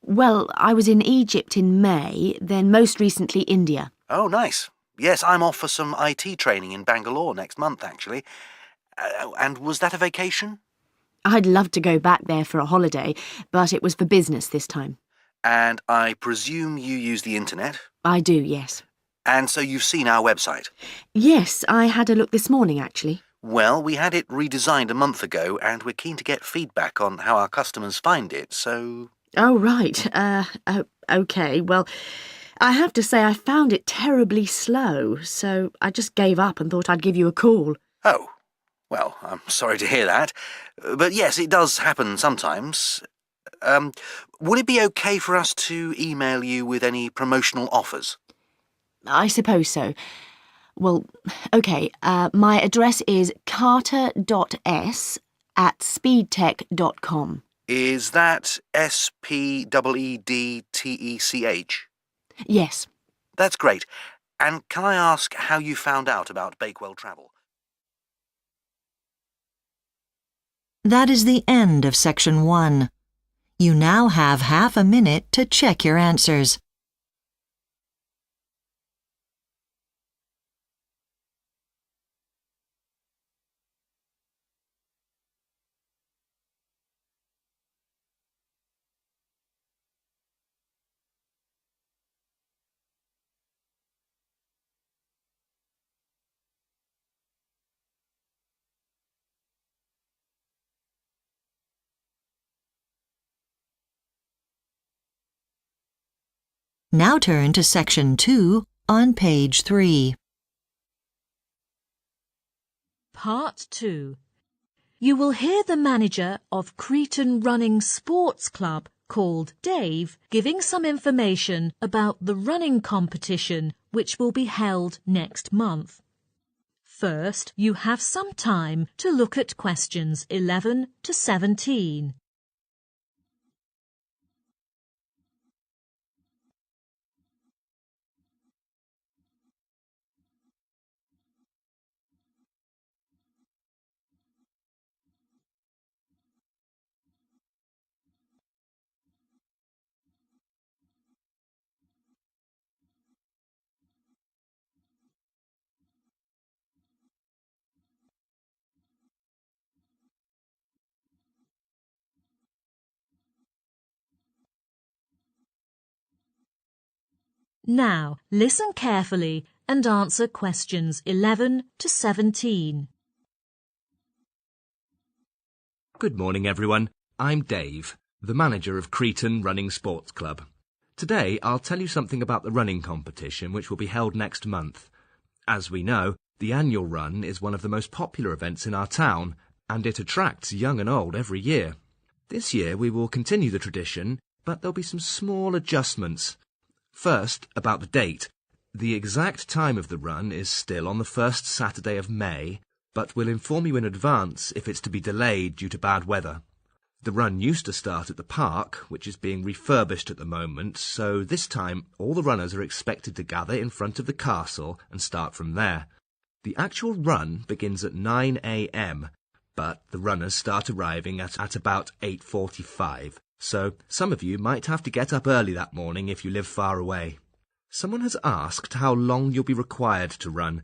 Well, I was in Egypt in May, then most recently India. Oh, nice. Yes, I'm off for some IT training in Bangalore next month, actually. And was that a vacation? I'd love to go back there for a holiday, but it was for business this time. And I presume you use the internet? I do, yes. And so you've seen our website? Yes, I had a look this morning, actually. Well, we had it redesigned a month ago, and we're keen to get feedback on how our customers find it, so... Oh, right. OK. Well, I have to say I found it terribly slow, so I just gave up and thought I'd give you a call. Oh. Well, I'm sorry to hear that. But yes, it does happen sometimes. Would it be OK for us to email you with any promotional offers? I suppose so. Well, OK, my address is carter.s@speedtech.com. Is that SPEEDTECH? Yes. That's great. And can I ask how you found out about Bakewell Travel? That is the end of section 1. You now have half a minute to check your answers. Now turn to section 2 on page 3. Part 2. You will hear the manager of Cretan Running Sports Club, called Dave, giving some information about the running competition which will be held next month. First, you have some time to look at questions 11 to 17. Now, listen carefully and answer questions 11 to 17. Good morning, everyone. I'm Dave, the manager of Cretan Running Sports Club. Today, I'll tell you something about the running competition which will be held next month. As we know, the annual run is one of the most popular events in our town, and it attracts young and old every year. This year, we will continue the tradition, but there'll be some small adjustments. First, about the date. The exact time of the run is still on the first Saturday of May, but we'll inform you in advance if it's to be delayed due to bad weather. The run used to start at the park, which is being refurbished at the moment, so this time all the runners are expected to gather in front of the castle and start from there. The actual run begins at 9 a.m, but the runners start arriving at about 8:45. So some of you might have to get up early that morning if you live far away. Someone has asked how long you'll be required to run.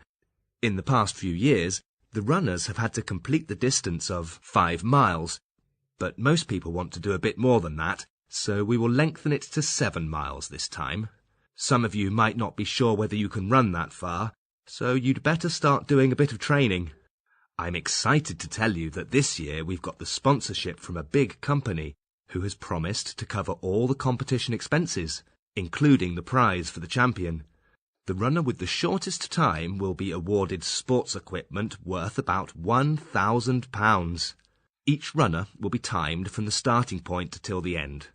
In the past few years, the runners have had to complete the distance of 5 miles, but most people want to do a bit more than that, so we will lengthen it to 7 miles this time. Some of you might not be sure whether you can run that far, so you'd better start doing a bit of training. I'm excited to tell you that this year we've got the sponsorship from a big company who has promised to cover all the competition expenses, including the prize for the champion. The runner with the shortest time will be awarded sports equipment worth about £1,000. Each runner will be timed from the starting point till the end.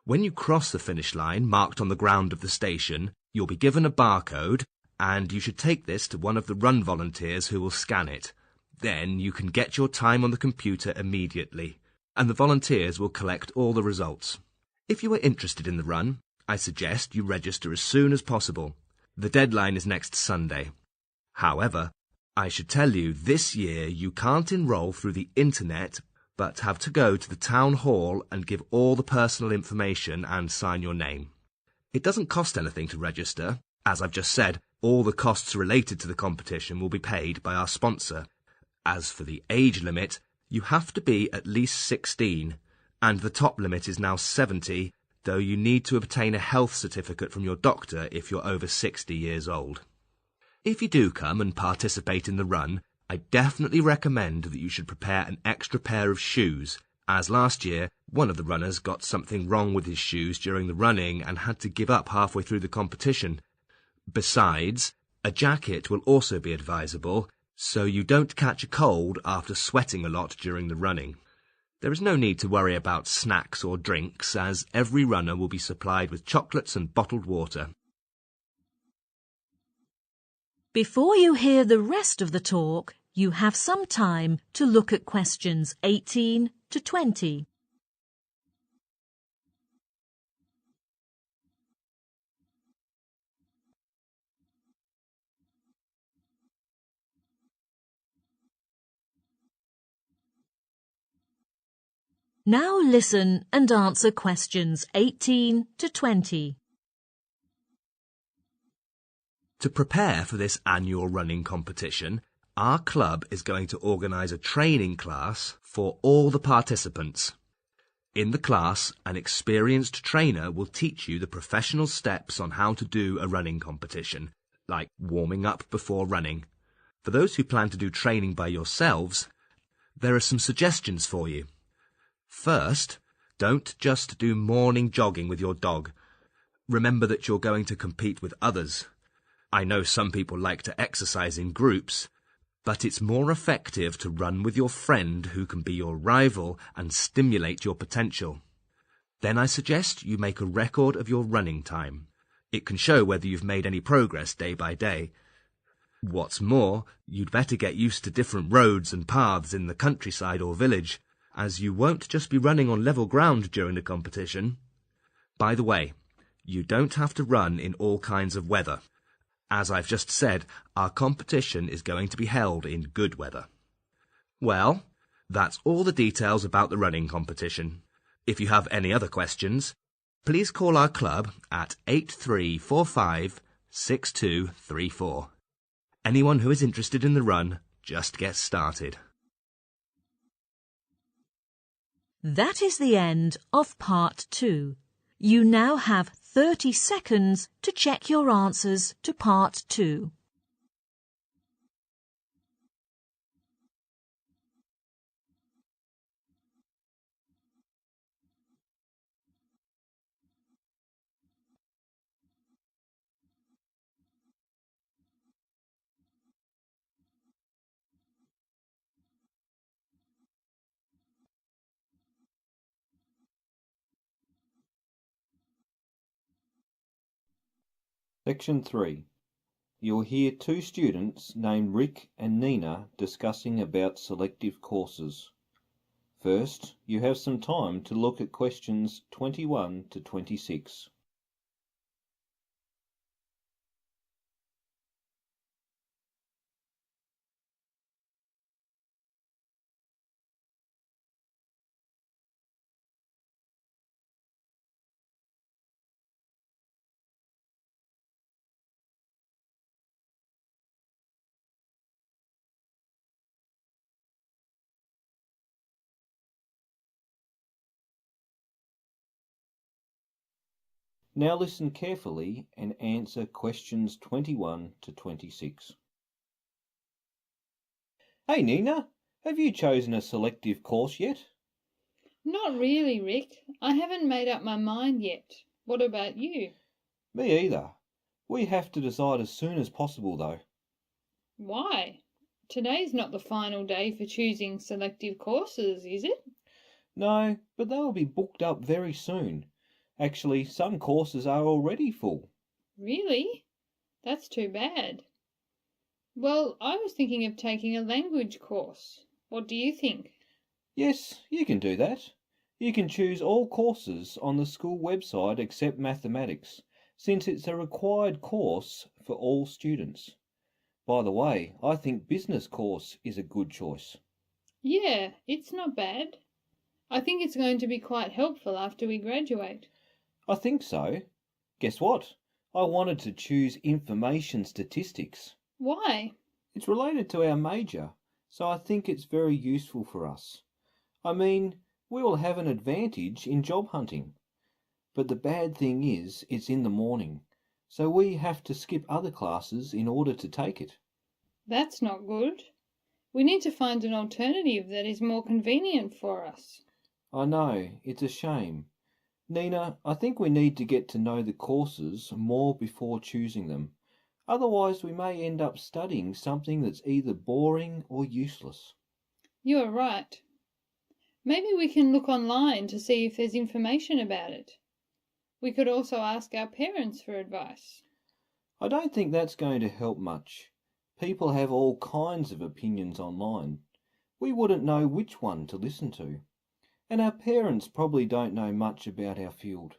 When you cross the finish line marked on the ground of the station, you'll be given a barcode, and you should take this to one of the run volunteers who will scan it. Then you can get your time on the computer immediately, and the volunteers will collect all the results. If you are interested in the run, I suggest you register as soon as possible. The deadline is next Sunday. However, I should tell you this year you can't enrol through the internet, but have to go to the town hall and give all the personal information and sign your name. It doesn't cost anything to register. As I've just said, all the costs related to the competition will be paid by our sponsor. As for the age limit, you have to be at least 16, and the top limit is now 70, though you need to obtain a health certificate from your doctor if you're over 60 years old. If you do come and participate in the run, I definitely recommend that you should prepare an extra pair of shoes, as last year one of the runners got something wrong with his shoes during the running and had to give up halfway through the competition. Besides, a jacket will also be advisable, so you don't catch a cold after sweating a lot during the running. There is no need to worry about snacks or drinks, as every runner will be supplied with chocolates and bottled water. Before you hear the rest of the talk, you have some time to look at questions 18 to 20. Now listen and answer questions 18 to 20. To prepare for this annual running competition, our club is going to organise a training class for all the participants. In the class, an experienced trainer will teach you the professional steps on how to do a running competition, like warming up before running. For those who plan to do training by yourselves, there are some suggestions for you. First, don't just do morning jogging with your dog. Remember that you're going to compete with others. I know some people like to exercise in groups, but it's more effective to run with your friend who can be your rival and stimulate your potential. Then I suggest you make a record of your running time. It can show whether you've made any progress day by day. What's more, you'd better get used to different roads and paths in the countryside or village, as you won't just be running on level ground during the competition. By the way, you don't have to run in all kinds of weather. As I've just said, our competition is going to be held in good weather. Well, that's all the details about the running competition. If you have any other questions, please call our club at 8345 6234. Anyone who is interested in the run, just get started. That is the end of part 2. You now have 30 seconds to check your answers to Part 2. Section 3. You'll hear two students named Rick and Nina discussing about selective courses. First, you have some time to look at questions 21 to 26. Now listen carefully and answer questions 21 to 26. Hey Nina, have you chosen a selective course yet? Not really, Rick. I haven't made up my mind yet. What about you? Me either. We have to decide as soon as possible though. Why? Today's not the final day for choosing selective courses, is it? No, but they will be booked up very soon. Actually, some courses are already full. Really? That's too bad. Well, I was thinking of taking a language course. What do you think? Yes, you can do that. You can choose all courses on the school website except mathematics, since it's a required course for all students. By the way, I think business course is a good choice. Yeah, it's not bad. I think it's going to be quite helpful after we graduate. I think so. Guess what? I wanted to choose information statistics. Why? It's related to our major, so I think it's very useful for us. I mean, we will have an advantage in job hunting. But the bad thing is, it's in the morning, so we have to skip other classes in order to take it. That's not good. We need to find an alternative that is more convenient for us. I know, it's a shame. Nina, I think we need to get to know the courses more before choosing them. Otherwise, we may end up studying something that's either boring or useless. You are right. Maybe we can look online to see if there's information about it. We could also ask our parents for advice. I don't think that's going to help much. People have all kinds of opinions online. We wouldn't know which one to listen to. And our parents probably don't know much about our field.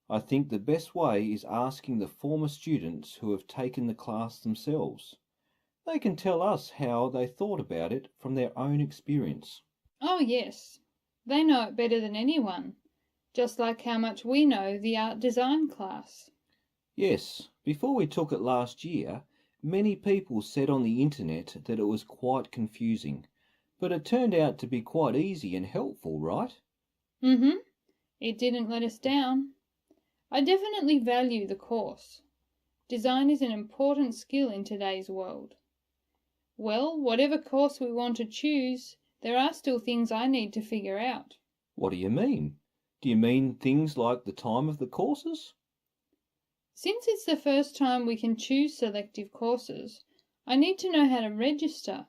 I think the best way is asking the former students who have taken the class themselves. They can tell us how they thought about it from their own experience. Oh, yes. They know it better than anyone, just like how much we know the art design class. Yes, before we took it last year, many people said on the internet that it was quite confusing. But it turned out to be quite easy and helpful, right? Mm-hmm. It didn't let us down. I definitely value the course. Design is an important skill in today's world. Well, whatever course we want to choose, there are still things I need to figure out. What do you mean? Do you mean things like the time of the courses? Since it's the first time we can choose selective courses, I need to know how to register.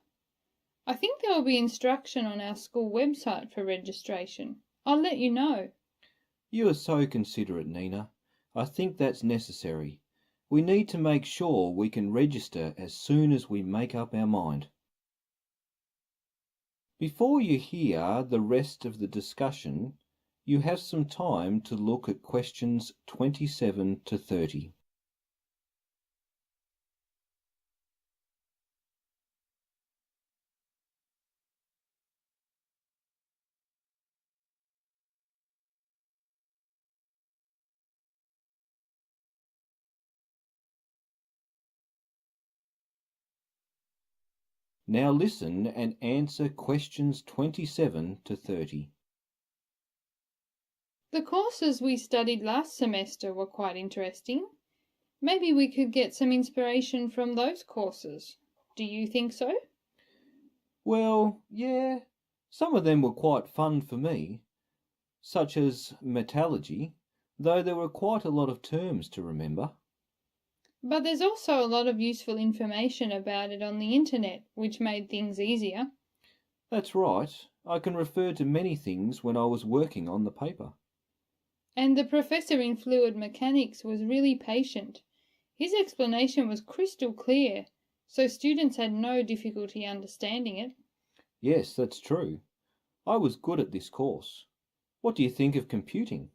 I think there will be instruction on our school website for registration. I'll let you know. You are so considerate, Nina. I think that's necessary. We need to make sure we can register as soon as we make up our mind. Before you hear the rest of the discussion, you have some time to look at questions 27 to 30. Now listen and answer questions 27 to 30. The courses we studied last semester were quite interesting. Maybe we could get some inspiration from those courses. Do you think so? Well, yeah, some of them were quite fun for me, such as metallurgy, though there were quite a lot of terms to remember. But there's also a lot of useful information about it on the internet, which made things easier. That's right, I can refer to many things when I was working on the paper. And the professor in fluid mechanics was really patient. His explanation was crystal clear, so students had no difficulty understanding it. Yes, that's true. I was good at this course. What do you think of computing?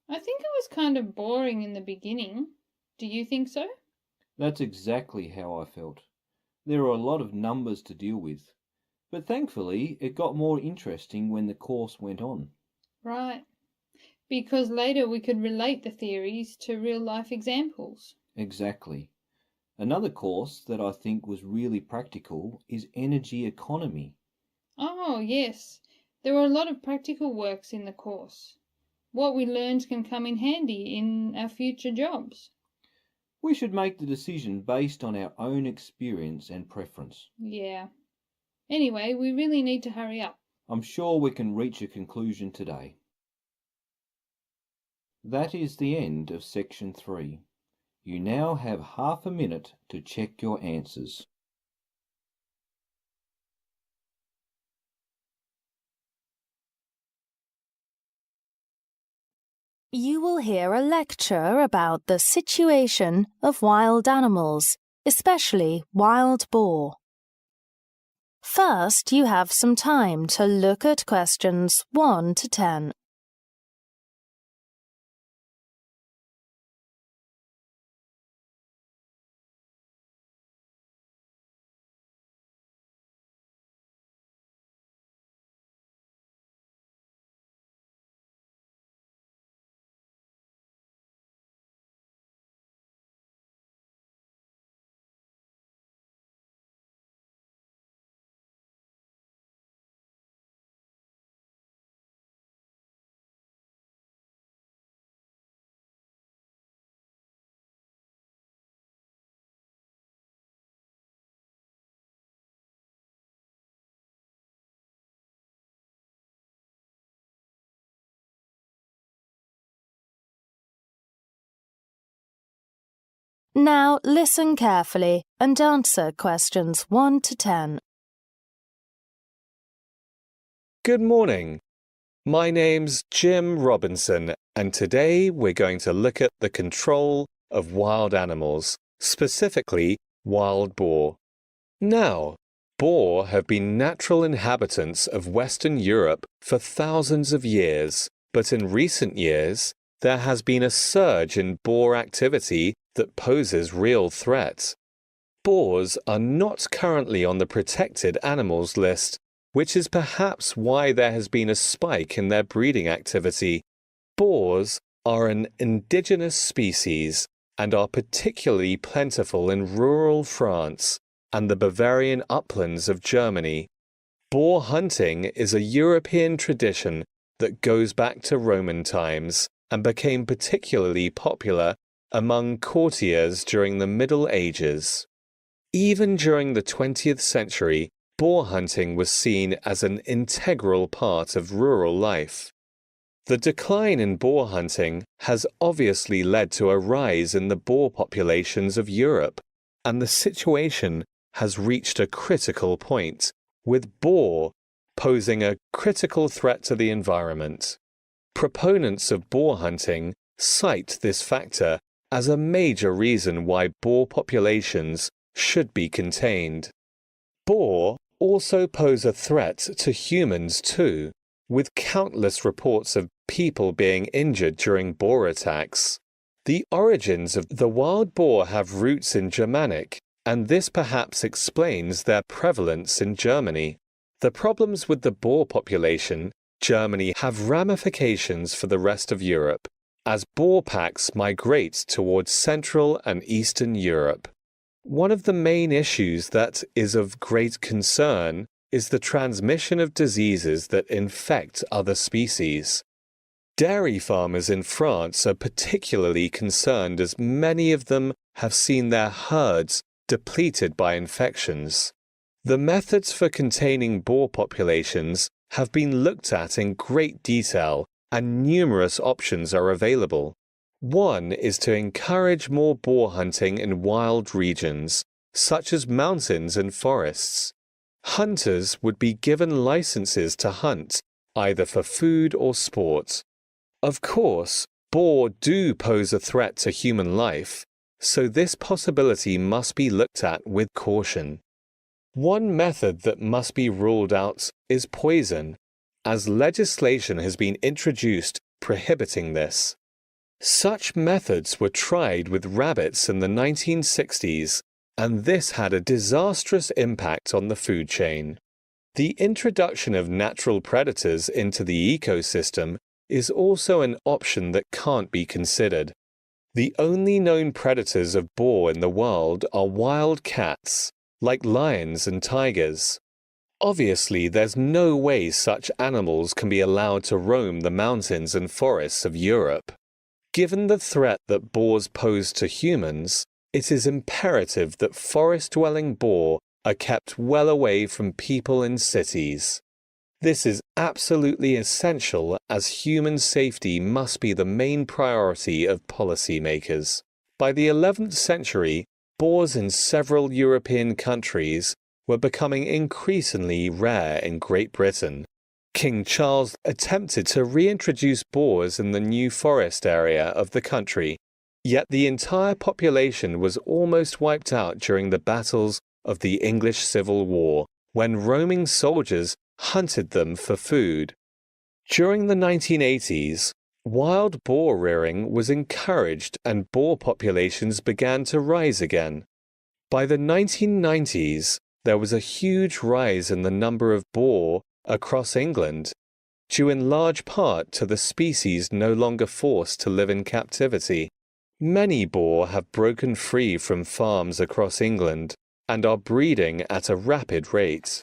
I think it was kind of boring in the beginning. Do you think so? That's exactly how I felt. There are a lot of numbers to deal with, but thankfully it got more interesting when the course went on. Right. Because later we could relate the theories to real-life examples. Exactly. Another course that I think was really practical is energy economy. Oh, yes. There were a lot of practical works in the course. What we learned can come in handy in our future jobs. We should make the decision based on our own experience and preference. Yeah. Anyway, we really need to hurry up. I'm sure we can reach a conclusion today. That is the end of section 3. You now have half a minute to check your answers. You will hear a lecture about the situation of wild animals, especially wild boar. First, you have some time to look at questions 1 to 10. Now listen carefully and answer questions 1 to 10. Good morning. My name's Jim Robinson, and today we're going to look at the control of wild animals, specifically wild boar. Now, boar have been natural inhabitants of Western Europe for thousands of years, but in recent years, there has been a surge in boar activity that poses real threats. Boars are not currently on the protected animals list, which is perhaps why there has been a spike in their breeding activity. Boars are an indigenous species and are particularly plentiful in rural France and the Bavarian uplands of Germany. Boar hunting is a European tradition that goes back to Roman times and became particularly popular among courtiers during the Middle Ages. Even during the 20th century, boar hunting was seen as an integral part of rural life. The decline in boar hunting has obviously led to a rise in the boar populations of Europe, and the situation has reached a critical point, with boar posing a critical threat to the environment. Proponents of boar hunting cite this factor as a major reason why boar populations should be contained. Boar also pose a threat to humans too, with countless reports of people being injured during boar attacks. The origins of the wild boar have roots in Germanic, and this perhaps explains their prevalence in Germany. The problems with the boar population Germany have ramifications for the rest of Europe, as boar packs migrate towards Central and Eastern Europe. One of the main issues that is of great concern is the transmission of diseases that infect other species. Dairy farmers in France are particularly concerned as many of them have seen their herds depleted by infections. The methods for containing boar populations have been looked at in great detail and numerous options are available. One is to encourage more boar hunting in wild regions, such as mountains and forests. Hunters would be given licenses to hunt, either for food or sport. Of course, boar do pose a threat to human life, so this possibility must be looked at with caution. One method that must be ruled out is poison, as legislation has been introduced prohibiting this. Such methods were tried with rabbits in the 1960s, and this had a disastrous impact on the food chain. The introduction of natural predators into the ecosystem is also an option that can't be considered. The only known predators of boar in the world are wild cats, like lions and tigers. Obviously, there's no way such animals can be allowed to roam the mountains and forests of Europe. Given the threat that boars pose to humans, it is imperative that forest-dwelling boar are kept well away from people in cities. This is absolutely essential as human safety must be the main priority of policymakers. By the 11th century, boars in several European countries were becoming increasingly rare in Great Britain. King Charles attempted to reintroduce boars in the New Forest area of the country, yet the entire population was almost wiped out during the battles of the English Civil War, when roaming soldiers hunted them for food. During the 1980s, wild boar rearing was encouraged and boar populations began to rise again. By the 1990s, there was a huge rise in the number of boar across England, due in large part to the species no longer forced to live in captivity. Many boar have broken free from farms across England and are breeding at a rapid rate.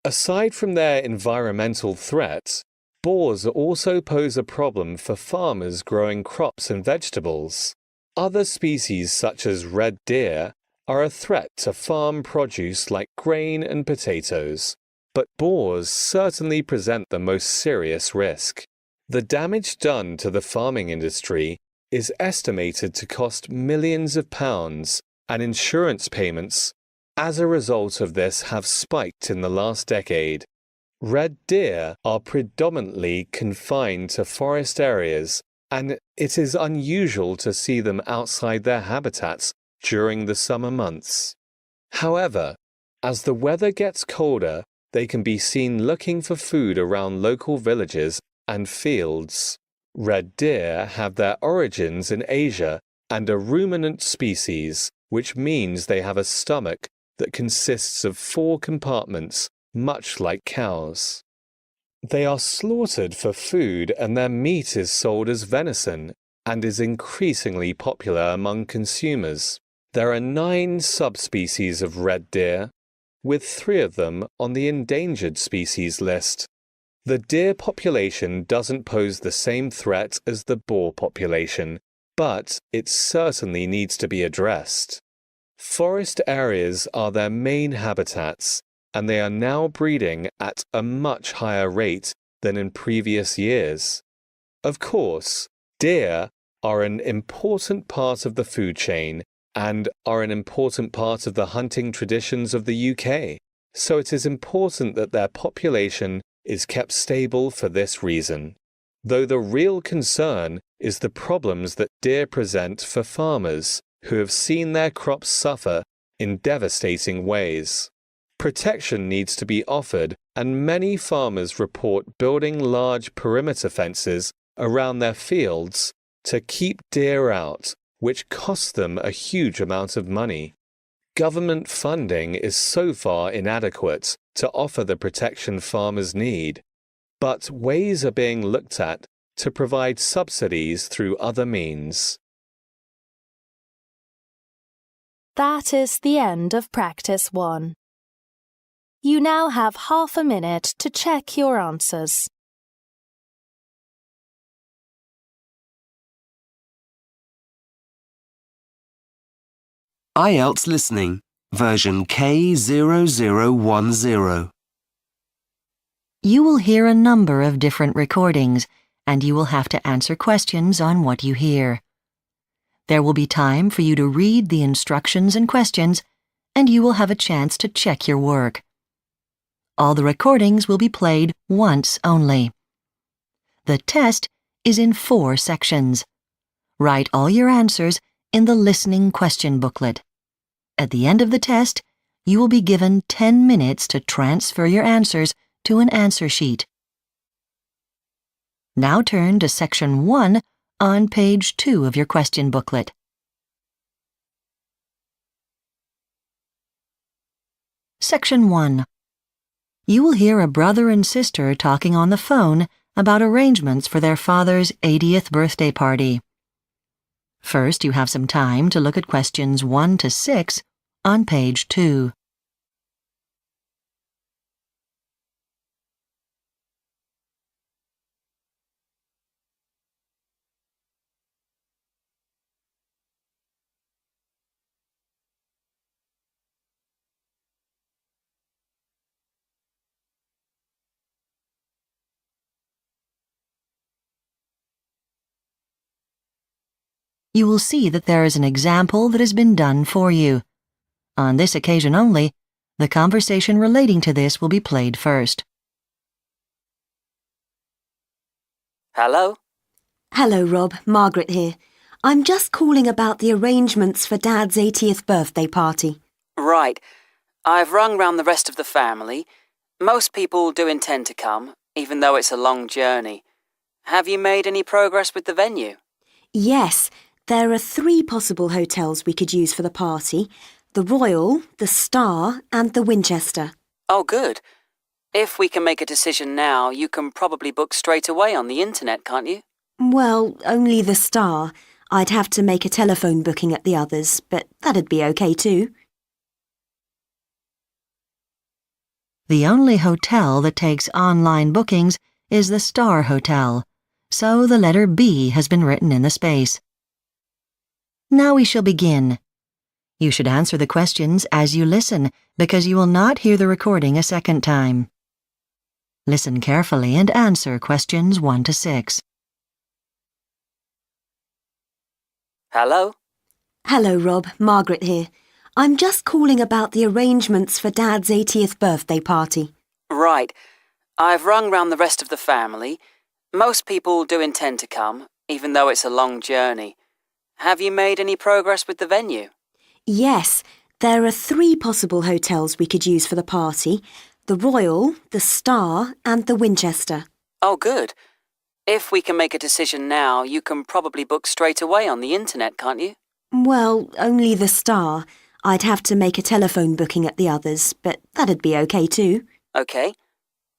Aside from their environmental threat, boars also pose a problem for farmers growing crops and vegetables. Other species such as red deer are a threat to farm produce like grain and potatoes, but boars certainly present the most serious risk. The damage done to the farming industry is estimated to cost millions of pounds, and insurance payments as a result of this have spiked in the last decade. Red deer are predominantly confined to forest areas, and it is unusual to see them outside their habitats during the summer months. However, as the weather gets colder, they can be seen looking for food around local villages and fields. Red deer have their origins in Asia and are ruminant species, which means they have a stomach that consists of 4 compartments, much like cows. They are slaughtered for food and their meat is sold as venison and is increasingly popular among consumers. There are 9 subspecies of red deer, with 3 of them on the endangered species list. The deer population doesn't pose the same threat as the boar population, but it certainly needs to be addressed. Forest areas are their main habitats, and they are now breeding at a much higher rate than in previous years. Of course, deer are an important part of the food chain and are an important part of the hunting traditions of the UK, so it is important that their population is kept stable for this reason. Though the real concern is the problems that deer present for farmers who have seen their crops suffer in devastating ways. Protection needs to be offered, and many farmers report building large perimeter fences around their fields to keep deer out, which costs them a huge amount of money. Government funding is so far inadequate to offer the protection farmers need, but ways are being looked at to provide subsidies through other means. That is the end of Practice 1. You now have half a minute to check your answers. IELTS Listening, version K0010. You will hear a number of different recordings, and you will have to answer questions on what you hear. There will be time for you to read the instructions and questions, and you will have a chance to check your work. All the recordings will be played once only. The test is in 4 sections. Write all your answers in the listening question booklet. At the end of the test, you will be given 10 minutes to transfer your answers to an answer sheet. Now turn to section 1 on page 2 of your question booklet. Section 1. You will hear a brother and sister talking on the phone about arrangements for their father's 80th birthday party. First, you have some time to look at questions 1 to 6 on page 2. You will see that there is an example that has been done for you. On this occasion only, the conversation relating to this will be played first. Hello? Hello, Rob. Margaret here. I'm just calling about the arrangements for Dad's 80th birthday party. Right. I've rung round the rest of the family. Most people do intend to come, even though it's a long journey. Have you made any progress with the venue? Yes, there are 3 possible hotels we could use for the party. The Royal, the Star and the Winchester. Oh, good. If we can make a decision now, you can probably book straight away on the internet, can't you? Well, only the Star. I'd have to make a telephone booking at the others, but that'd be okay too. The only hotel that takes online bookings is the Star Hotel, so the letter B has been written in the space. Now we shall begin. You should answer the questions as you listen, because you will not hear the recording a second time. Listen carefully and answer questions 1 to 6. Hello? Hello, Rob. Margaret here. I'm just calling about the arrangements for Dad's 80th birthday party. Right. I've rung round the rest of the family. Most people do intend to come, even though it's a long journey. Have you made any progress with the venue? Yes, there are 3 possible hotels we could use for the party. The Royal, the Star and the Winchester. Oh, good. If we can make a decision now, you can probably book straight away on the internet, can't you? Well, only the Star. I'd have to make a telephone booking at the others, but that'd be okay too. Okay.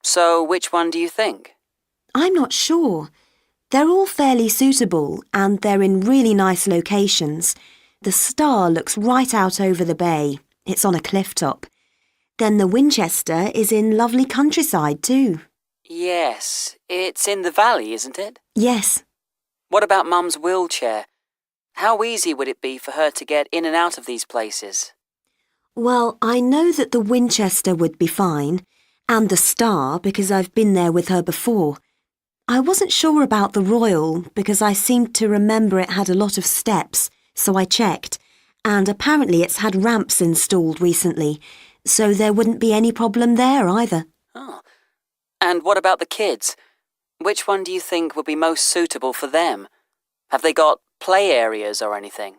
So which one do you think? I'm not sure. They're all fairly suitable and they're in really nice locations. The Star looks right out over the bay. It's on a cliff top. Then the Winchester is in lovely countryside too. Yes, it's in the valley, isn't it? Yes. What about Mum's wheelchair? How easy would it be for her to get in and out of these places? Well, I know that the Winchester would be fine, and the Star because I've been there with her before. I wasn't sure about the Royal because I seemed to remember it had a lot of steps, so I checked, and apparently it's had ramps installed recently, so there wouldn't be any problem there either. Oh. And what about the kids? Which one do you think would be most suitable for them? Have they got play areas or anything?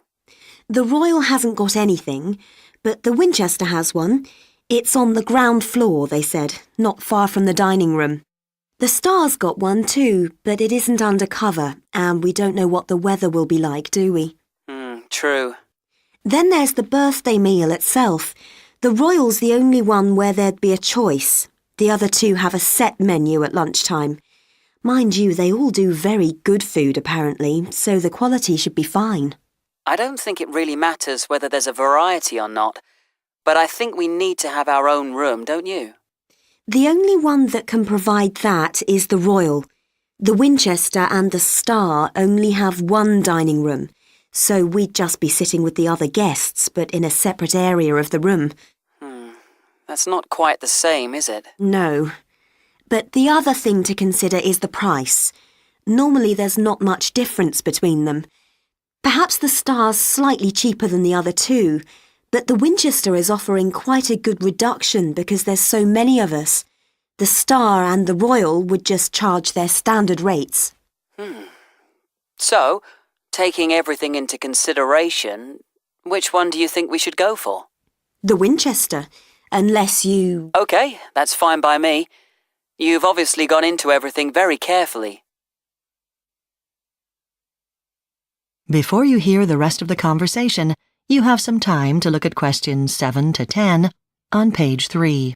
The Royal hasn't got anything, but the Winchester has one. It's on the ground floor, they said, not far from the dining room. The Star's got one too, but it isn't under cover, and we don't know what the weather will be like, do we? True. Then there's the birthday meal itself. The Royal's the only one where there'd be a choice. The other 2 have a set menu at lunchtime. Mind you, they all do very good food apparently, so the quality should be fine. I don't think it really matters whether there's a variety or not. but I think we need to have our own room, don't you? The only one that can provide that is the Royal. The Winchester and the Star only have one dining room, so we'd just be sitting with the other guests, but in a separate area of the room. That's not quite the same, is it? No. But the other thing to consider is the price. Normally there's not much difference between them. Perhaps the Star's slightly cheaper than the other two, but the Winchester is offering quite a good reduction because there's so many of us. The Star and the Royal would just charge their standard rates. So, taking everything into consideration, which one do you think we should go for? The Winchester, unless you... OK, that's fine by me. You've obviously gone into everything very carefully. Before you hear the rest of the conversation, you have some time to look at questions 7 to 10 on page 3.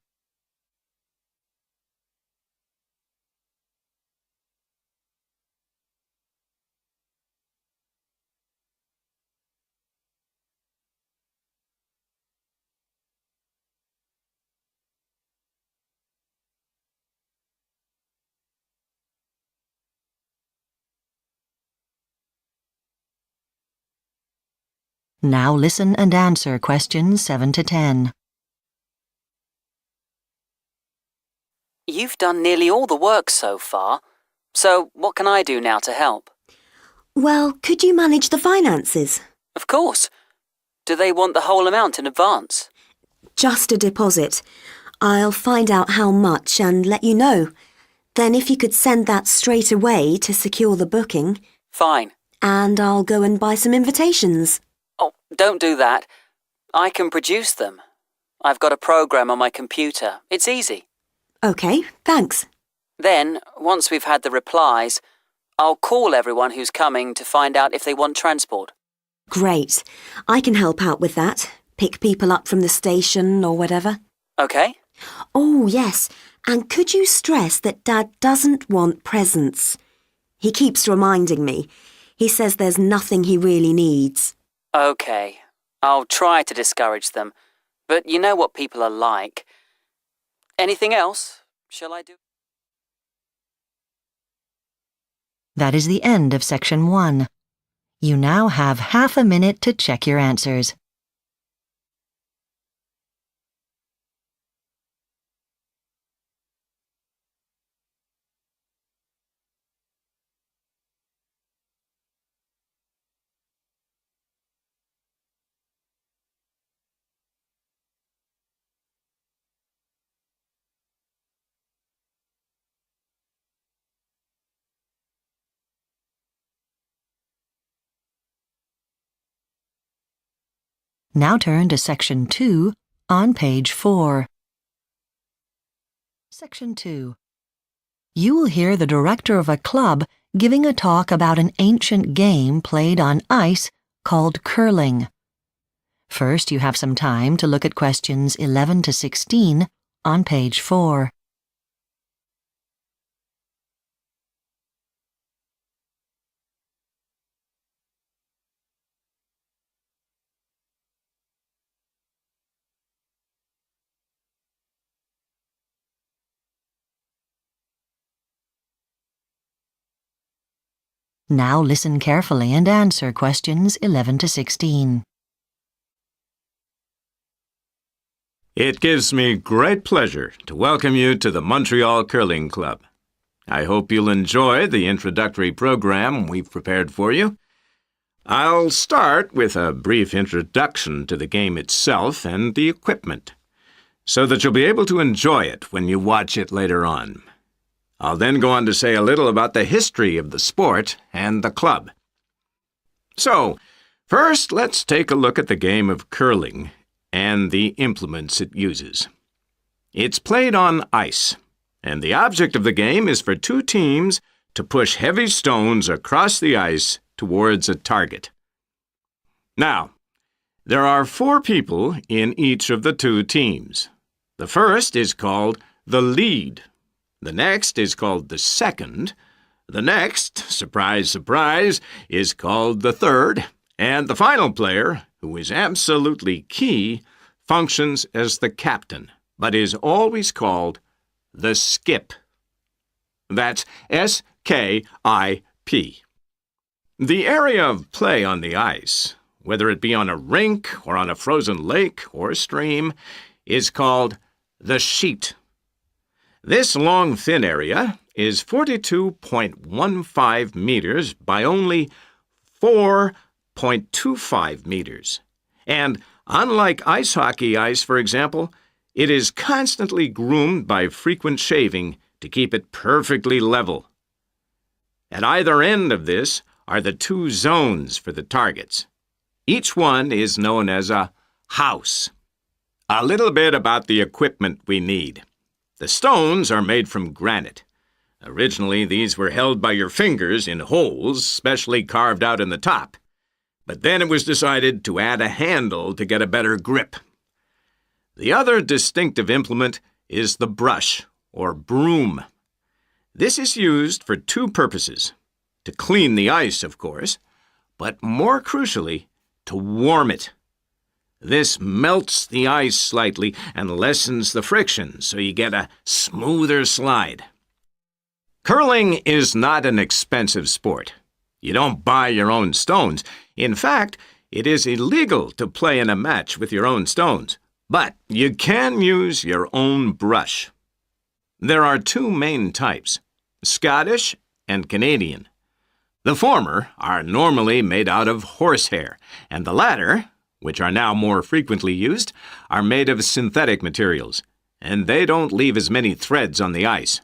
Now listen and answer questions 7 to 10. You've done nearly all the work so far, so what can I do now to help? Well, could you manage the finances? Of course. Do they want the whole amount in advance? Just a deposit. I'll find out how much and let you know. Then if you could send that straight away to secure the booking. Fine. And I'll go and buy some invitations. Oh, don't do that. I can produce them. I've got a program on my computer. It's easy. OK, thanks. Then, once we've had the replies, I'll call everyone who's coming to find out if they want transport. Great. I can help out with that. Pick people up from the station or whatever. OK. Oh, yes. And could you stress that Dad doesn't want presents? He keeps reminding me. He says there's nothing he really needs. OK. I'll try to discourage them. But you know what people are like. Anything else? Shall I do? That is the end of section 1. You now have half a minute to check your answers. Now turn to section 2 on page 4. Section 2. You will hear the director of a club giving a talk about an ancient game played on ice called curling. First, you have some time to look at questions 11 to 16 on page 4. Now listen carefully and answer questions 11 to 16. It gives me great pleasure to welcome you to the Montreal Curling Club. I hope you'll enjoy the introductory program we've prepared for you. I'll start with a brief introduction to the game itself and the equipment, so that you'll be able to enjoy it when you watch it later on. I'll then go on to say a little about the history of the sport and the club. So, first, let's take a look at the game of curling and the implements it uses. It's played on ice, and the object of the game is for two teams to push heavy stones across the ice towards a target. Now, there are 4 people in each of the 2 teams. The first is called the lead. The next is called the second. The next, surprise, surprise, is called the third. And the final player, who is absolutely key, functions as the captain, but is always called the skip. That's S-K-I-P. The area of play on the ice, whether it be on a rink or on a frozen lake or stream, is called the sheet. This long, thin area is 42.15 meters by only 4.25 meters. And unlike ice hockey ice, for example, it is constantly groomed by frequent shaving to keep it perfectly level. At either end of this are the two zones for the targets. Each one is known as a house. A little bit about the equipment we need. The stones are made from granite. Originally, these were held by your fingers in holes specially carved out in the top. But then it was decided to add a handle to get a better grip. The other distinctive implement is the brush, or broom. This is used for two purposes. To clean the ice, of course, but more crucially, to warm it. This melts the ice slightly and lessens the friction, so you get a smoother slide. Curling is not an expensive sport. You don't buy your own stones. In fact, it is illegal to play in a match with your own stones, but you can use your own brush. There are two main types, Scottish and Canadian. The former are normally made out of horsehair, and the latter, which are now more frequently used, are made of synthetic materials, and they don't leave as many threads on the ice.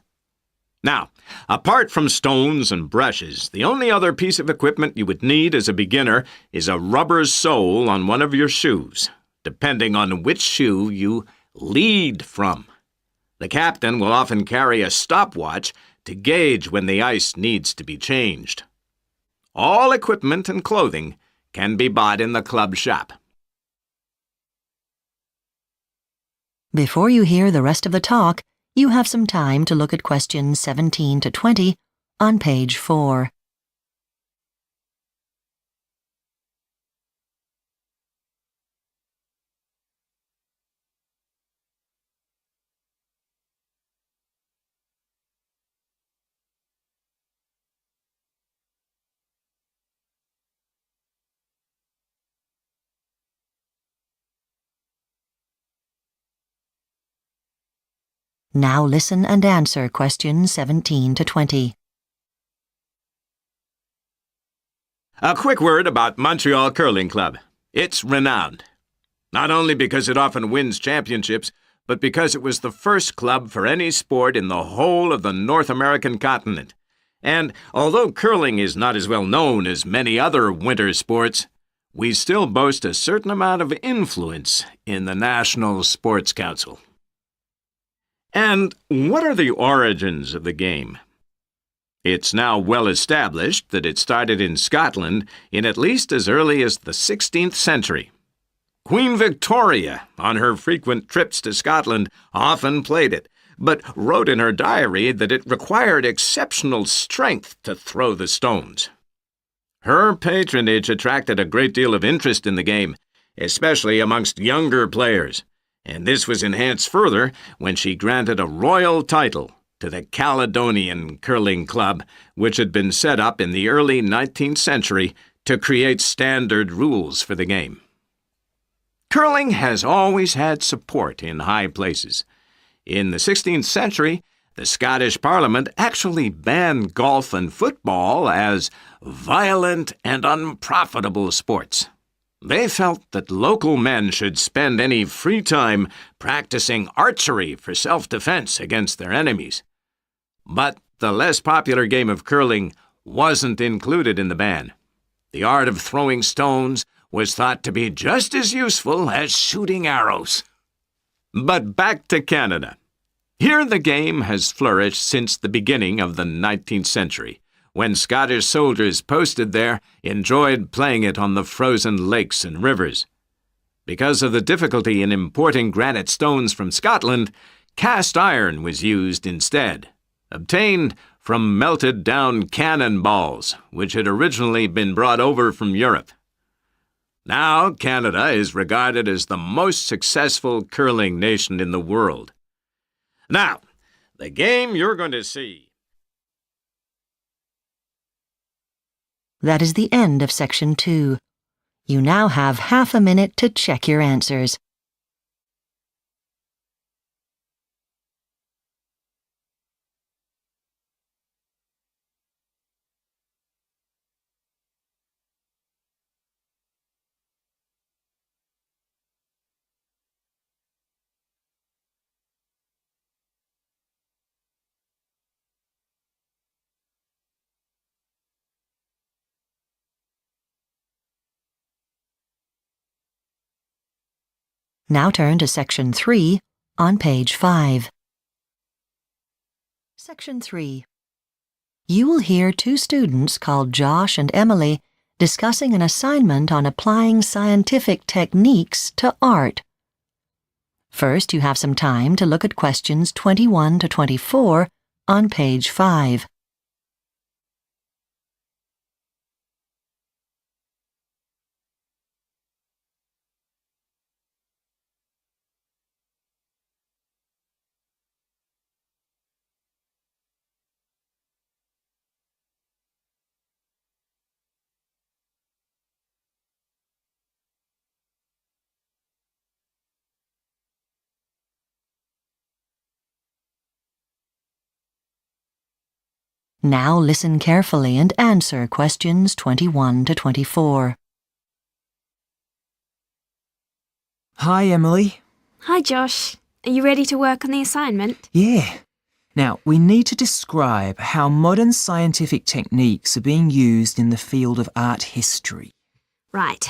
Now, apart from stones and brushes, the only other piece of equipment you would need as a beginner is a rubber sole on one of your shoes, depending on which shoe you lead from. The captain will often carry a stopwatch to gauge when the ice needs to be changed. All equipment and clothing can be bought in the club shop. Before you hear the rest of the talk, you have some time to look at questions 17 to 20 on page 4. Now listen and answer questions 17 to 20. A quick word about Montreal Curling Club. It's renowned, not only because it often wins championships, but because it was the first club for any sport in the whole of the North American continent. And although curling is not as well known as many other winter sports, we still boast a certain amount of influence in the National Sports Council. And what are the origins of the game? It's now well established that it started in Scotland in at least as early as the 16th century. Queen Victoria, on her frequent trips to Scotland, often played it, but wrote in her diary that it required exceptional strength to throw the stones. Her patronage attracted a great deal of interest in the game, especially amongst younger players. And this was enhanced further when she granted a royal title to the Caledonian Curling Club, which had been set up in the early 19th century to create standard rules for the game. Curling has always had support in high places. In the 16th century, the Scottish Parliament actually banned golf and football as violent and unprofitable sports. They felt that local men should spend any free time practicing archery for self-defense against their enemies. But the less popular game of curling wasn't included in the ban. The art of throwing stones was thought to be just as useful as shooting arrows. But back to Canada. Here the game has flourished since the beginning of the 19th century, when Scottish soldiers posted there enjoyed playing it on the frozen lakes and rivers. Because of the difficulty in importing granite stones from Scotland, cast iron was used instead, obtained from melted down cannonballs, which had originally been brought over from Europe. Now, Canada is regarded as the most successful curling nation in the world. Now, the game you're going to see. That is the end of Section 2. You now have half a minute to check your answers. Now turn to Section 3 on page 5. Section 3. You will hear two students called Josh and Emily discussing an assignment on applying scientific techniques to art. First, you have some time to look at questions 21 to 24 on page 5. Now listen carefully and answer questions 21 to 24. Hi, Emily. Hi, Josh. Are you ready to work on the assignment? Yeah. Now, we need to describe how modern scientific techniques are being used in the field of art history. Right.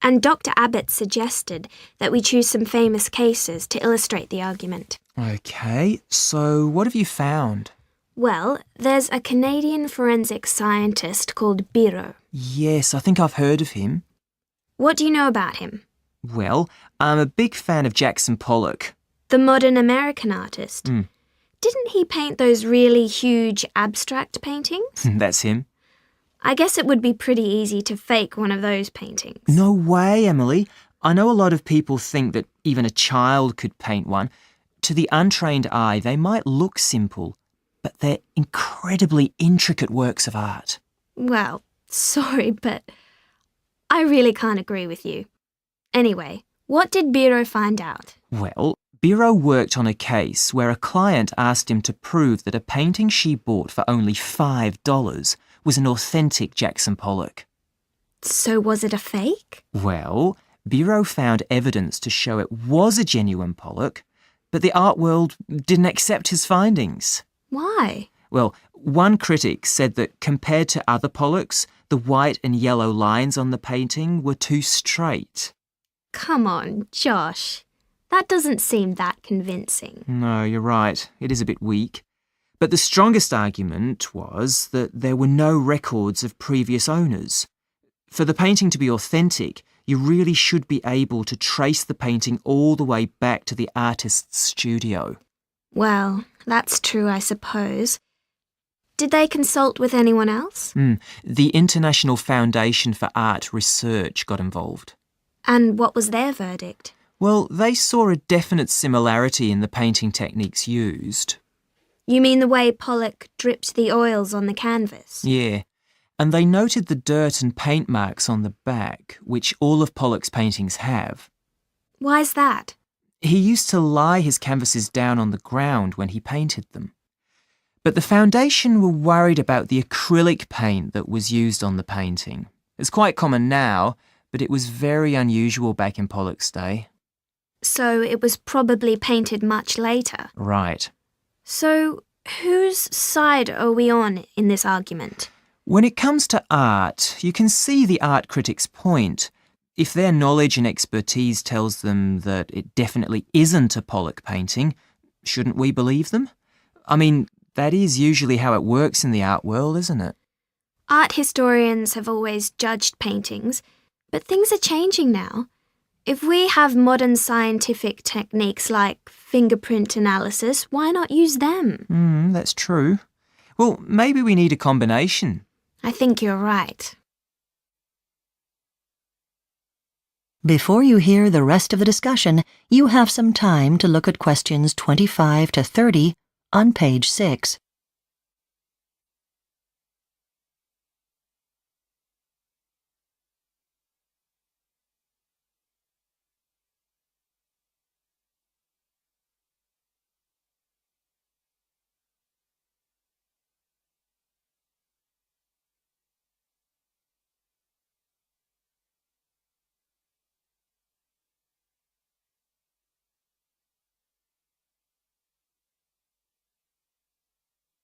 And Dr. Abbott suggested that we choose some famous cases to illustrate the argument. Okay, so what have you found? Well, there's a Canadian forensic scientist called Biro. Yes, I think I've heard of him. What do you know about him? Well, I'm a big fan of Jackson Pollock. The modern American artist. Didn't he paint those really huge abstract paintings? That's him. I guess it would be pretty easy to fake one of those paintings. No way, Emily. I know a lot of people think that even a child could paint one. To the untrained eye, they might look simple, but they're incredibly intricate works of art. Well, sorry, but I really can't agree with you. Anyway, what did Biro find out? Well, Biro worked on a case where a client asked him to prove that a painting she bought for only $5 was an authentic Jackson Pollock. So was it a fake? Well, Biro found evidence to show it was a genuine Pollock, but the art world didn't accept his findings. Why? Well, one critic said that compared to other Pollocks, the white and yellow lines on the painting were too straight. Come on, Josh. That doesn't seem that convincing. No, you're right. It is a bit weak. But the strongest argument was that there were no records of previous owners. For the painting to be authentic, you really should be able to trace the painting all the way back to the artist's studio. Well, that's true, I suppose. Did they consult with anyone else? The International Foundation for Art Research got involved. And what was their verdict? Well, they saw a definite similarity in the painting techniques used. You mean the way Pollock dripped the oils on the canvas? Yeah, and they noted the dirt and paint marks on the back, which all of Pollock's paintings have. Why's that? He used to lie his canvases down on the ground when he painted them. But the foundation were worried about the acrylic paint that was used on the painting. It's quite common now, but it was very unusual back in Pollock's day. So it was probably painted much later. Right. So whose side are we on in this argument? When it comes to art, you can see the art critic's point. If their knowledge and expertise tells them that it definitely isn't a Pollock painting, shouldn't we believe them? I mean, that is usually how it works in the art world, isn't it? Art historians have always judged paintings, but things are changing now. If we have modern scientific techniques like fingerprint analysis, why not use them? That's true. Well, maybe we need a combination. I think you're right. Before you hear the rest of the discussion, you have some time to look at questions 25 to 30 on page 6.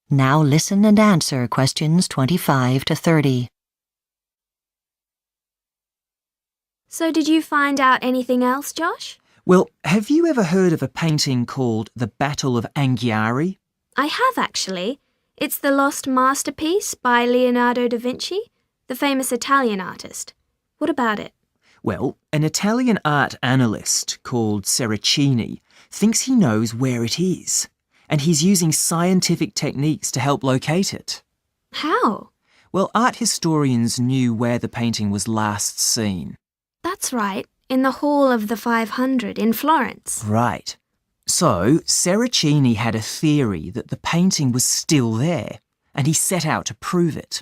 Now listen and answer questions 25 to 30. So did you find out anything else, Josh? Well, have you ever heard of a painting called The Battle of Anghiari? I have, actually. It's the lost masterpiece by Leonardo da Vinci, the famous Italian artist. What about it? Well, an Italian art analyst called Seracini thinks he knows where it is, and he's using scientific techniques to help locate it. How? Well, art historians knew where the painting was last seen. That's right, in the Hall of the 500 in Florence. Right. So, Seracini had a theory that the painting was still there, and he set out to prove it.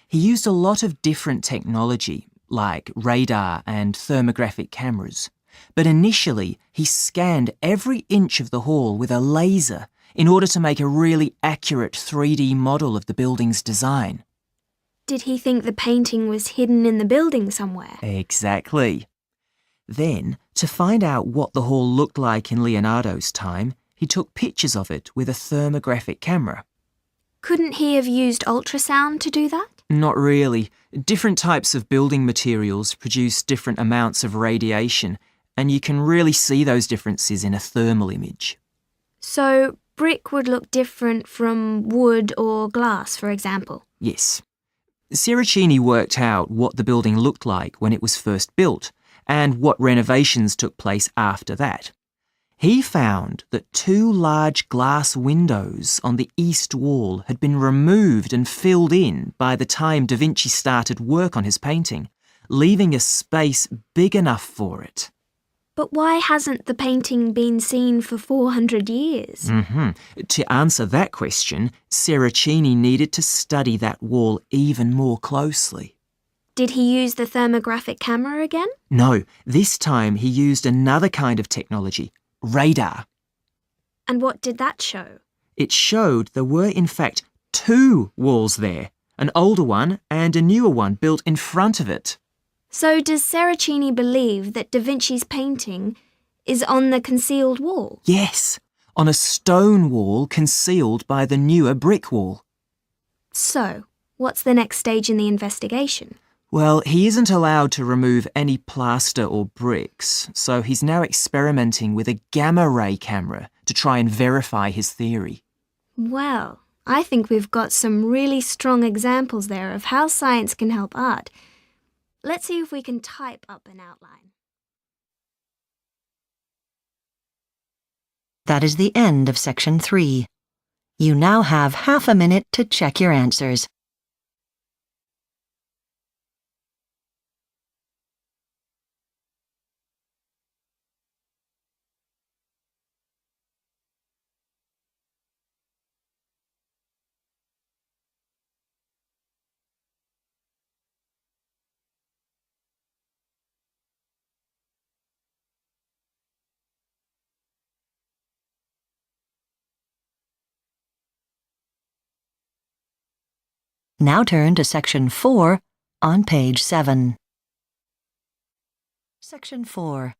He used a lot of different technology, like radar and thermographic cameras, but initially he scanned every inch of the hall with a laser in order to make a really accurate 3D model of the building's design. Did he think the painting was hidden in the building somewhere? Exactly. Then, to find out what the hall looked like in Leonardo's time, he took pictures of it with a thermographic camera. Couldn't he have used ultrasound to do that? Not really. Different types of building materials produce different amounts of radiation, and you can really see those differences in a thermal image. So, brick would look different from wood or glass, for example? Yes. Seracini worked out what the building looked like when it was first built, and what renovations took place after that. He found that 2 large glass windows on the east wall had been removed and filled in by the time Da Vinci started work on his painting, leaving a space big enough for it. But why hasn't the painting been seen for 400 years? To answer that question, Seracini needed to study that wall even more closely. Did he use the thermographic camera again? No, this time he used another kind of technology, radar. And what did that show? It showed there were in fact 2 walls there, an older one and a newer one built in front of it. So does Seracini believe that Da Vinci's painting is on the concealed wall? Yes, on a stone wall concealed by the newer brick wall. So, what's the next stage in the investigation? Well, he isn't allowed to remove any plaster or bricks, so he's now experimenting with a gamma-ray camera to try and verify his theory. Well, I think we've got some really strong examples there of how science can help art. Let's see if we can type up an outline. That is the end of section 3. You now have half a minute to check your answers. Now turn to section 4 on page 7. Section 4.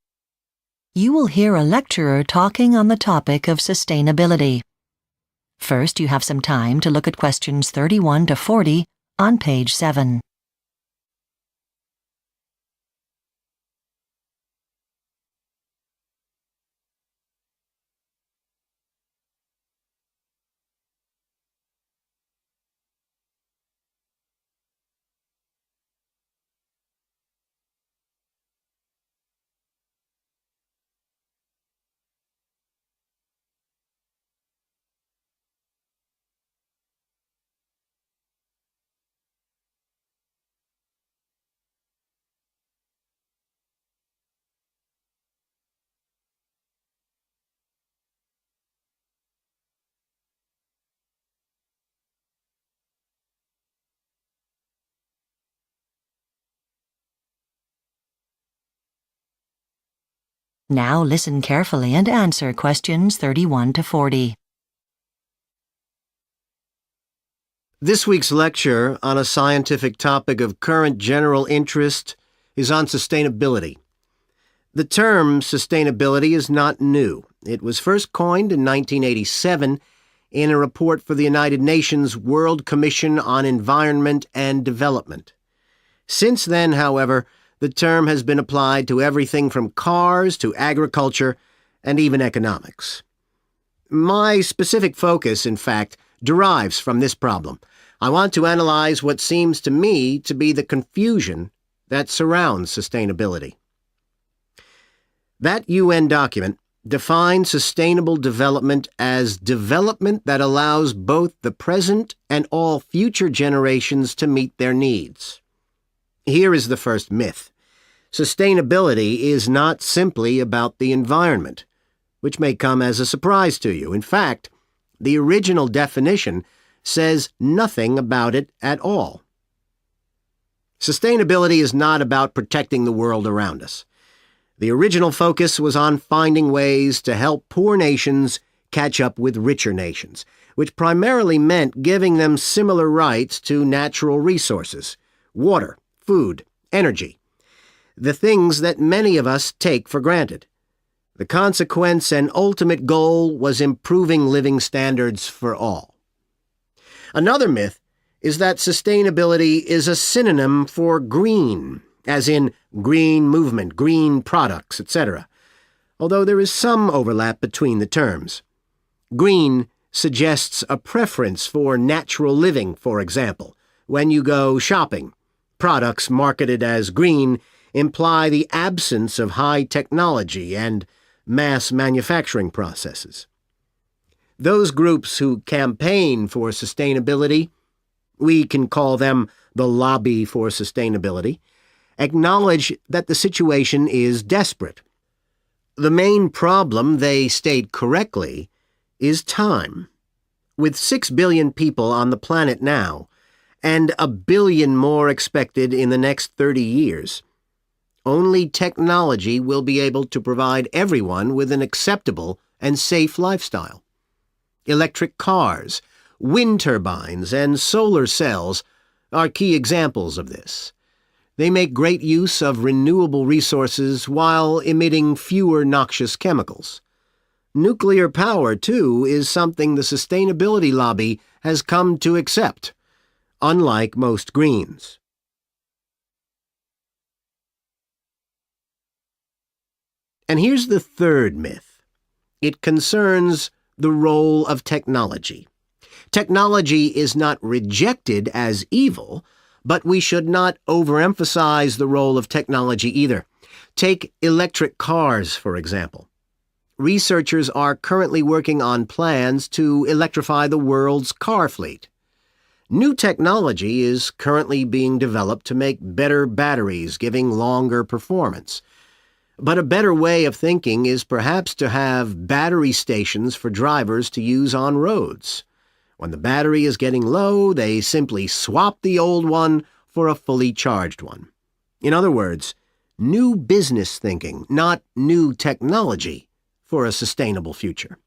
You will hear a lecturer talking on the topic of sustainability. First, you have some time to look at questions 31 to 40 on page 7. Now listen carefully and answer questions 31 to 40. This week's lecture on a scientific topic of current general interest is on sustainability. The term sustainability is not new. It was first coined in 1987 in a report for the United Nations World Commission on Environment and Development. Since then, however, the term has been applied to everything from cars to agriculture and even economics. My specific focus, in fact, derives from this problem. I want to analyze what seems to me to be the confusion that surrounds sustainability. That UN document defines sustainable development as development that allows both the present and all future generations to meet their needs. Here is the first myth. Sustainability is not simply about the environment, which may come as a surprise to you. In fact, the original definition says nothing about it at all. Sustainability is not about protecting the world around us. The original focus was on finding ways to help poor nations catch up with richer nations, which primarily meant giving them similar rights to natural resources, water, food, energy, the things that many of us take for granted. The consequence and ultimate goal was improving living standards for all. Another myth is that sustainability is a synonym for green, as in green movement, green products, etc., although there is some overlap between the terms. Green suggests a preference for natural living, for example. When you go shopping, products marketed as green imply the absence of high technology and mass manufacturing processes. Those groups who campaign for sustainability, we can call them the lobby for sustainability, acknowledge that the situation is desperate. The main problem, they state correctly, is time. With 6 billion people on the planet now, and 1 billion more expected in the next 30 years, only technology will be able to provide everyone with an acceptable and safe lifestyle. Electric cars, wind turbines, and solar cells are key examples of this. They make great use of renewable resources while emitting fewer noxious chemicals. Nuclear power, too, is something the sustainability lobby has come to accept, unlike most greens. And here's the third myth. It concerns the role of technology. Technology is not rejected as evil, but we should not overemphasize the role of technology either. Take electric cars, for example. Researchers are currently working on plans to electrify the world's car fleet. New technology is currently being developed to make better batteries, giving longer performance. But a better way of thinking is perhaps to have battery stations for drivers to use on roads. When the battery is getting low, they simply swap the old one for a fully charged one. In other words, new business thinking, not new technology, for a sustainable future.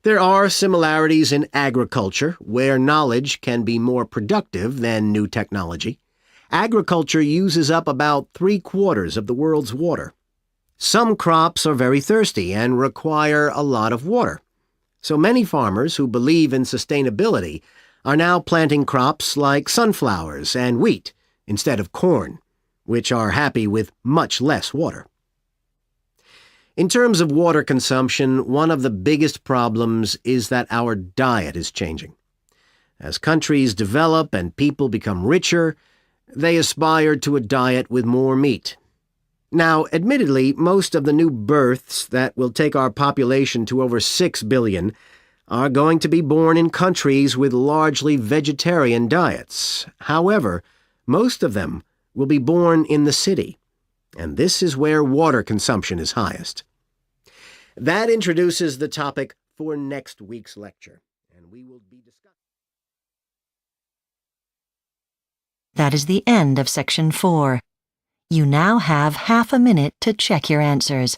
There are similarities in agriculture, where knowledge can be more productive than new technology. Agriculture uses up about 3/4 of the world's water. Some crops are very thirsty and require a lot of water. So many farmers who believe in sustainability are now planting crops like sunflowers and wheat instead of corn, which are happy with much less water. In terms of water consumption, one of the biggest problems is that our diet is changing. As countries develop and people become richer, they aspire to a diet with more meat. Now, admittedly, most of the new births that will take our population to over 6 billion are going to be born in countries with largely vegetarian diets. However, most of them will be born in the city, and this is where water consumption is highest. That introduces the topic for next week's lecture, and we will be discussing. That is the end of Section 4. You now have half a minute to check your answers.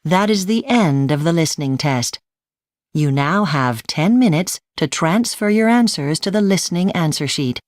That is the end of the listening test. You now have 10 minutes to transfer your answers to the listening answer sheet.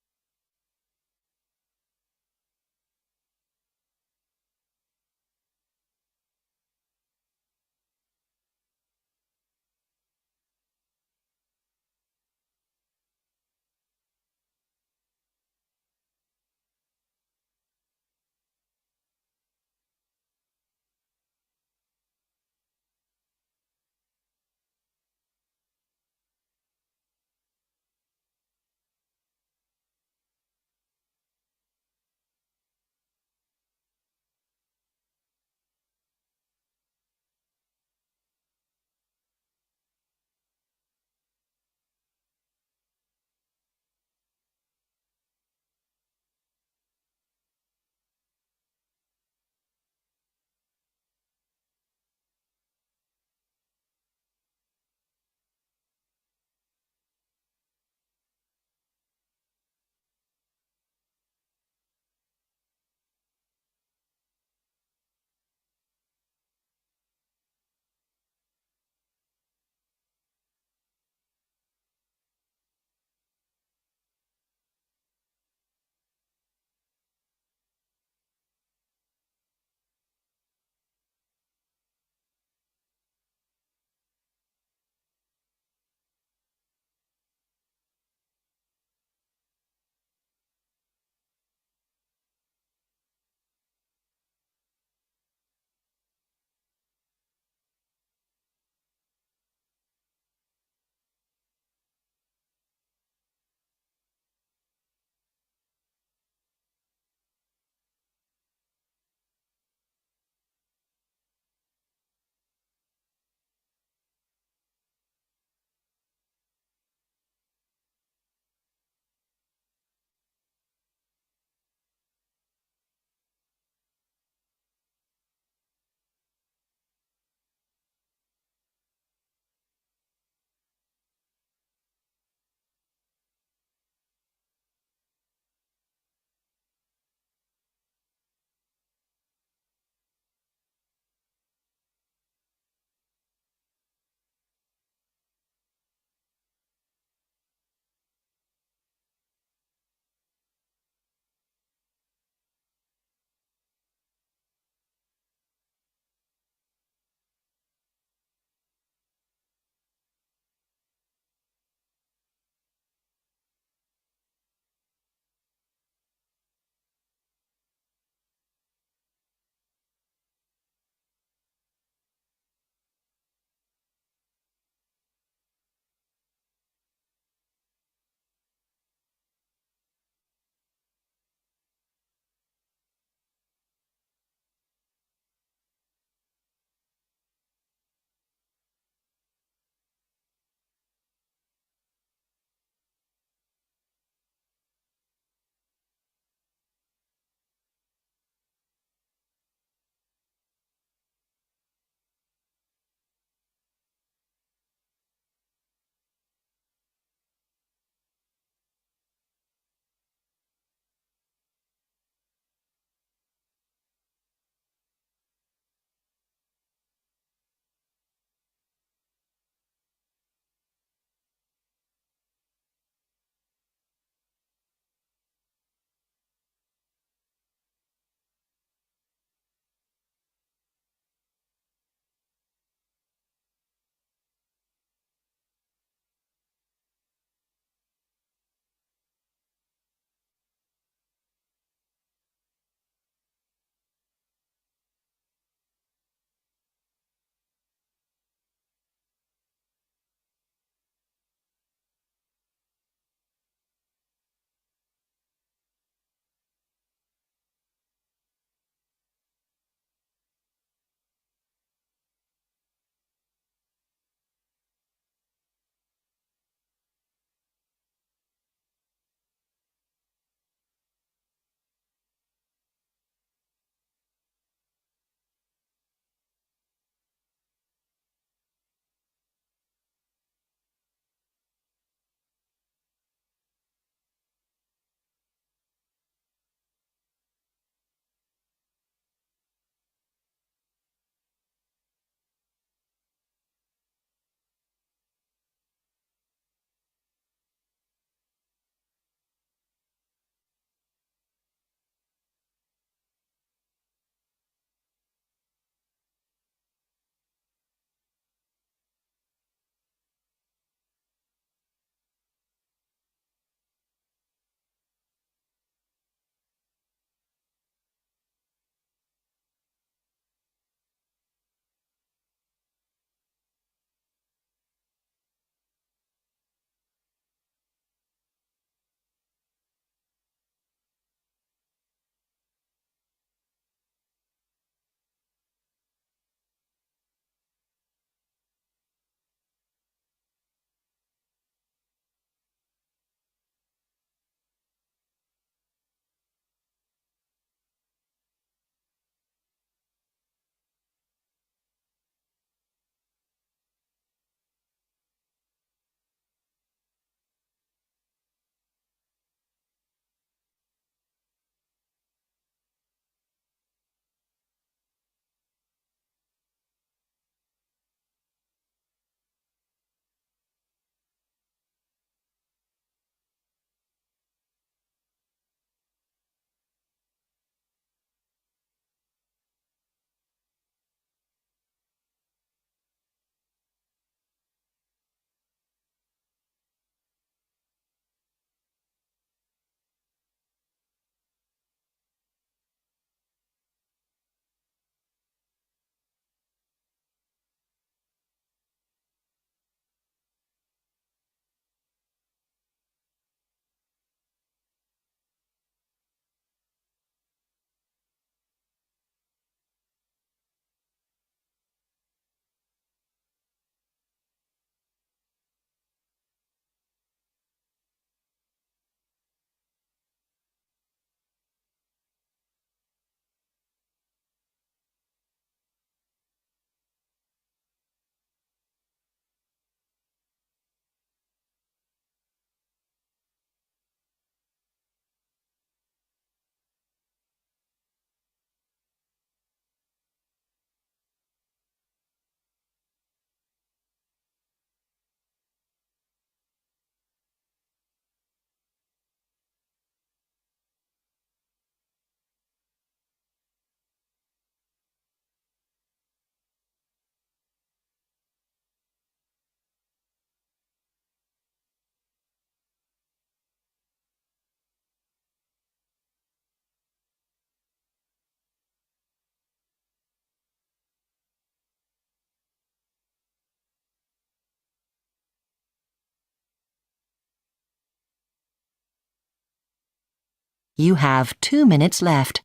You have 2 minutes left.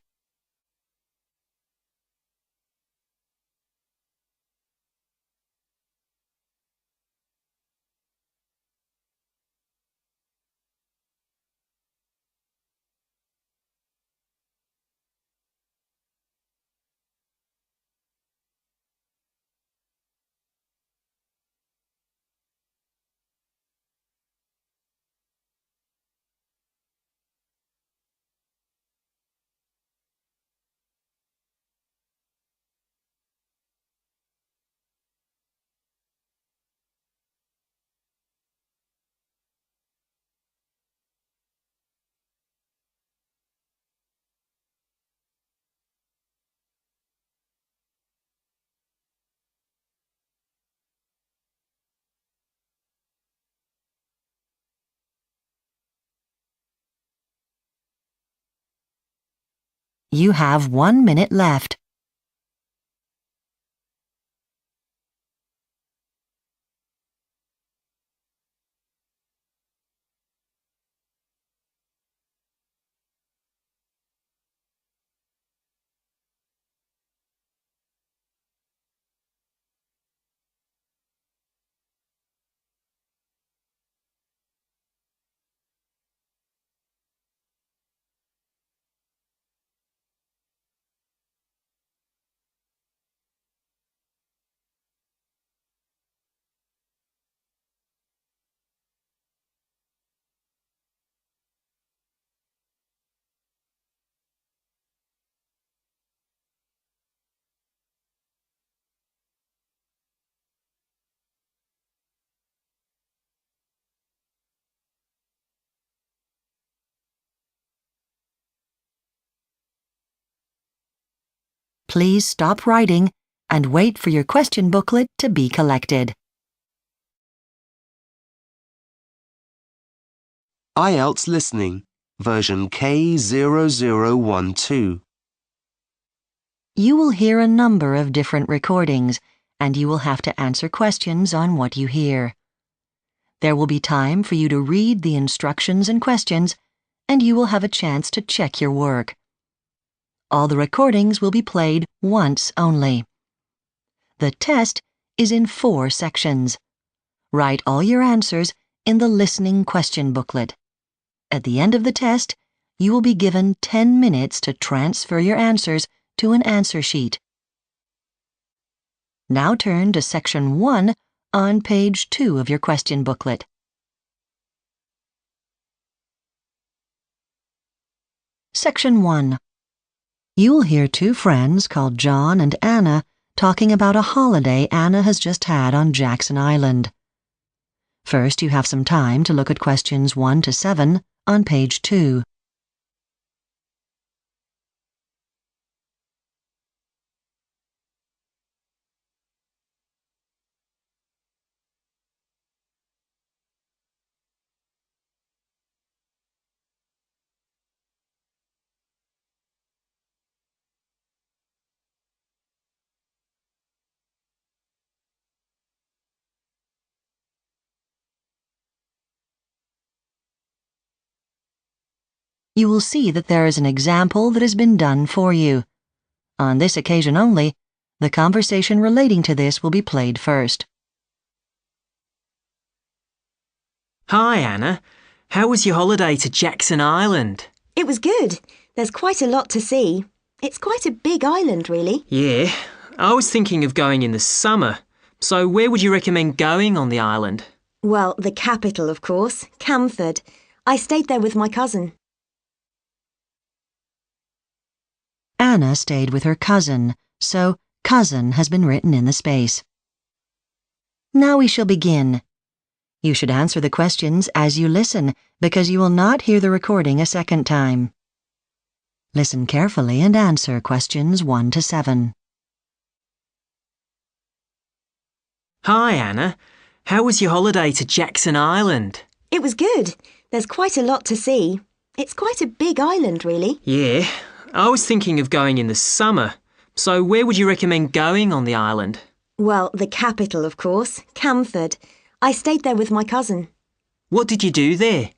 You have 1 minute left. Please stop writing and wait for your question booklet to be collected. IELTS Listening, version K0012. You will hear a number of different recordings, and you will have to answer questions on what you hear. There will be time for you to read the instructions and questions, and you will have a chance to check your work. All the recordings will be played once only. The test is in 4 sections. Write all your answers in the listening question booklet. At the end of the test, you will be given 10 minutes to transfer your answers to an answer sheet. Now turn to section 1 on page 2 of your question booklet. Section 1. You will hear 2 friends called John and Anna talking about a holiday Anna has just had on Jackson Island. First, you have some time to look at questions 1 to 7 on page 2. You will see that there is an example that has been done for you. On this occasion only, the conversation relating to this will be played first. Hi, Anna. How was your holiday to Jackson Island? It was good. There's quite a lot to see. It's quite a big island, really. Yeah, I was thinking of going in the summer. So where would you recommend going on the island? Well, the capital, of course, Camford. I stayed there with my cousin. Anna stayed with her cousin, so cousin has been written in the space. Now we shall begin. You should answer the questions as you listen, because you will not hear the recording a second time. Listen carefully and answer questions 1 to 7. Hi, Anna. How was your holiday to Jackson Island? It was good. There's quite a lot to see. It's quite a big island, really. Yeah, I was thinking of going in the summer. So where would you recommend going on the island? Well, the capital, of course, Camford. I stayed there with my cousin. What did you do there?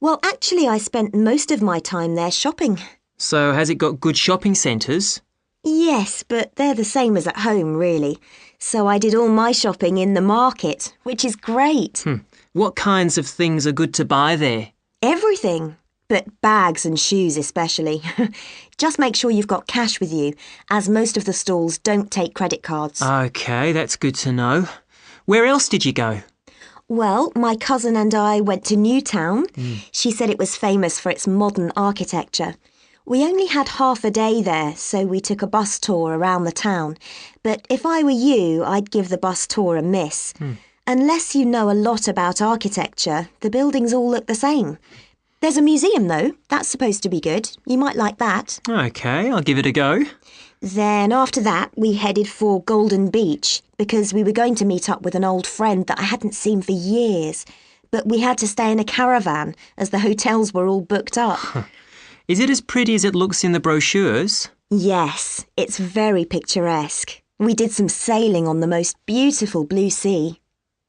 Well, actually, I spent most of my time there shopping. So has it got good shopping centres? Yes, but they're the same as at home, really. So I did all my shopping in the market, which is great. What kinds of things are good to buy there? Everything, but bags and shoes especially. Just make sure you've got cash with you, as most of the stalls don't take credit cards. OK, that's good to know. Where else did you go? Well, my cousin and I went to Newtown. She said it was famous for its modern architecture. We only had half a day there, so we took a bus tour around the town. But if I were you, I'd give the bus tour a miss. Unless you know a lot about architecture, the buildings all look the same. There's a museum, though. That's supposed to be good. You might like that. OK, I'll give it a go. Then after that, we headed for Golden Beach because we were going to meet up with an old friend that I hadn't seen for years. But we had to stay in a caravan as the hotels were all booked up. Is it as pretty as it looks in the brochures? Yes, it's very picturesque. We did some sailing on the most beautiful blue sea.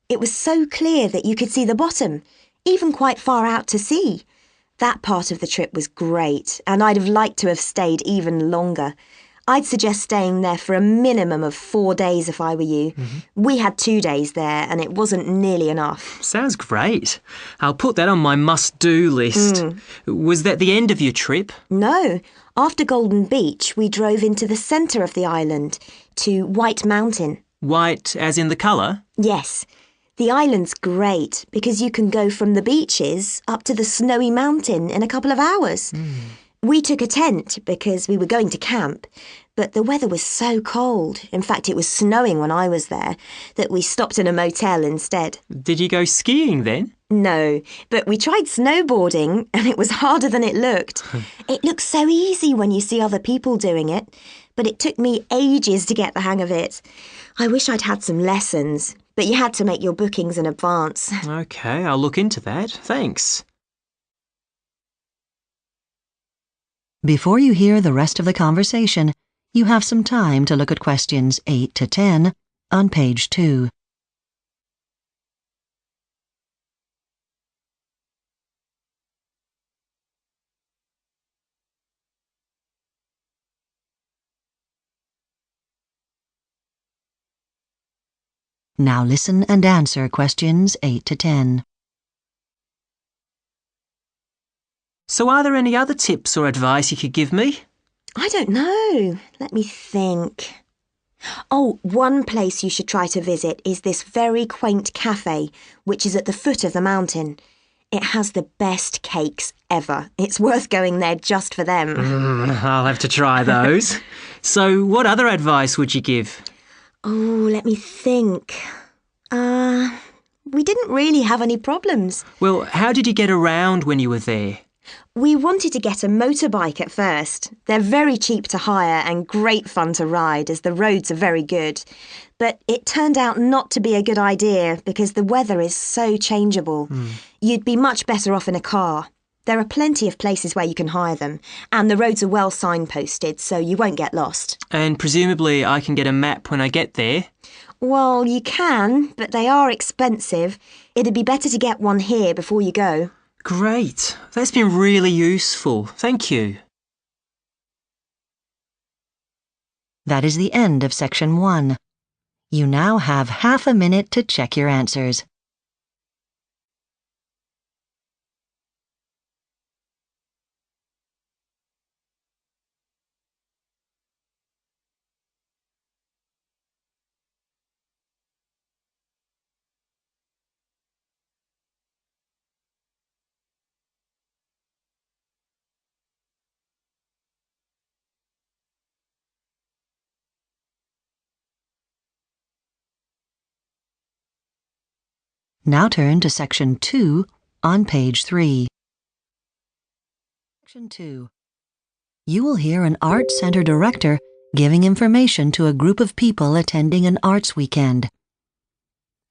It was so clear that you could see the bottom, even quite far out to sea. That part of the trip was great, and I'd have liked to have stayed even longer. I'd suggest staying there for a minimum of 4 days if I were you. We had 2 days there, and it wasn't nearly enough. Sounds great. I'll put that on my must-do list. Was that the end of your trip? No. After Golden Beach, we drove into the centre of the island, to White Mountain. White as in the colour? Yes. The island's great because you can go from the beaches up to the snowy mountain in a couple of hours. We took a tent because we were going to camp, but the weather was so cold, in fact it was snowing when I was there, that we stopped in a motel instead. Did you go skiing then? No, but we tried snowboarding and it was harder than it looked. It looks so easy when you see other people doing it, but it took me ages to get the hang of it. I wish I'd had some lessons, but you had to make your bookings in advance. OK, I'll look into that. Thanks. Before you hear the rest of the conversation, you have some time to look at questions 8 to 10 on page 2. Now listen and answer questions 8 to 10. So are there any other tips or advice you could give me? I don't know. Let me think. Oh, one place you should try to visit is this very quaint cafe, which is at the foot of the mountain. It has the best cakes ever. It's worth going there just for them. I'll have to try those. So what other advice would you give? Oh, let me think. We didn't really have any problems. Well, how did you get around when you were there? We wanted to get a motorbike at first. They're very cheap to hire and great fun to ride as the roads are very good. But it turned out not to be a good idea because the weather is so changeable. You'd be much better off in a car. There are plenty of places where you can hire them, and the roads are well signposted, so you won't get lost. And presumably I can get a map when I get there? Well, you can, but they are expensive. It'd be better to get one here before you go. Great. That's been really useful. Thank you. That is the end of section 1. You now have half a minute to check your answers. Now turn to section 2 on page 3. Section 2. You will hear an art center director giving information to a group of people attending an arts weekend.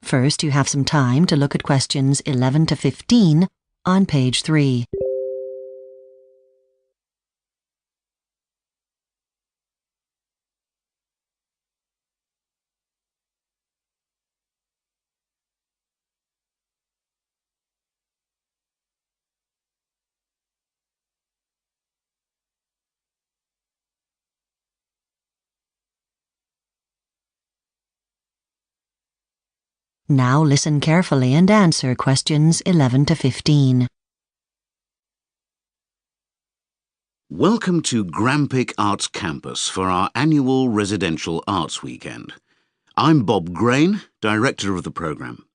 First, you have some time to look at questions 11 to 15 on page 3. Now listen carefully and answer questions 11 to 15. Welcome to Grampic Arts Campus for our annual residential arts weekend. I'm Bob Grain, director of the programme.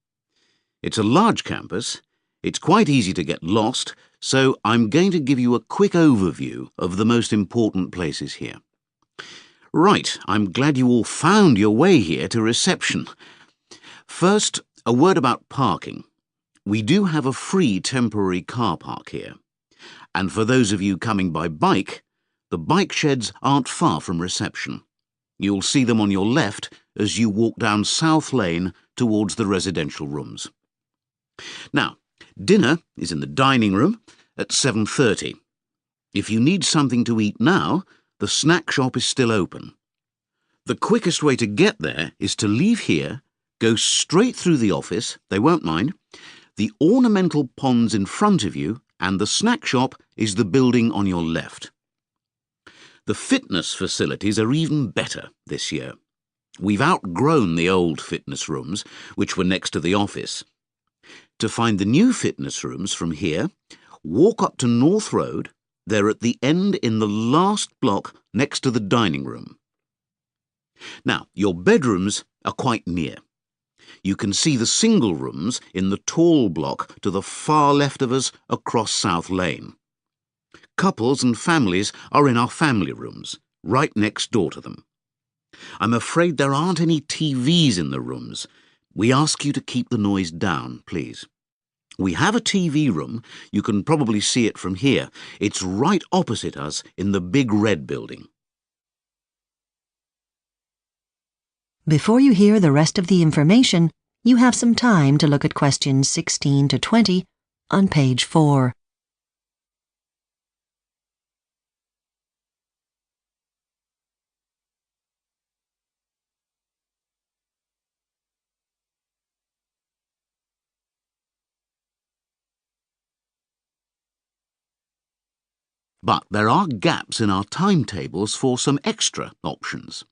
It's a large campus. It's quite easy to get lost, so I'm going to give you a quick overview of the most important places here. Right, I'm glad you all found your way here to reception. First, a word about parking. We do have a free temporary car park here. And for those of you coming by bike, the bike sheds aren't far from reception. You'll see them on your left as you walk down South Lane towards the residential rooms. Now, dinner is in the dining room at 7:30. If you need something to eat now, the snack shop is still open. The quickest way to get there is to leave here, go straight through the office, they won't mind, the ornamental ponds in front of you, and the snack shop is the building on your left. The fitness facilities are even better this year. We've outgrown the old fitness rooms, which were next to the office. To find the new fitness rooms from here, walk up to North Road. They're at the end in the last block next to the dining room. Now, your bedrooms are quite near. You can see the single rooms in the tall block to the far left of us across South Lane. Couples and families are in our family rooms, right next door to them. I'm afraid there aren't any TVs in the rooms. We ask you to keep the noise down, please. We have a TV room. You can probably see it from here. It's right opposite us in the big red building. Before you hear the rest of the information, you have some time to look at questions 16 to 20 on page 4. But there are gaps in our timetables for some extra options.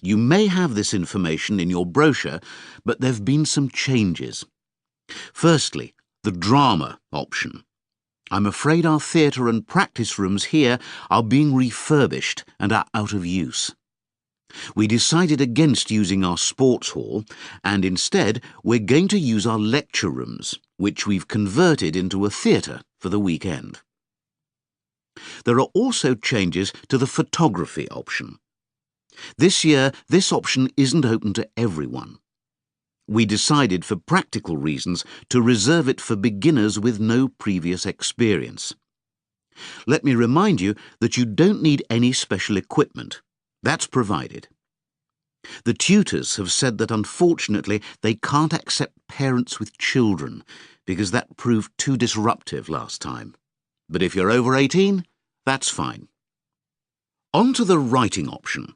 You may have this information in your brochure, but there have been some changes. Firstly, the drama option. I'm afraid our theatre and practice rooms here are being refurbished and are out of use. We decided against using our sports hall, and instead we're going to use our lecture rooms, which we've converted into a theatre for the weekend. There are also changes to the photography option. This year, this option isn't open to everyone. We decided for practical reasons to reserve it for beginners with no previous experience. Let me remind you that you don't need any special equipment. That's provided. The tutors have said that unfortunately they can't accept parents with children because that proved too disruptive last time. But if you're over 18, that's fine. On to the writing option.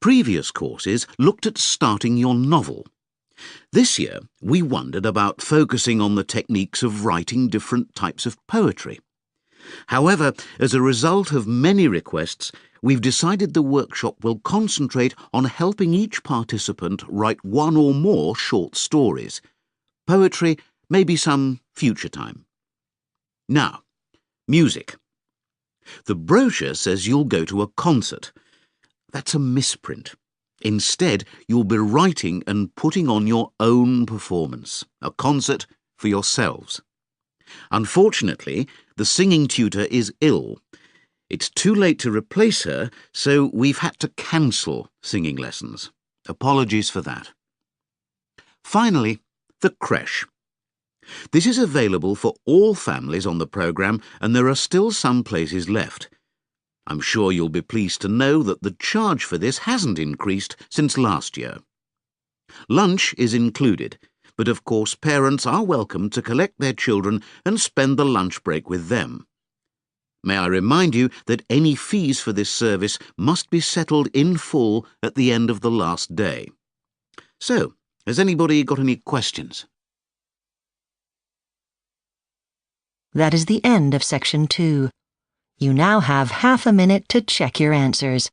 Previous courses looked at starting your novel. This year, we wondered about focusing on the techniques of writing different types of poetry. However, as a result of many requests, we've decided the workshop will concentrate on helping each participant write one or more short stories. Poetry may be some future time. Now, music. The brochure says you'll go to a concert. That's a misprint. Instead, you'll be writing and putting on your own performance, a concert for yourselves. Unfortunately, the singing tutor is ill. It's too late to replace her, so we've had to cancel singing lessons. Apologies for that. Finally, the creche. This is available for all families on the programme, and there are still some places left. I'm sure you'll be pleased to know that the charge for this hasn't increased since last year. Lunch is included, but of course parents are welcome to collect their children and spend the lunch break with them. May I remind you that any fees for this service must be settled in full at the end of the last day. So, has anybody got any questions? That is the end of section 2. You now have half a minute to check your answers.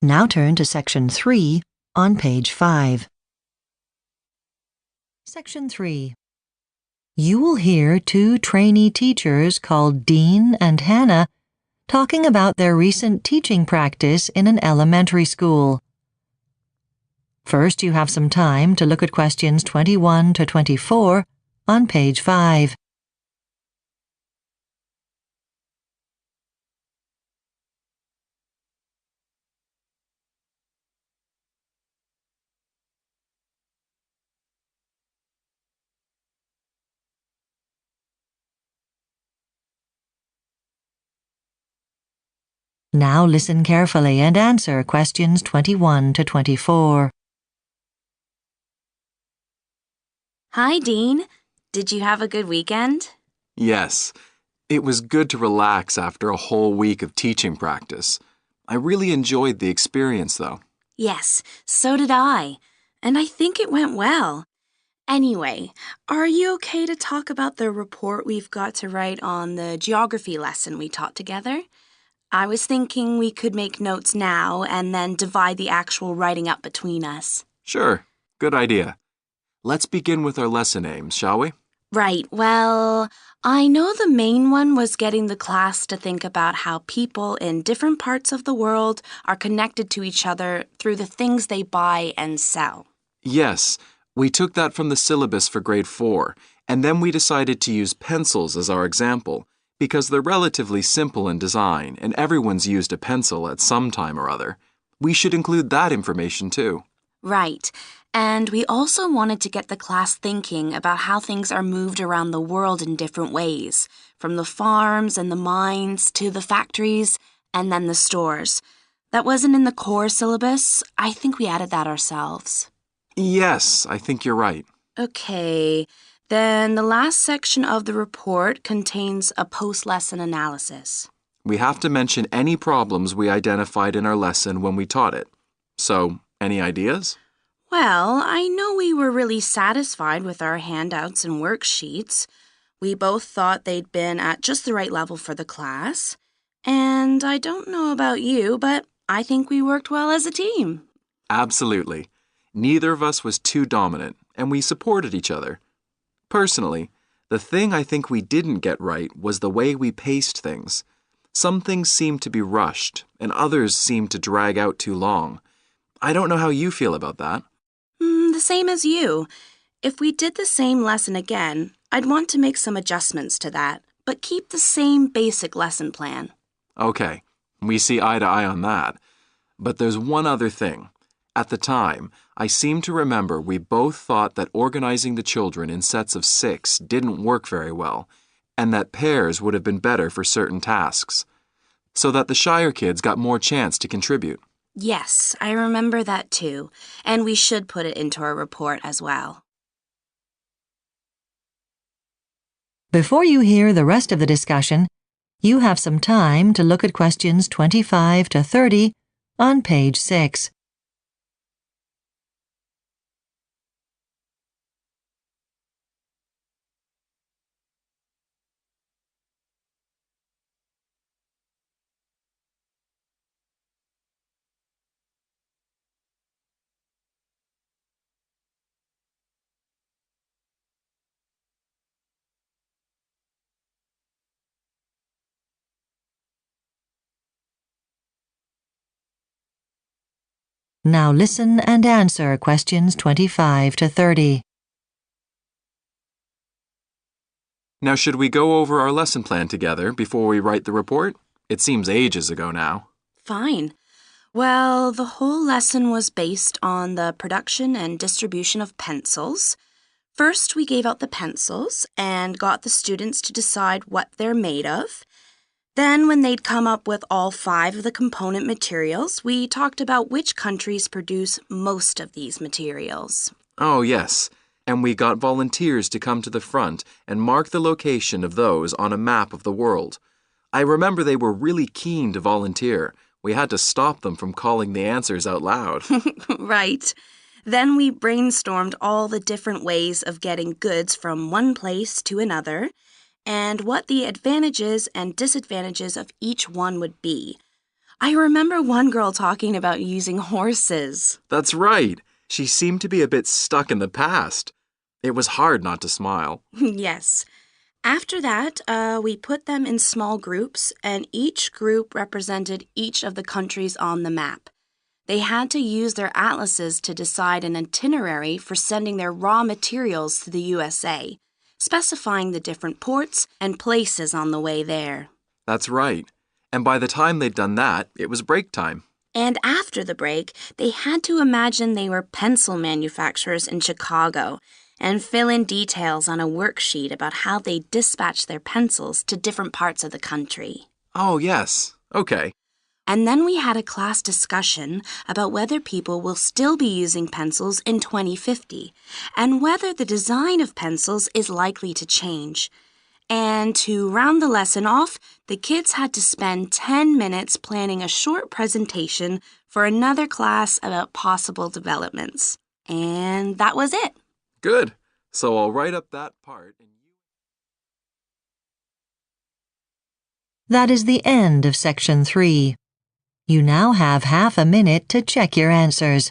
Now turn to Section 3 on page 5. Section 3. You will hear two trainee teachers called Dean and Hannah talking about their recent teaching practice in an elementary school. First, you have some time to look at questions 21 to 24 on page 5. Now listen carefully and answer questions 21 to 24. Hi, Dean. Did you have a good weekend? Yes. It was good to relax after a whole week of teaching practice. I really enjoyed the experience, though. Yes, so did I. And I think it went well. Anyway, are you okay to talk about the report we've got to write on the geography lesson we taught together? I was thinking we could make notes now and then divide the actual writing up between us. Sure. Good idea. Let's begin with our lesson names, shall we? Right, well, I know the main one was getting the class to think about how people in different parts of the world are connected to each other through the things they buy and sell. Yes. We took that from the syllabus for grade 4, and then we decided to use pencils as our example, because they're relatively simple in design and everyone's used a pencil at some time or other. We should include that information too. Right. And we also wanted to get the class thinking about how things are moved around the world in different ways, from the farms and the mines to the factories and then the stores. That wasn't in the core syllabus. I think we added that ourselves. Yes, I think you're right. Okay. Then the last section of the report contains a post-lesson analysis. We have to mention any problems we identified in our lesson when we taught it. So, any ideas? Well, I know we were really satisfied with our handouts and worksheets. We both thought they'd been at just the right level for the class. And I don't know about you, but I think we worked well as a team. Absolutely. Neither of us was too dominant, and we supported each other. Personally, the thing I think we didn't get right was the way we paced things. Some things seemed to be rushed, and others seemed to drag out too long. I don't know how you feel about that. The same as you. If we did the same lesson again, I'd want to make some adjustments to that, but keep the same basic lesson plan. Okay, we see eye to eye on that. But there's one other thing. At the time, I seem to remember we both thought that organizing the children in sets of 6 didn't work very well, and that pairs would have been better for certain tasks, so that the shyer kids got more chance to contribute. Yes, I remember that too, and we should put it into our report as well. Before you hear the rest of the discussion, you have some time to look at questions 25 to 30 on page 6. Now listen and answer questions 25 to 30. Now, should we go over our lesson plan together before we write the report? It seems ages ago now. Fine. Well, the whole lesson was based on the production and distribution of pencils. First, we gave out the pencils and got the students to decide what they're made of. Then, when they'd come up with all 5 of the component materials, we talked about which countries produce most of these materials. Oh, yes. And we got volunteers to come to the front and mark the location of those on a map of the world. I remember they were really keen to volunteer. We had to stop them from calling the answers out loud. Right. Then we brainstormed all the different ways of getting goods from one place to another, and what the advantages and disadvantages of each one would be. I remember one girl talking about using horses. That's right. She seemed to be a bit stuck in the past. It was hard not to smile. Yes. After that, we put them in small groups, and each group represented each of the countries on the map. They had to use their atlases to decide an itinerary for sending their raw materials to the USA, specifying the different ports and places on the way there. That's right. And by the time they'd done that, it was break time. And after the break, they had to imagine they were pencil manufacturers in Chicago and fill in details on a worksheet about how they dispatch their pencils to different parts of the country. Oh, yes. Okay. And then we had a class discussion about whether people will still be using pencils in 2050 and whether the design of pencils is likely to change. And to round the lesson off, the kids had to spend 10 minutes planning a short presentation for another class about possible developments. And that was it. Good. So I'll write up that part. That is the end of Section 3. You now have half a minute to check your answers.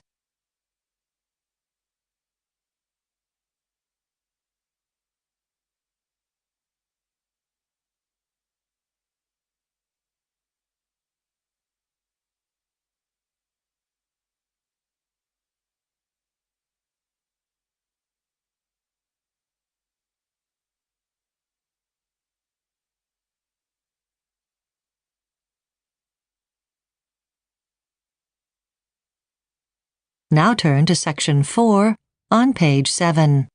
Now turn to Section 4 on page 7.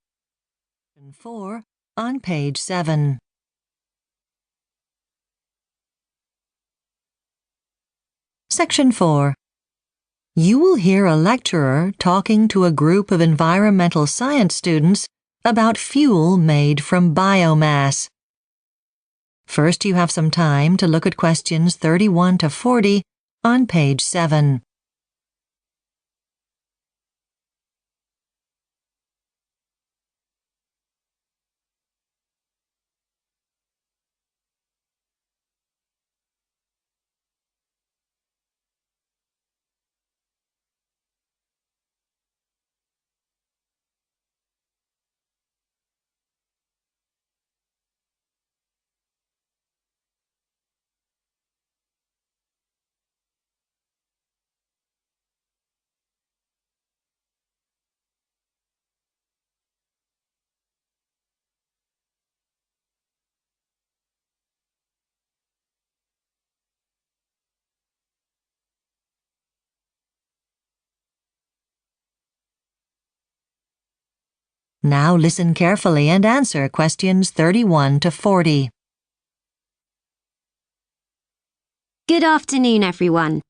Section 4 on page 7. Section 4. You will hear a lecturer talking to a group of environmental science students about fuel made from biomass. First, you have some time to look at questions 31 to 40 on page 7. Now listen carefully and answer questions 31 to 40. Good afternoon, everyone.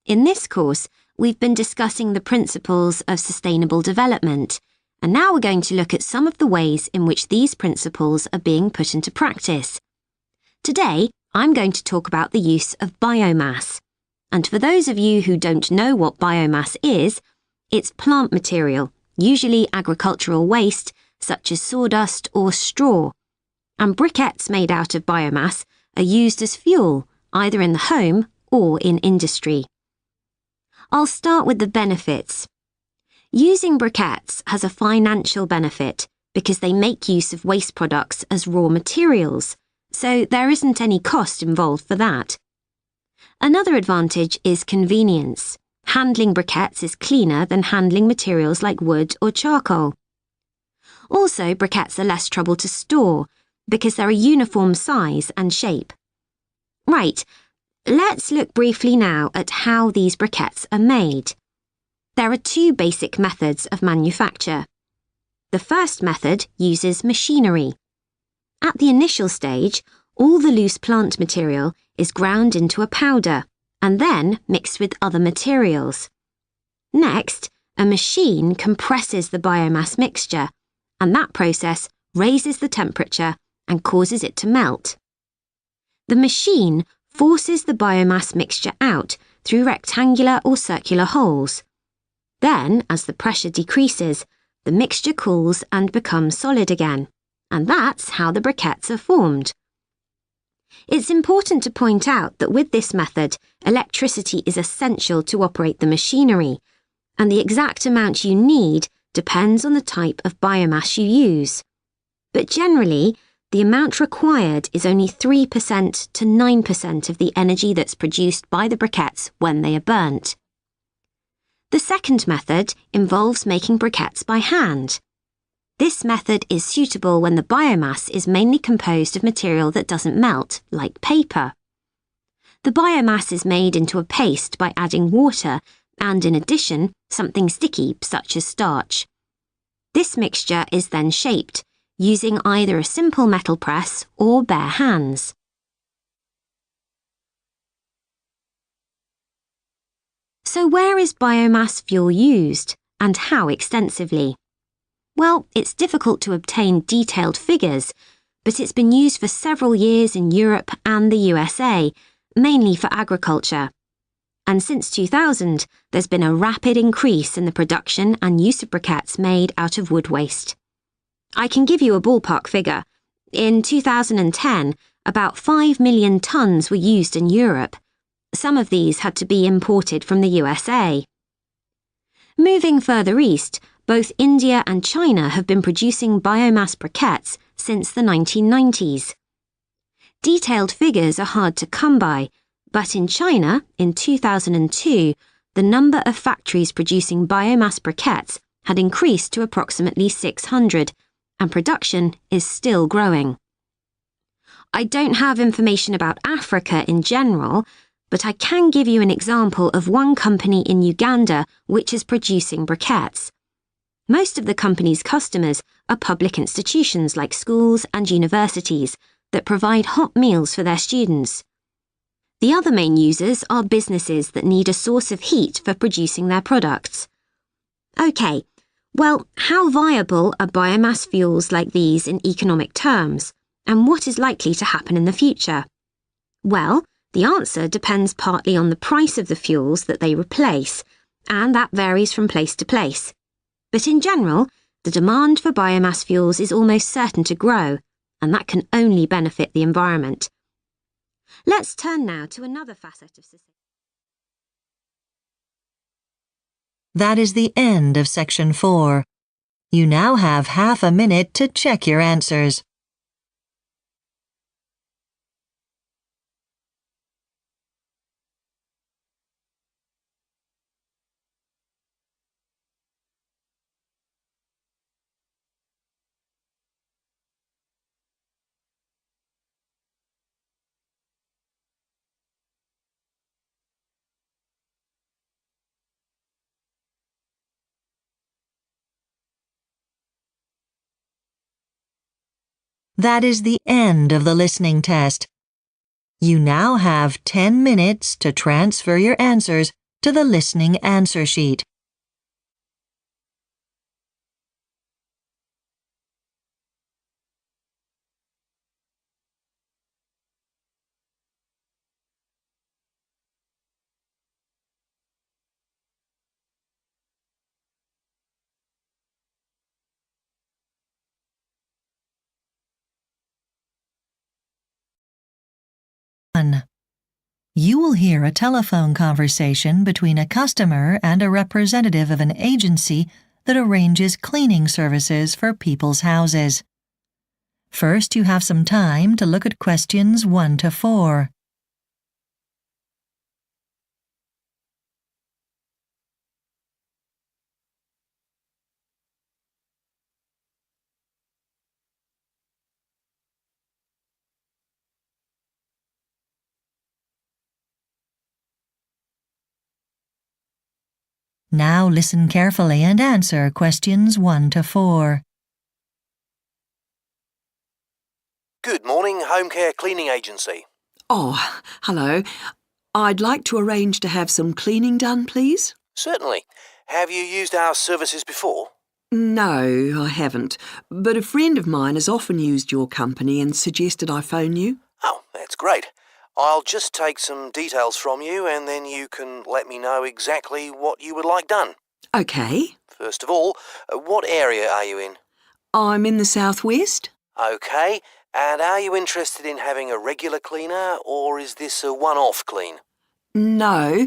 In this course, we've been discussing the principles of sustainable development, and now we're going to look at some of the ways in which these principles are being put into practice. Today, I'm going to talk about the use of biomass. And for those of you who don't know what biomass is, it's plant material, usually agricultural waste, such as sawdust or straw. And briquettes made out of biomass are used as fuel, either in the home or in industry. I'll start with the benefits. Using briquettes has a financial benefit because they make use of waste products as raw materials, so there isn't any cost involved for that. Another advantage is convenience. Handling briquettes is cleaner than handling materials like wood or charcoal. Also, briquettes are less trouble to store because they're a uniform size and shape. Right, let's look briefly now at how these briquettes are made. There are two basic methods of manufacture. The first method uses machinery. At the initial stage, all the loose plant material is ground into a powder and then mixed with other materials. Next, a machine compresses the biomass mixture, and that process raises the temperature and causes it to melt. The machine forces the biomass mixture out through rectangular or circular holes. Then, as the pressure decreases, the mixture cools and becomes solid again, and that's how the briquettes are formed. It's important to point out that with this method, electricity is essential to operate the machinery, and the exact amount you need depends on the type of biomass you use. But generally, the amount required is only 3% to 9% of the energy that's produced by the briquettes when they are burnt. The second method involves making briquettes by hand. This method is suitable when the biomass is mainly composed of material that doesn't melt, like paper. The biomass is made into a paste by adding water and, in addition, something sticky, such as starch. This mixture is then shaped, using either a simple metal press or bare hands. So where is biomass fuel used, and how extensively? Well, it's difficult to obtain detailed figures, but it's been used for several years in Europe and the USA, mainly for agriculture. And since 2000, there's been a rapid increase in the production and use of briquettes made out of wood waste. I can give you a ballpark figure. In 2010, about 5 million tonnes were used in Europe. Some of these had to be imported from the USA. Moving further east, both India and China have been producing biomass briquettes since the 1990s. Detailed figures are hard to come by, but in China, in 2002, the number of factories producing biomass briquettes had increased to approximately 600, and production is still growing. I don't have information about Africa in general, but I can give you an example of one company in Uganda which is producing briquettes. Most of the company's customers are public institutions like schools and universities that provide hot meals for their students. The other main users are businesses that need a source of heat for producing their products. OK, well, how viable are biomass fuels like these in economic terms, and what is likely to happen in the future? Well, the answer depends partly on the price of the fuels that they replace, and that varies from place to place. But in general, the demand for biomass fuels is almost certain to grow, and that can only benefit the environment. Let's turn now to another facet of society. That is the end of section 4. You now have half a minute to check your answers. That is the end of the listening test. You now have 10 minutes to transfer your answers to the listening answer sheet. You will hear a telephone conversation between a customer and a representative of an agency that arranges cleaning services for people's houses. First, you have some time to look at questions 1 to 4. Now listen carefully and answer questions 1 to 4. Good morning, Home Care Cleaning Agency. Oh, hello. I'd like to arrange to have some cleaning done, please. Certainly. Have you used our services before? No, I haven't. But a friend of mine has often used your company and suggested I phone you. Oh, that's great. I'll just take some details from you and then you can let me know exactly what you would like done. OK. First of all, what area are you in? I'm in the southwest. OK. And are you interested in having a regular cleaner, or is this a one-off clean? No,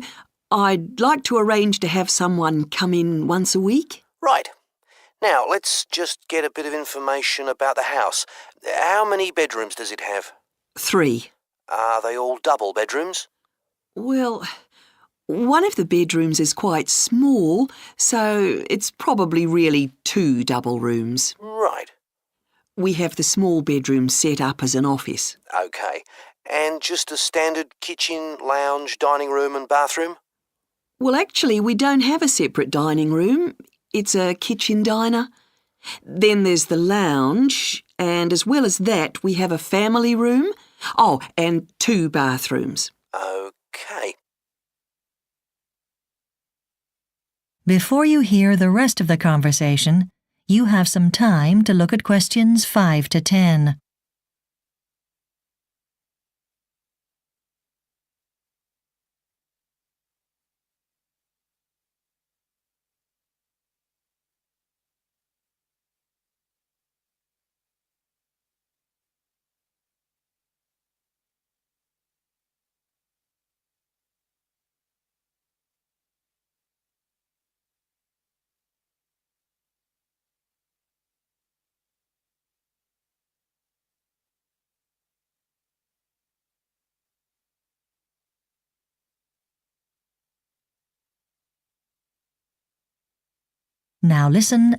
I'd like to arrange to have someone come in once a week. Right. Now, let's just get a bit of information about the house. How many bedrooms does it have? 3. Are they all double bedrooms? Well, one of the bedrooms is quite small, so it's probably really 2 double rooms. Right. We have the small bedroom set up as an office. OK. And just a standard kitchen, lounge, dining room and bathroom? Well, actually, we don't have a separate dining room. It's a kitchen diner. Then there's the lounge, and as well as that, we have a family room. Oh, and 2 bathrooms. OK. Before you hear the rest of the conversation, you have some time to look at questions 5 to 10. Now listen